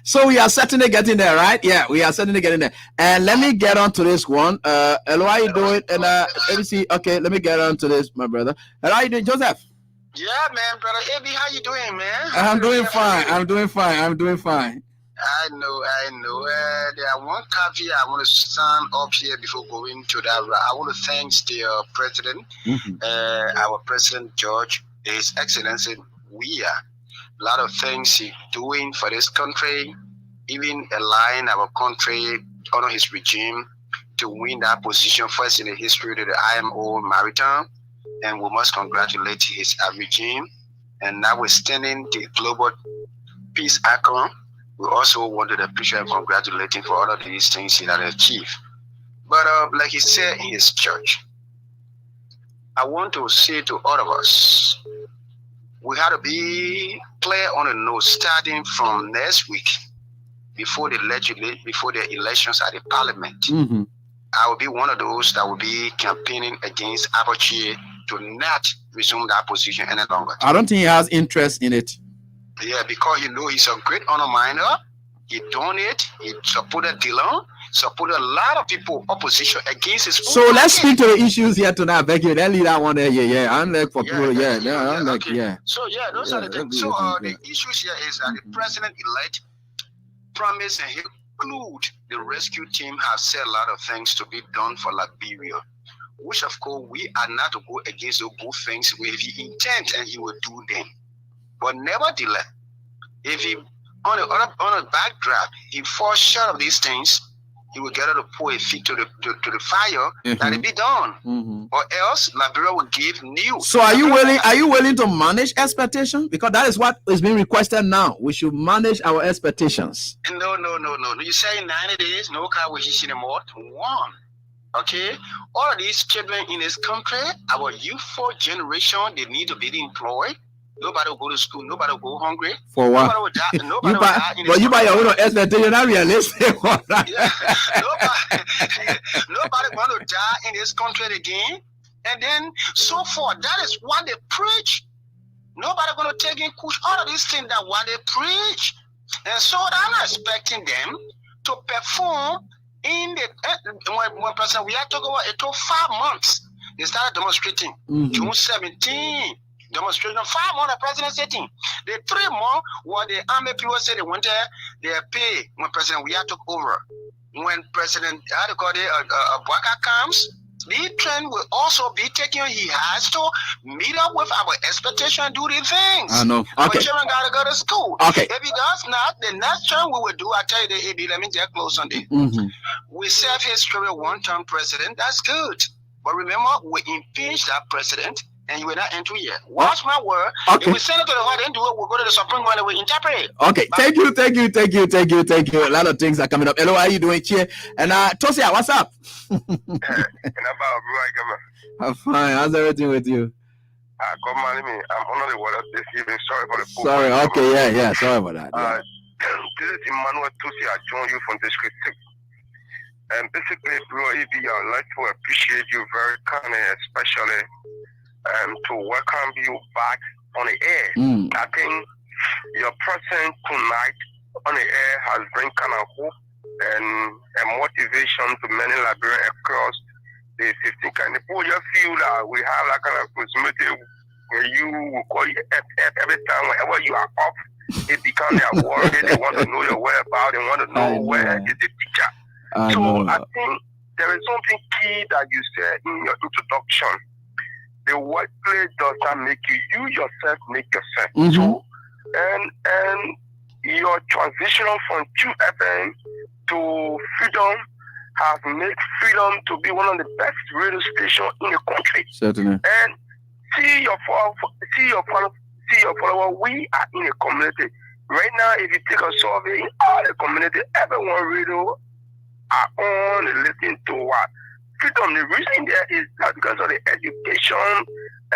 So we are certainly getting there, right? Yeah, we are certainly getting there. And let me get on to this one. Hello, how you doing? And let me see. Okay, let me get on to this, my brother. Hello, how you doing, Joseph? Yeah, man, brother AB, how you doing, man? I'm doing fine. I know. There are one caveat I want to stand up here before going to that. I want to thank the president, our president George, His Excellency. We are a lot of things he's doing for this country, even align our country under his regime to win that position first in the history of the IMO Maritime, and we must congratulate his regime. And notwithstanding the global peace icon, we also wanted to appreciate and congratulate him for all of these things he had achieved. But like he said in his church, I want to say to all of us, we have to be clear on the note starting from next week, before the elections at the parliament. I will be one of those that will be campaigning against Abochie to not resume that position any longer. I don't think he has interest in it. Yeah, because he's a great honor miner. He donated, he supported Dillon, supported a lot of people, opposition against his So let's speak to the issues here tonight. I beg you. Let's leave that one there. I'm like for people. So those are the things. So the issues here is that the president-elect promised and he include the rescue team have said a lot of things to be done for Liberia, which of course we are not to go against those good things with the intent and he will do them. But nevertheless, if he on a backdrop, he falls short of these things, he will get to pour a feet to the fire that it be done. Or else Liberia will give new. So are you willing to manage expectations? Because that is what is being requested now. We should manage our expectations. No. You say 90 days, no car will hit anymore. One. Okay? All of these children in this country, our youthful generation, they need to be employed. Nobody will go to school. Nobody will go hungry. For what? Nobody will die. Nobody will die in but you buy your own expectation, not realistic. Nobody want to die in this country again. And then so forth. That is what they preach. Nobody going to take in kush. All of these things that what they preach. And so I'm expecting them to perform in the when person we are talking about it took 5 months. They started demonstrating. June 17. Demonstration 5 months of president sitting. The 3 months where the army people said they went there, they pay when President Weah took over. When President Bouaka comes, the trend will also be taken. He has to meet up with our expectation and do the things. I know. Okay. Our children gotta go to school. Okay. If he does not, the next term we will do, I tell you the AB, let me get close on this. We serve history with one-term president, that's good. But remember, we impeached that president. And you will not enter here. Watch my word. Okay. If we send it to the heart and do it, we'll go to the Supreme Court and we'll interpret it. Okay. Thank you. A lot of things are coming up. Hello, how are you doing, Chia? And Tosia, what's up? I'm fine. How's everything with you? I'm under the water this evening. Sorry for the poor. Sorry. Okay. Yeah. Sorry about that. This is Emmanuel Tosia. I join you from District 6. And basically, bro, EB, I'd like to appreciate you very kindly, especially to welcome you back on the air. I think your presence tonight on the air has bring kind of hope and motivation to many Liberians across the 15 countries. People just feel that we have that kind of proximity where you will call you every time whenever you are up. It becomes their worry. They want to know your whereabouts. They want to know where is the teacher. I think there is something key that you said in your introduction. The workplace does not make you. You yourself make yourself. So, and your transition from QFM to Freedom has made Freedom to be one of the best radio stations in the country. Certainly. And see your follower. We are in a community right now. If you take a survey in all the community, everyone radio are on listening to what Freedom. The reason there is that because of the education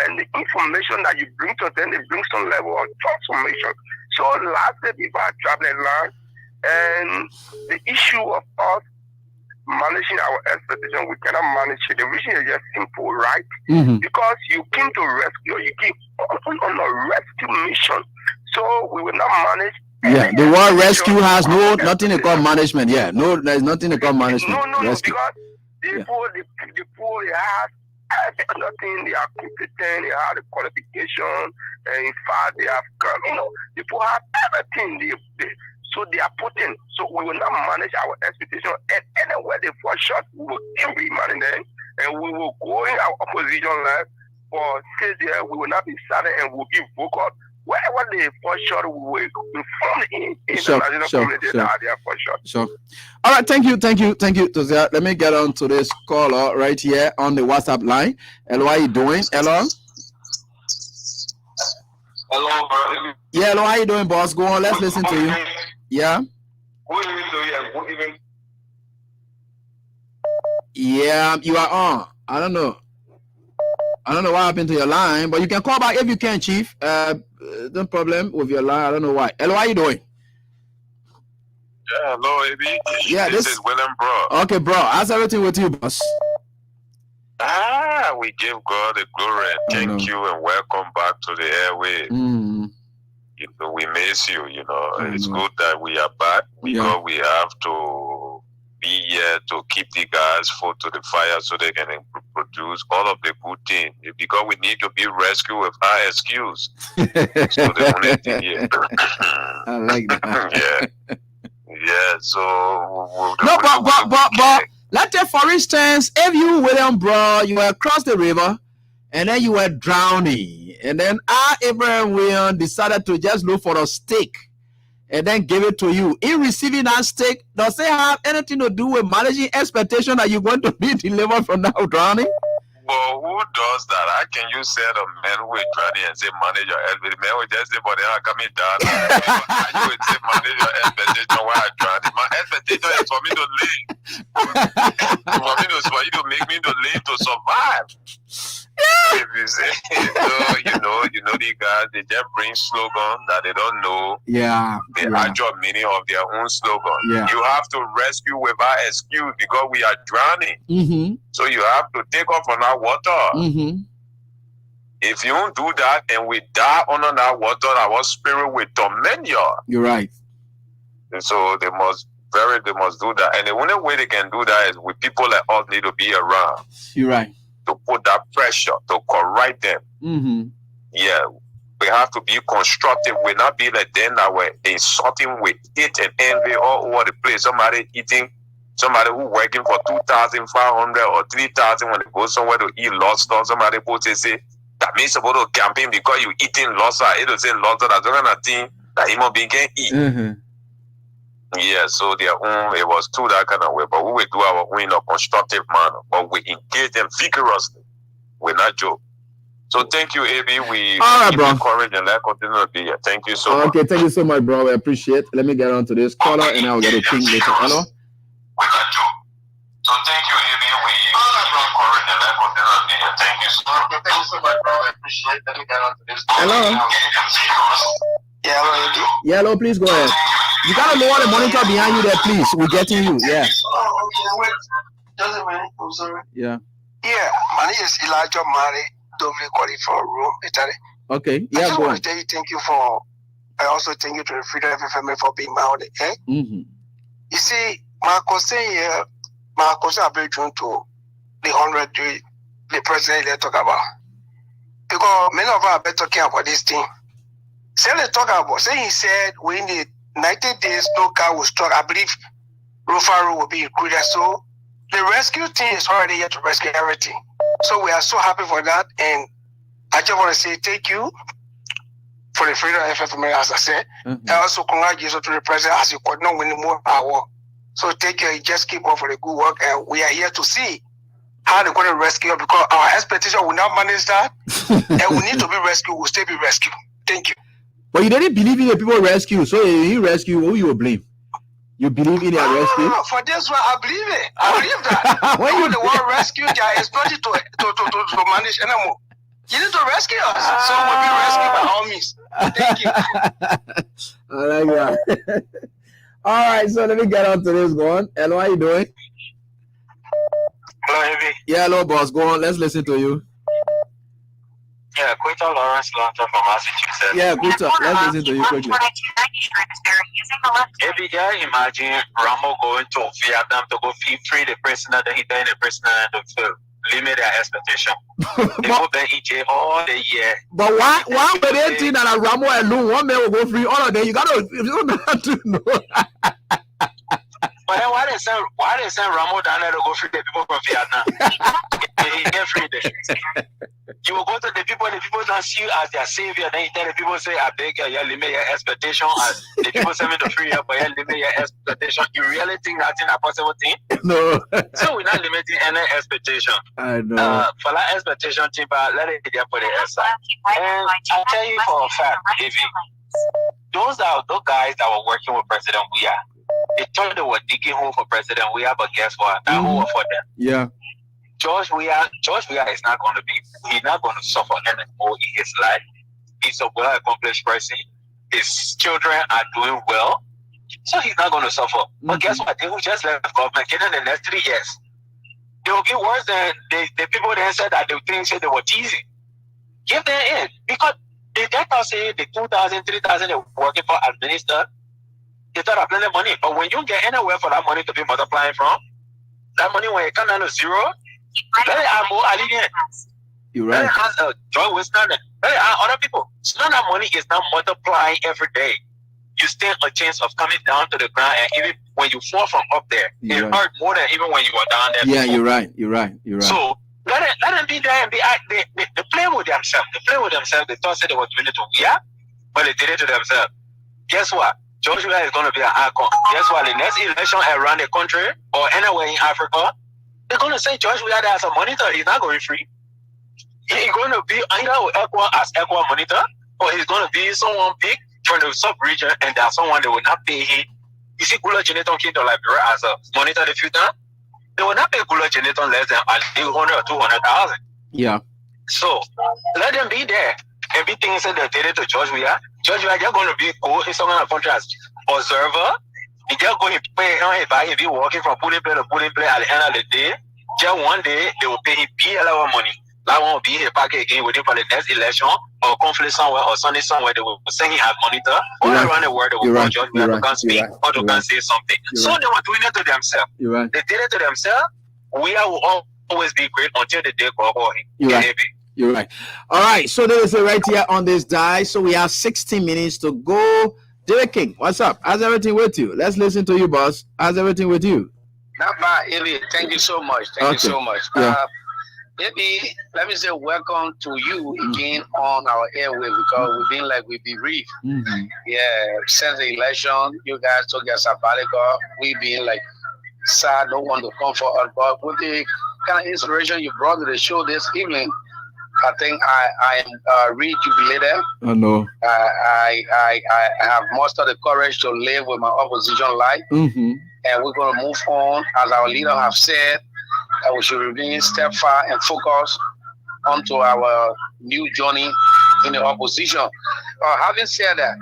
and the information that you bring to them, it brings some level of transformation. So lastly, people are traveling land, and the issue of us managing our expectation, we cannot manage it. The reason is just simple, right? Because you came to rescue, you came on a rescue mission. So we will not manage. Yeah, the word rescue has nothing to call management. Yeah, there's nothing to call management. No, rescue. because people, the poor, they have nothing, they are competent, they have the qualification, and in fact, they have, people have everything. So they are potent. So we will not manage our expectation. And anywhere they fall short, we will be managing them, and we will go in our opposition line for say there. We will not be silent, and we will be vocal. Wherever they fall short, we will inform the international community that they are fall short. Sure. All right. Thank you. Tozia. Let me get on to this caller right here on the WhatsApp line. Hello, how you doing? Hello. Hello, bro. Yeah, hello, how you doing, boss? Go on, let's listen to you. Yeah. Good evening to you. Good evening. Yeah, you are on. I don't know what happened to your line, but you can call back if you can, Chief. No problem with your line. I don't know why. Hello, how you doing? Yeah, hello, AB. Yeah, this is William, bro. Okay, bro. How's everything with you, boss? We give God the glory and thank you and welcome back to the airway. You know, we miss you, you know. It's good that we are back because we have to be here to keep the guys food to the fire so they can produce all of the good things. Because we need to be rescued with our excuse. So the only thing here. I like that. Yeah, so... But let's say, for instance, if you, William, bro, you were across the river and then you were drowning, and then Abraham William decided to just look for a stick and then give it to you. In receiving that stick, does it have anything to do with managing expectation that you're going to be delivered from that drowning? Well, who does that? How can you say the man who is drowning and say manage your expectation? Man will just say, but they are coming down. How you would say manage your expectation while I'm drowning? My expectation is for me to live. For you to make me to live to survive. If you say, you know, these guys, they just bring slogan that they don't know the actual meaning of their own slogan. You have to rescue without excuse because we are drowning. So you have to take off on that water. If you don't do that and we die under that water, our spirit will torment you. You're right. And so they must do that. And the only way they can do that is with people like us need to be around. You're right. To put that pressure, to correct them. Yeah, we have to be constructive. We not be like them that were insulting with hate and envy all over the place. Somebody who working for 2,500 or 3,000 when they go somewhere to eat lobster. Somebody put say that means supposed to campaign because you eating lobster. It will say lobster. That's the kind of thing that human being can eat. Yeah, so their own, it was to that kind of way, but we will do our own in a constructive manner, but we engage them vigorously. We're not joke. So thank you, AB. We keep encourage and let continue to be here. Thank you so much. Okay, thank you so much, bro. I appreciate it. Let me get on to this caller and I'll get a thing later. Hello? So thank you, AB. We encourage and let continue to be here. Thank you so much. Thank you so much, bro. I appreciate it. Let me get on to this caller. Hello? Yeah, hello, Yeah, hello, please go ahead. You gotta lower the monitor behind you there, please. We're getting you. Yeah. Oh, okay. Wait. Just a minute. I'm sorry. Yeah. Yeah, my name is Elijah Mari, Dominic calling from Rome, Italy. Okay. I Yeah, just go on. want to tell you thank you for. I also thank you to the Freedom FFM for being my on the air. You see, my concern here, my concern about to the 100 the president they talk about. Because many of us have been talking about this thing. Say they talk about, say he said we need 90 days, no car will stop. I believe Rufaro will be included. So the rescue team is already here to rescue everything. So we are so happy for that. And I just want to say thank you for the Freedom FFM, as I said. And also congratulations to the president as you could not win more power. So take care, just keep up for the good work. And we are here to see how they're going to rescue us because our expectation will not manage that. And we need to be rescued, we'll still be rescued. Thank you. But you didn't believe in the people rescue, so you rescue, who you will blame? You believe in their rescue? For this one, I believe it. I believe that. When you the one rescue, there is nothing to manage anymore. You need to rescue us. So we'll be rescued by all means. Thank you. I like that. All right, so let me get on to this. Go on. Hello, how you doing? Hello, Heavy. Yeah, hello, boss. Go on. Let's listen to you. Yeah, Quinta Lawrence Lonta from Massachusetts. Yeah, Quinta. Let's listen to you quickly. Heavy, can you imagine Ramo going to Vietnam to go free the prisoner, then he died the prisoner and to limit their expectation? They go back EJ all the year. But why would they think that a Ramo alone, one man will go free all of them? You don't have to know. But then why they send Ramo down there to go free the people from Vietnam? He get free there. You will go to the people don't see you as their savior. Then you tell the people, say, I beg you, limit your expectation. As the people send me to free you, but you limit your expectation. You really think that's an impossible thing? No. So we're not limiting any expectation. I know. For that expectation, Timba, let it be there for the outside. And I tell you for a fact, Davey, those guys that were working with President Weah, they thought they were digging hole for President Weah, but guess what? That hole was for them. Yeah. George Weah is not going to suffer anymore in his life. He's a well-accomplished person. His children are doing well, so he's not going to suffer. But guess what? They will just left government. In the next 3 years, they will get worse than the people that said that they they were teasing. Give them in, because they thought say the 2,000, 3,000 they were working for as minister. They thought of plenty of money, but when you get anywhere for that money to be multiplying from, that money when it comes down to zero. Very more alleviant. You're right. Very Joy Winston. Very other people. So now that money is not multiplying every day. You stand a chance of coming down to the ground, and even when you fall from up there, it hurt more than even when you were down there. Yeah, before. you're right. So let them be there and be they play with themselves. They They thought they were doing it to Weah, but they did it to themselves. Guess what? George Weah is going to be an icon. Guess what? The next election around the country or anywhere in Africa, they're going to say George Weah as a monitor. He's not going free. He's going to be either as equal monitor, or he's going to be someone big from the sub-region, and there's someone that will not pay him. You see, Gula Geneton came to Liberia as a monitor the few times. They will not pay Gula Geneton less than 100 or 200,000. Yeah. So let them be there. Everything said they did it to George Weah. George Weah, they're going to be in some kind of country as observer. If they're going to pay him, if he's working from pulling play to pulling play at the end of the day, just one day they will pay him PLO money. That won't be here back again waiting for the next election or conflict somewhere or Sunday somewhere. They will send him as monitor. All around the world, they will call George Weah to come speak or to come say something. So they were doing it to themselves. You're right. They did it to themselves. Weah will always be great until the day call him. You're right. You're right. All right. So there is a right here on this die. So we have 16 minutes to go. David King, what's up? How's everything with you? Let's listen to you, boss. How's everything with you? Not bad, Eli. Thank you so much. Thank you so much. Yeah. Maybe let me say welcome to you again on our airway, because we've been bereaved. Mm-hmm. Yeah, since the election, you guys took your sabbatical. We've been like sad, don't want to come for us. But with the kind of inspiration you brought to the show this evening, I think I am rejuvenated. I know. I have mustered the courage to live with my opposition life. Mm-hmm. And we're going to move on, as our leader have said, that we should remain steadfast and focus onto our new journey in the opposition. Having said that,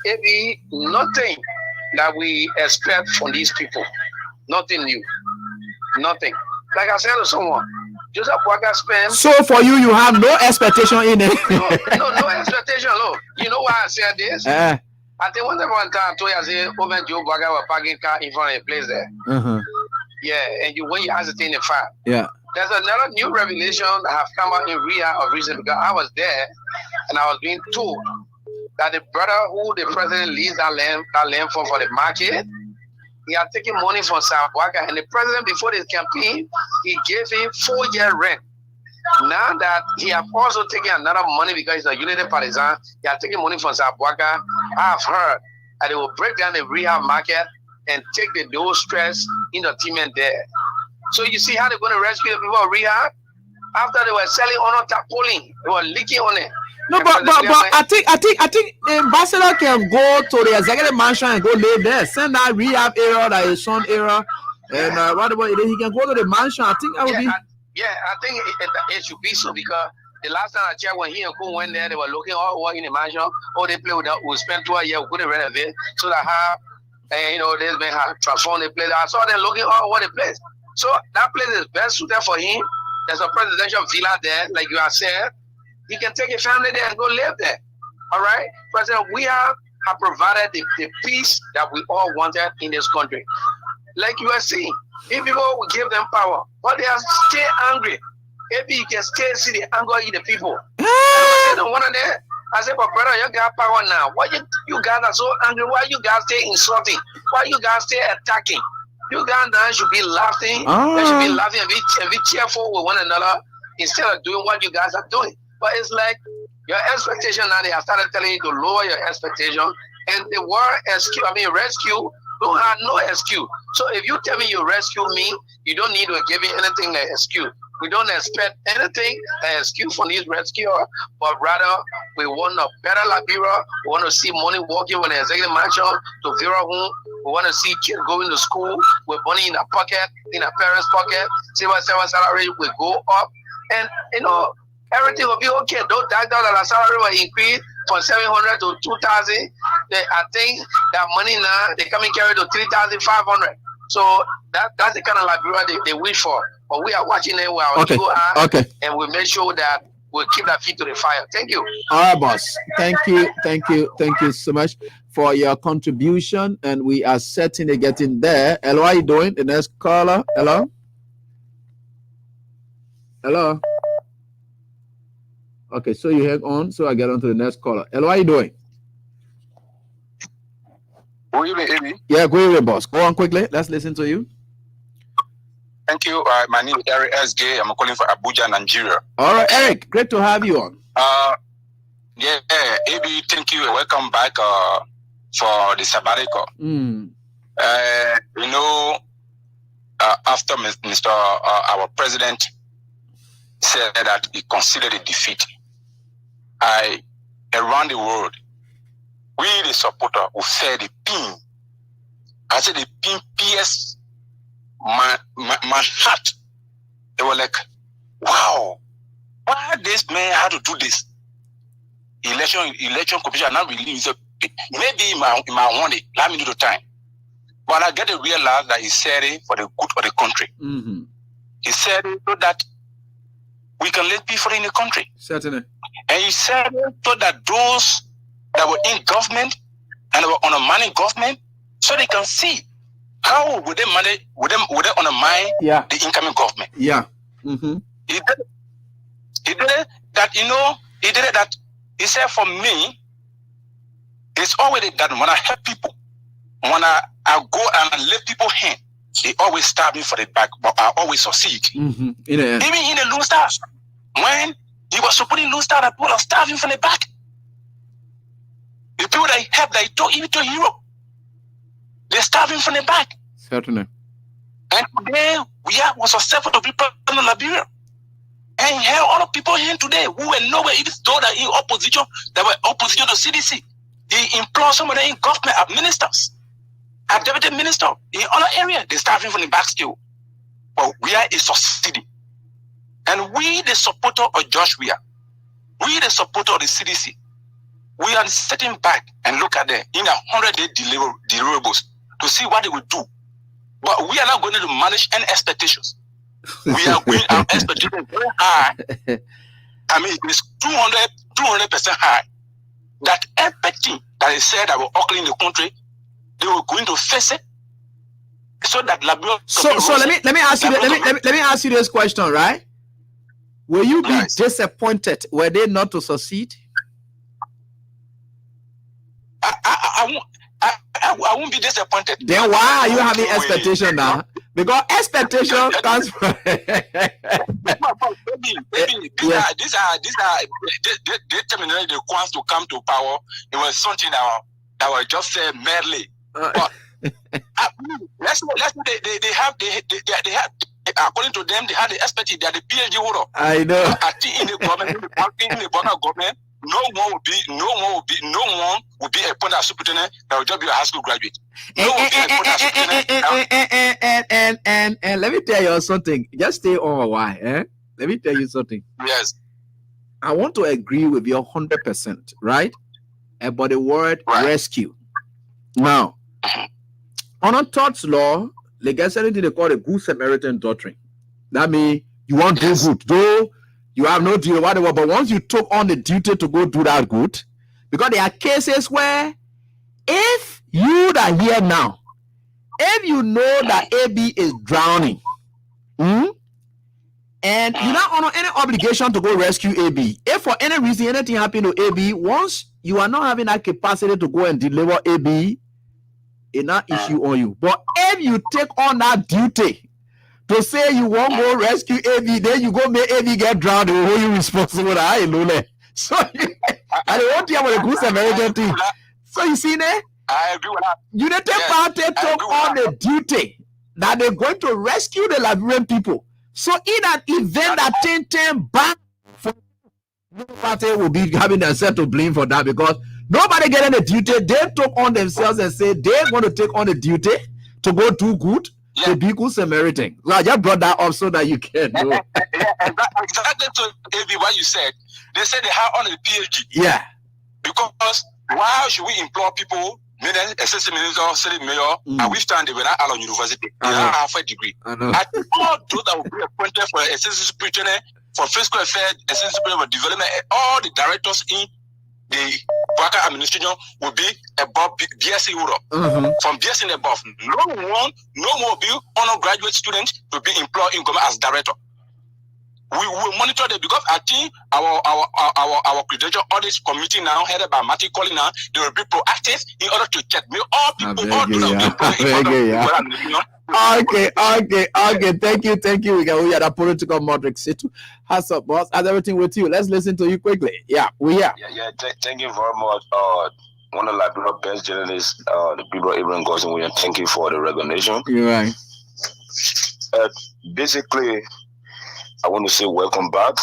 it be nothing that we expect from these people. Nothing new. Nothing. Like I said to someone, Joseph Boakai spent. So for you, you have no expectation in it. no expectation. Look, you know why I said this? I think one time, 2 years ago, over Joe Boakai was parking car in front of a place there. Uh-huh. Yeah, and when you ascertain the fact, yeah, there's another new revelation that have come out in Ria of recent, because I was there and I was being told that the brother who the president leased that land for the market, he had taken money from Sam Boakai, and the president before the campaign, he gave him 4-year rent. Now that he have also taken another money because he's a Unity partisan, he has taken money from Sam Boakai. I have heard that they will break down the rehab market and take the those stress in the team and there. So you see how they're going to rescue the people of rehab? After they were selling on tarpaulin, they were leaking on it. No, but I think the ambassador can go to the executive mansion and go live there. Send that rehab area, that his son area, and whatever it is, he can go to the mansion. I think that would be. I think it should be so, because The last time I checked, when he and Kun went there, they were looking all over in the mansion. Oh, they play with that. We spent 2 years, we couldn't renovate. So that how, this man had transformed the place. I saw them looking all over the place. So that place is best suited for him. There's a presidential villa there, like you have said. He can take his family there and go live there. All right? President, we have provided the peace that we all wanted in this country. Like you are seeing, if people will give them power, but they are still angry. Maybe you can still see the anger in the people. I said, but brother, you got power now. Why you guys are so angry? Why you guys stay insulting? Why you guys stay attacking? You guys now should be laughing. They should be laughing and be cheerful with one another instead of doing what you guys are doing. But it's like your expectation now, they have started telling you to lower your expectation. And the word rescue, don't have no excuse. So if you tell me you rescue me, you don't need to give me anything like excuse. We don't expect anything like excuse from this rescuer, but rather we want a better Liberia. We want to see money walking from the executive mansion to Vera home. We want to see kids going to school with money in their pocket, in their parents' pocket. Civil service salary will go up. And, everything will be okay. Those $1,000 salary will increase from 700 to 2,000. I think that money now, they come and carry to 3,500. So that's the kind of Liberia they wish for. But we are watching it with our ego eye, and we make sure that we keep that feet to the fire. Thank you. All right, boss. Thank you so much for your contribution. And we are certainly getting there. Hello, how are you doing? The next caller. Hello. Okay, so you hang on. So I get on to the next caller. Hello, how are you doing? Good evening, Amy. Yeah, good evening, boss. Go on quickly. Let's listen to you. Thank you. My name is Eric S.G. I'm calling from Abuja, Nigeria. All right, Eric. Great to have you on. Amy, thank you. Welcome back for the sabbatical. After Mr. Our president said that he considered a defeat, around the world, we the supporter who felt the pin. I said the pin pierced my heart. They were like, wow, why this man had to do this? Election commission not released. Maybe he might want it. Let me do the time. But I get to realize that he said it for the good of the country. Mm-hmm. He said it so that we can let people in the country. Certainly. And he said it so that those that were in government and were undermining government, so they can see how would they manage, would they undermine the incoming government. Yeah. Mm-hmm. He did it that he said for me, it's always that when I help people, when I go and let people hand, they always stab me for the back, but I always succeed. Mm-hmm. Even in the Lone Star, when he was supporting Lone Star, people are stabbing from the back. The people that he helped, that he took, even to Europe, they're starving from the back. Certainly. And today, we are successful to people in Liberia. And here, all the people here today who were nowhere, even though that in opposition, that were opposition to CDC. He employed some of them in government as ministers, as deputy minister in other areas. They're starving from the back still. But we are succeeding. And we, the supporter of Josh Weah, we, the supporter of the CDC, we are sitting back and look at them in 100-day deliverables to see what they will do. But we are not going to manage any expectations. We are going our expectations very high. I mean, it's 200% high. That everything that is said that will occur in the country, they were going to face it. So that Liberia. So let me ask you let me ask you this question, right? Will you be disappointed were they not to succeed? I won't be disappointed. Then why are you having expectation now? Because expectation comes from these are terminally the ones to come to power. It was something that was just said merely. But let's they have according to them they had the expertise. They are the PhD holder. I know. I think in the government, in the government, no one will be a point of superintendent that will just be a high school graduate. And let me tell you something. Just stay on a while. Let me tell you something. Yes. I want to agree with you 100%, right? About the word rescue. Now, on Todd's law, they get something they call the Good Samaritan doctrine. That means you want to do good, though you have no deal, whatever. But once you took on the duty to go do that good, because there are cases where if you that here now, if you know that AB is drowning, and you're not under any obligation to go rescue AB. If for any reason anything happened to AB, once you are not having that capacity to go and deliver AB, it's not issue on you. But if you take on that duty to say you won't go rescue AB, then you go make AB get drowned, they will hold you responsible. I ain't know that. So I don't want to have a Good Samaritan thing. So you see there? I agree with that. You need to party took on the duty that they're going to rescue the Liberian people. So in an event that turn back, no party will be having themselves to blame for that, because nobody getting the duty. They took on themselves and say they're going to take on the duty to go do good, to be Good Samaritan. So I just brought that up so that you can know. Exactly to AB what you said. They said they have on a PhD. Yeah. Because why should we implore people, assistant minister, city mayor, and which time they were not out of university? They don't have a degree. I know. I think all those that will be appointed for assistant superintendent, for fiscal affairs, assistant superintendent for development, all the directors in the Baka administration will be above BSc Europe. From BSc and above, no more be honor graduate students to be employed in government as director. We will monitor them, because I think our credential audit committee now headed by Matthew Collin now, they will be proactive in order to check me all people all do that. Okay. Thank you. We had a political matrix. How's up, boss? How's everything with you? Let's listen to you quickly. Yeah, we are. Yeah. Thank you very much. One of the Liberian best journalists, the people Abraham Gosling William. Thank you for the recognition. You're right. Basically, I want to say welcome back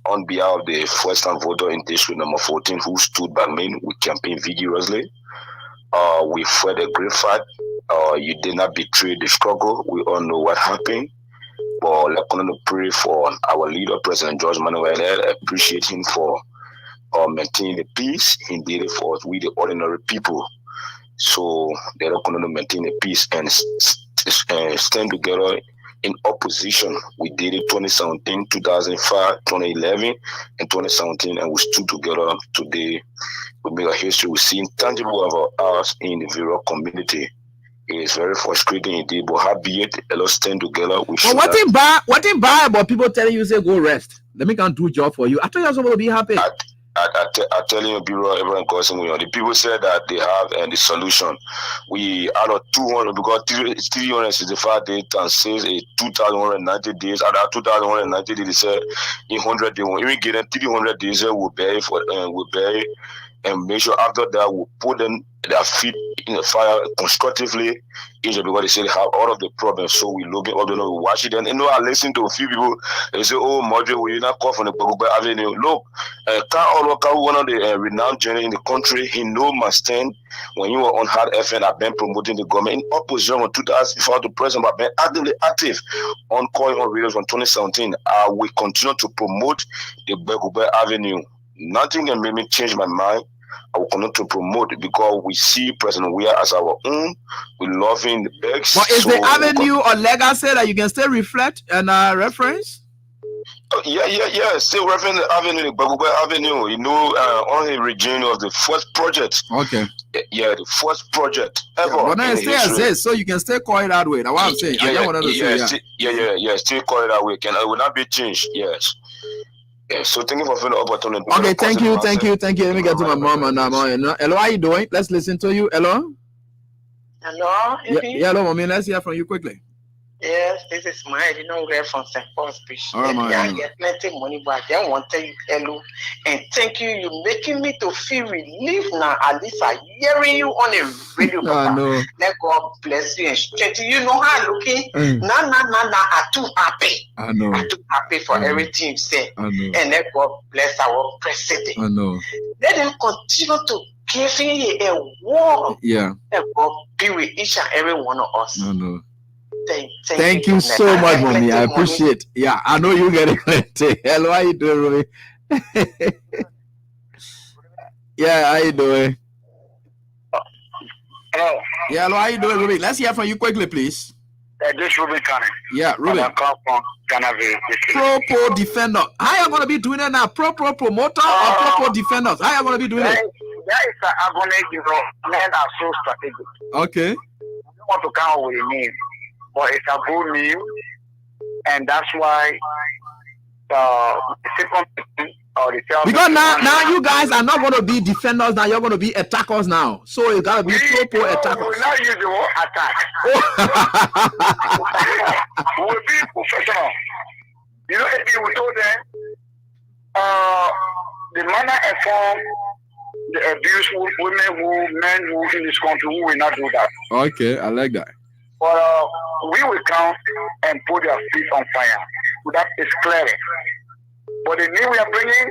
on behalf of the first-time voter in district number 14 who stood by me. We campaigned vigorously. We fought a great fight. You did not betray the struggle. We all know what happened. But let's pray for our leader, President George Manuel. I appreciate him for maintaining the peace. He did it for us, we the ordinary people. So they're going to maintain the peace and stand together in opposition. We did it 2017, 2005, 2011, and 2017, and we stood together. Today, we make a history. We see intangible of ours in the various community. It is very frustrating indeed, but howbeit, let's stand together. What in bad about people telling you say go rest? Let me come do job for you. I thought you were supposed to be happy. I tell you, Bureau, everyone causing me. The people said that they have and the solution. We out of 200 because 365 days and says a 2,190 days. Out of 2,190 days, they said in 100 days. When we get them 300 days, we'll bury and make sure after that we'll put them their feet in the fire constructively. Because they say they have all of the problems, so we look at all the we watch it. And I listen to a few people. They say, "Oh, Madrid, will you not call from the Boguba Avenue?" Look, Carl, one of the renowned journalists in the country, he know my stand. When you were on Hard FM, I've been promoting the government in opposition from 2004 to present. I've been actively active on calling on radios from 2017. I will continue to promote the Boguba Avenue. Nothing can make me change my mind. I will continue to promote it because we see President Weah as our own. We love him the best. But is the avenue or legacy that you can still reflect and reference? Yeah. Still reference the avenue, the Baguba Avenue. You know, on the region of the first project. Okay. Yeah, the first project ever. But now it still exists, so you can still call it that way. That's what I'm saying. Still call it that way. It will not be changed. Yes. Yeah, so thank you for the opportunity. Okay, thank you. Let me get to my mom and now. Hello, how you doing? Let's listen to you. Hello? Hello? Yeah, hello, mommy. Let's hear from you quickly. Yes, this is my from St. Paul's Beach. I get plenty money, but I don't want to tell you hello and thank you. You're making me to feel relief now. At least I'm hearing you on a radio. No. Let God bless you and strengthen you. Know how I'm looking? Nah. I'm too happy. I know. I'm too happy for everything you said. I know. And let God bless our president. I know. Let them continue to give you a war. Yeah. Let God be with each and every one of us. I know. Thank you so much, mommy. I appreciate it. Yeah, I know you get it. Hello, how you doing, Ruby? Yeah, how you doing? Hello. Yeah, hello, how you doing, Ruby? Let's hear from you quickly, please. This Ruby Cannon. Yeah, Ruby. I come from Canaville. Pro defender. How you gonna be doing it now? Pro promoter or pro defenders? How you gonna be doing it? That is an agony, men are so strategic. Okay. I don't want to come with a name, but it's a good name, and that's why the second or the third. Because now you guys are not gonna be defenders now, you're gonna be attackers now. So it's gotta be pro attackers. We will not use the word attack. We will be professional. You know, if we told them the manner and form the abuse women, men who in this country, we will not do that. Okay, I like that. But we will come and put their feet on fire. So that is clear. But the name we are bringing,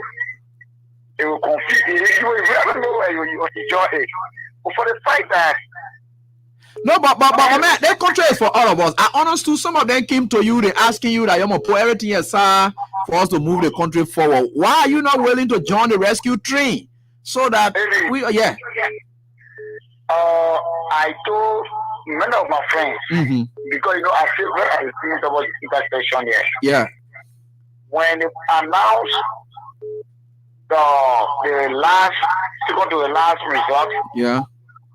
it will confuse you. You don't know where you enjoy it. But for the fact that no, but man, that country is for all of us. I understood some of them came to you, they asking you that you're gonna put everything aside for us to move the country forward. Why are you not willing to join the rescue train? So that I told many of my friends because I feel very experienced about intersection here. Yeah. When they announced the last, second to the last result, yeah,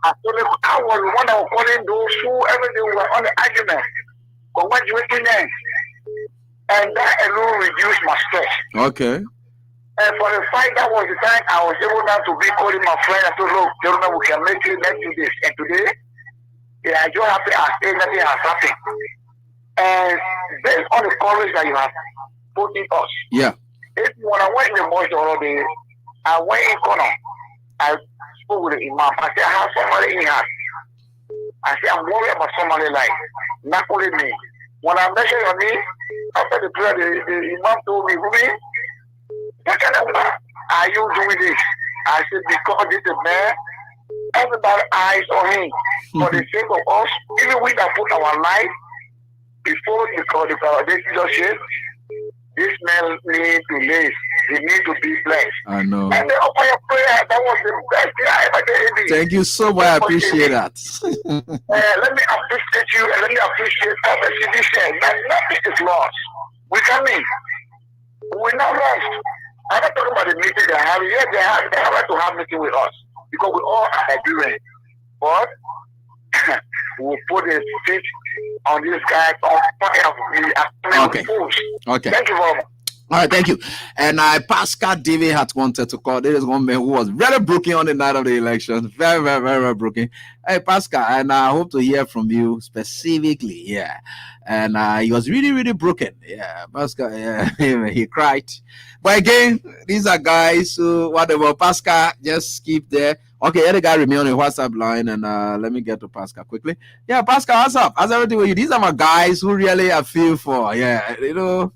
I told them I was the one that was calling those who everything were on the argument, congratulating them, and that alone reduced my stress. Okay. And for the fact that was the time I was able now to be calling my friend and said, look, gentlemen, we can make it, let's do this. And today, they are just happy as if nothing has happened. And based on the courage that you have put in us. Yeah. When I went in the mosque the other day, I went in corner. I spoke with the imam. I said, I have somebody in here. I said, I'm worried about somebody like, not only me. When I mentioned your name, after the prayer, the imam told me, Ruby, what kind of are you doing this? I said, because this is a man, everybody eyes on him. For the sake of us, even we that put our life before the leadership, this man need to live. He need to be blessed. I know. And the open your prayer, that was the best thing I ever did. Thank you so much. I appreciate that. Let me appreciate you and let me appreciate every citizen. Nothing is lost. We come in. We're not lost. I'm not talking about the meeting they have. Yes, they have right to have meeting with us because we all are agreeing. But we'll put the feet on this guy on fire. Okay. Okay. Thank you very much. All right, thank you. And Pascal David had wanted to call. There is one man who was very broken on the night of the election. Very, very, very, very broken. Hey, Pascal, and I hope to hear from you specifically. Yeah. And he was really, really broken. Yeah, Pascal, yeah, he cried. But again, these are guys who, whatever, Pascal, just keep there. Okay, the guy remain on the WhatsApp line, and let me get to Pascal quickly. Yeah, Pascal, what's up? How's everything with you? These are my guys who really I feel for. Yeah, you know,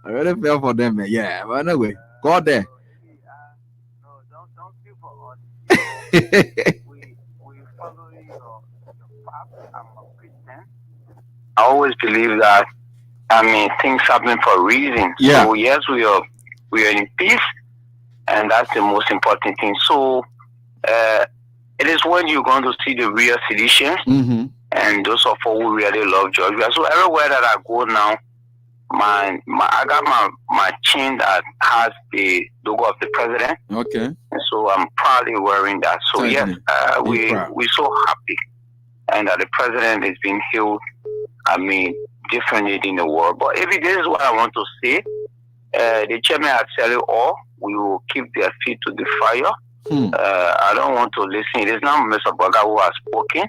I really feel for them, man. Yeah, but anyway, go out there. Don't feel for us. we follow your path. I'm a Christian. I always believe that, things happen for a reason. Yeah. So yes, we are in peace, and that's the most important thing. So it is when you're going to see the real solutions, and those of us who really love Georgia. So everywhere that I go now, I got my chain that has the logo of the president. Okay. And so I'm proudly wearing that. So yes, we're so happy, and that the president is being healed. Differently in the world. But if this is what I want to say, the chairman has said it all. We will keep their feet to the fire. I don't want to listen. It is not Mr. Baga who has spoken.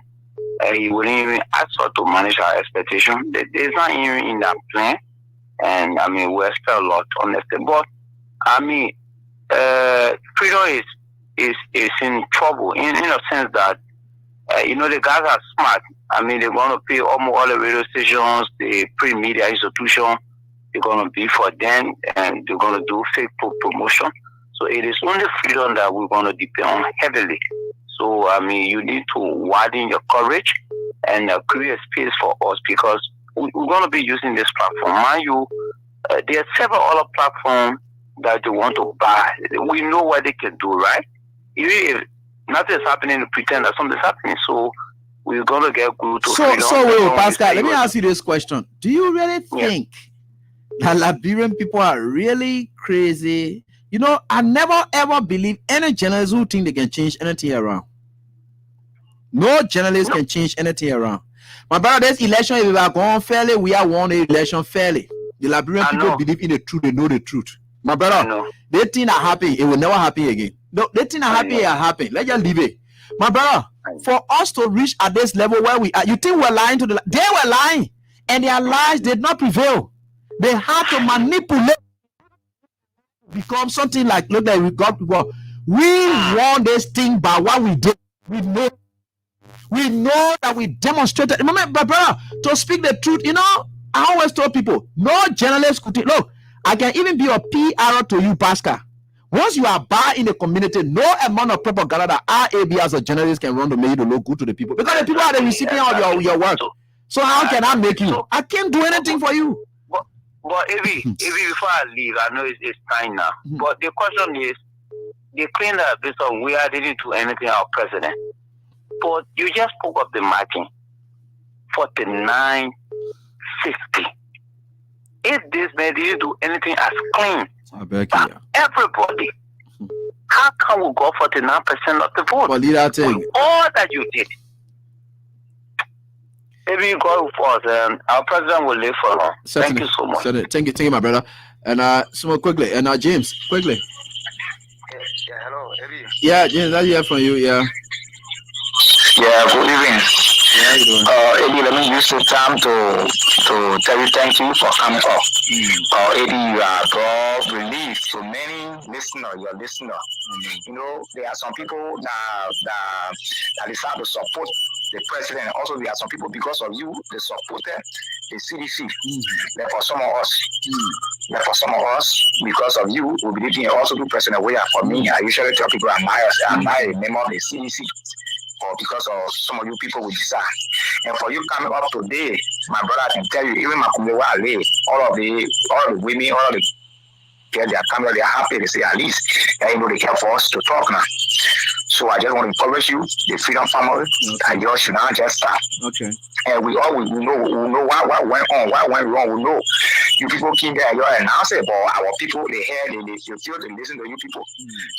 He wouldn't even ask us to manage our expectation. There's not even in that plan. And we expect a lot, honestly. But freedom is in trouble in a sense that the guys are smart. They're going to pay almost all the radio stations, the print media institution. They're going to be for them, and they're going to do fake promotion. So it is only freedom that we're going to depend on heavily. So, you need to widen your courage and create space for us, because we're going to be using this platform. Mind you, there are several other platforms that they want to buy. We know what they can do, right? Even if nothing's happening, pretend that something's happening. So we're gonna get good to freedom. So Pascal, let me ask you this question: do you really think that Liberian people are really crazy? You know, I never ever believe any journalist who think they can change anything around. No journalist can change anything around. My brother, this election, if we are going fairly, we are won the election fairly. The Liberian people believe in the truth, they know the truth. My brother, they think are happy, it will never happen again. No, they think are happy, it happen. Let's just leave it. My brother, for us to reach at this level where we are, you think we're lying to they were lying, and their lies did not prevail. They had to manipulate, become something like, look like we got people. We won this thing by what we did. We know that we demonstrated. Remember, brother, to speak the truth, you know, I always told people, no journalist could think, look, I can even be a PR to you, Pascal. Once you are bad in the community, no amount of propaganda that RAB as a journalist can run to make you to look good to the people. Because the people are the recipient of your work. So how can I make you? I can't do anything for you. But if before I leave, I know it's time now. But the question is, they claim that based on we didn't do anything our president. But you just spoke of the marking, 49-50. If this man didn't do anything as clean, everybody, how can we go 49% of the vote? Well, all that you did. Maybe you go for us, our president will live for long. Thank you so much. Thank you, my brother. And so quickly, and James, quickly. Yeah, hello, Eddie. Yeah, James, I hear from you. Yeah. Yeah, good evening. Yeah, you doing? Eddie, let me use the time to tell you thank you for coming up. Eddie, you are brought relief to many listeners, your listener. You know, there are some people that decide to support the president. Also, there are some people, because of you, they supported the CDC. Therefore, some of us, because of you, we believe in also do president. We are for me. I usually tell people I'm a member of the CDC. Or because of some of you people will decide. And for you coming up today, my brother, I can tell you, even my community where I live, all of the women, all of the girls, they are coming, they are happy, they say at least, they care for us to talk now. So I just want to encourage you, the Freedom Family, and you should not just stop. Okay. And we know what went on, what went wrong. We know you people came there, you announce it, but our people, they feel they listen to you people.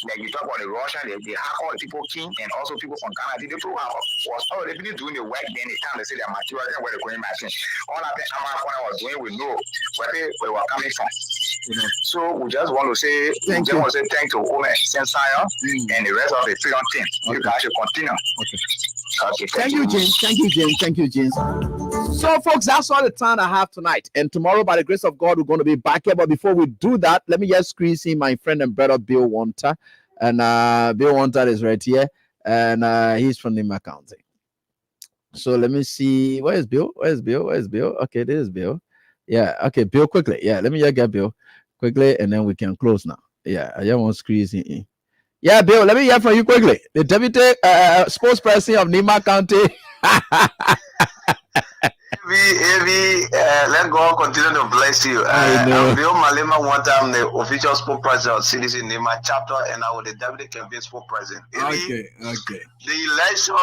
Like you talk about the Russian, they have all the people came, and also people from Ghana. They people was already doing the work. Then they time they say their material and where they're going back. All of that I was doing, we know where they were coming from. So we just want to say thank you to Omer Sensaya and the rest of the Freedom team. You guys should continue. Okay, thank you, James. Thank you, James. So, folks, that's all the time I have tonight. And tomorrow, by the grace of God, we're going to be back here. But before we do that, let me just squeeze in my friend and brother, Bill Wanta. And Bill Wanta is right here. And he's from Nima County. So let me see. Where's Bill? Okay, this is Bill. Yeah, okay, Bill, quickly. Yeah, let me just get Bill quickly, and then we can close now. Yeah, I just want to squeeze in. Yeah, Bill, let me hear from you quickly. The deputy spokesperson of Nima County. Let God continue to bless you. I'm Bill Malema I'm the official spokesperson of CDC Nima chapter, and I was the deputy campaign spokesperson. Okay. The election,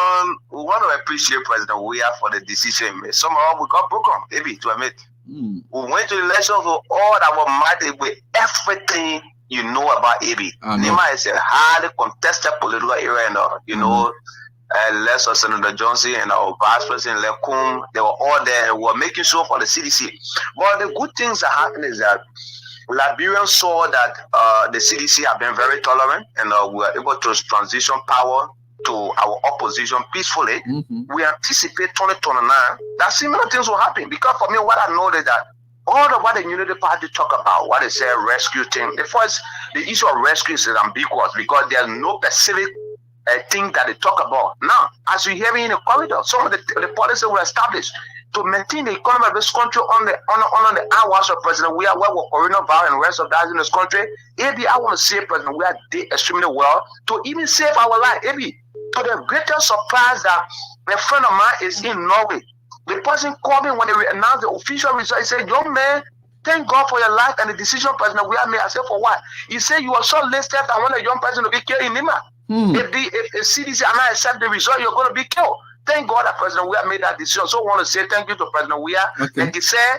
we want to appreciate President Weah for the decision made. Some of us we got broken, to admit. We went to the election with all our might, with everything you know about AB. Nima is a highly contested political area, and less of Senator Johnson and our Vice President Lekum, they were all there and were making sure for the CDC. But the good things that happened is that Liberians saw that the CDC have been very tolerant, and we were able to transition power to our opposition peacefully. We anticipate 2029 that similar things will happen, because for me, what I know is that all of what the Unity Party talk about, what they say rescue thing, the issue of rescue is ambiguous, because there's no specific thing that they talk about. Now, as you hear me in the corridor, some of the policies were established to maintain the economy of this country on the hours of President Weah, where we're coronavirus and the rest of that in this country. Maybe I want to say President Weah did extremely well to even save our life. Maybe to the greatest surprise that a friend of mine is in Norway. The person called me when they announced the official result. He said, young man, Thank God for your life and the decision President we have made. I said, for what? He said you were shortlisted and want a young person to be killed in Nima. If CDC and I accept the result, you're going to be killed. Thank God that President we have made that decision. So I want to say thank you to President Weah. Like he said,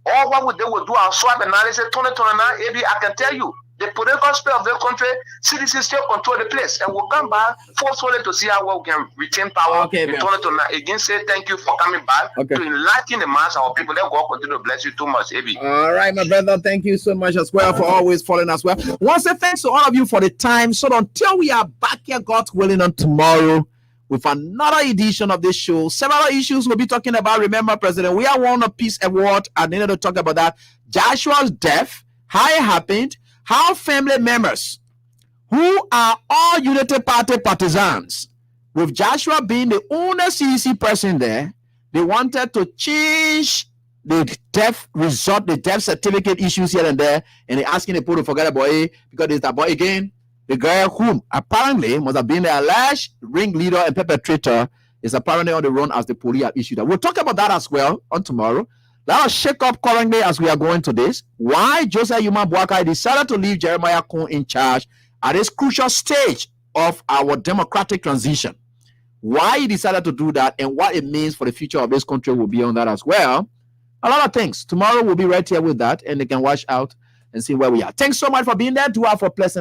all what they will do our swab analysis 2029, AB, I can tell you, the political sphere of the country, CDC still control the place, and we'll come back forcefully to see how well we can retain power in 2029. Again, say thank you for coming back to enlighten the mass of our people. Let God continue to bless you too much, AB. All right, my brother. Thank you so much as well for always following us well. Once again, thanks to all of you for the time. So until we are back here, God willing, on tomorrow with another edition of this show, several issues we'll be talking about. Remember, President, we are won a peace award. I needed to talk about that. Joshua's death, how it happened, how family members who are all Unity Party partisans, with Joshua being the only CEC person there, they wanted to change the death result, the death certificate issues here and there, and they're asking the people to forget about it because it's that boy again. The guy whom apparently must have been the alleged ringleader and perpetrator is apparently on the run as the police have issued that. We'll talk about that as well on tomorrow. Let us shake up currently as we are going to this. Why Joseph Yuma Boakai decided to leave Jeremiah Kun in charge at this crucial stage of our democratic transition. Why he decided to do that and what it means for the future of this country will be on that as well. A lot of things. Tomorrow we'll be right here with that and they can watch out and see where we are. Thanks so much for being there. Do have a pleasant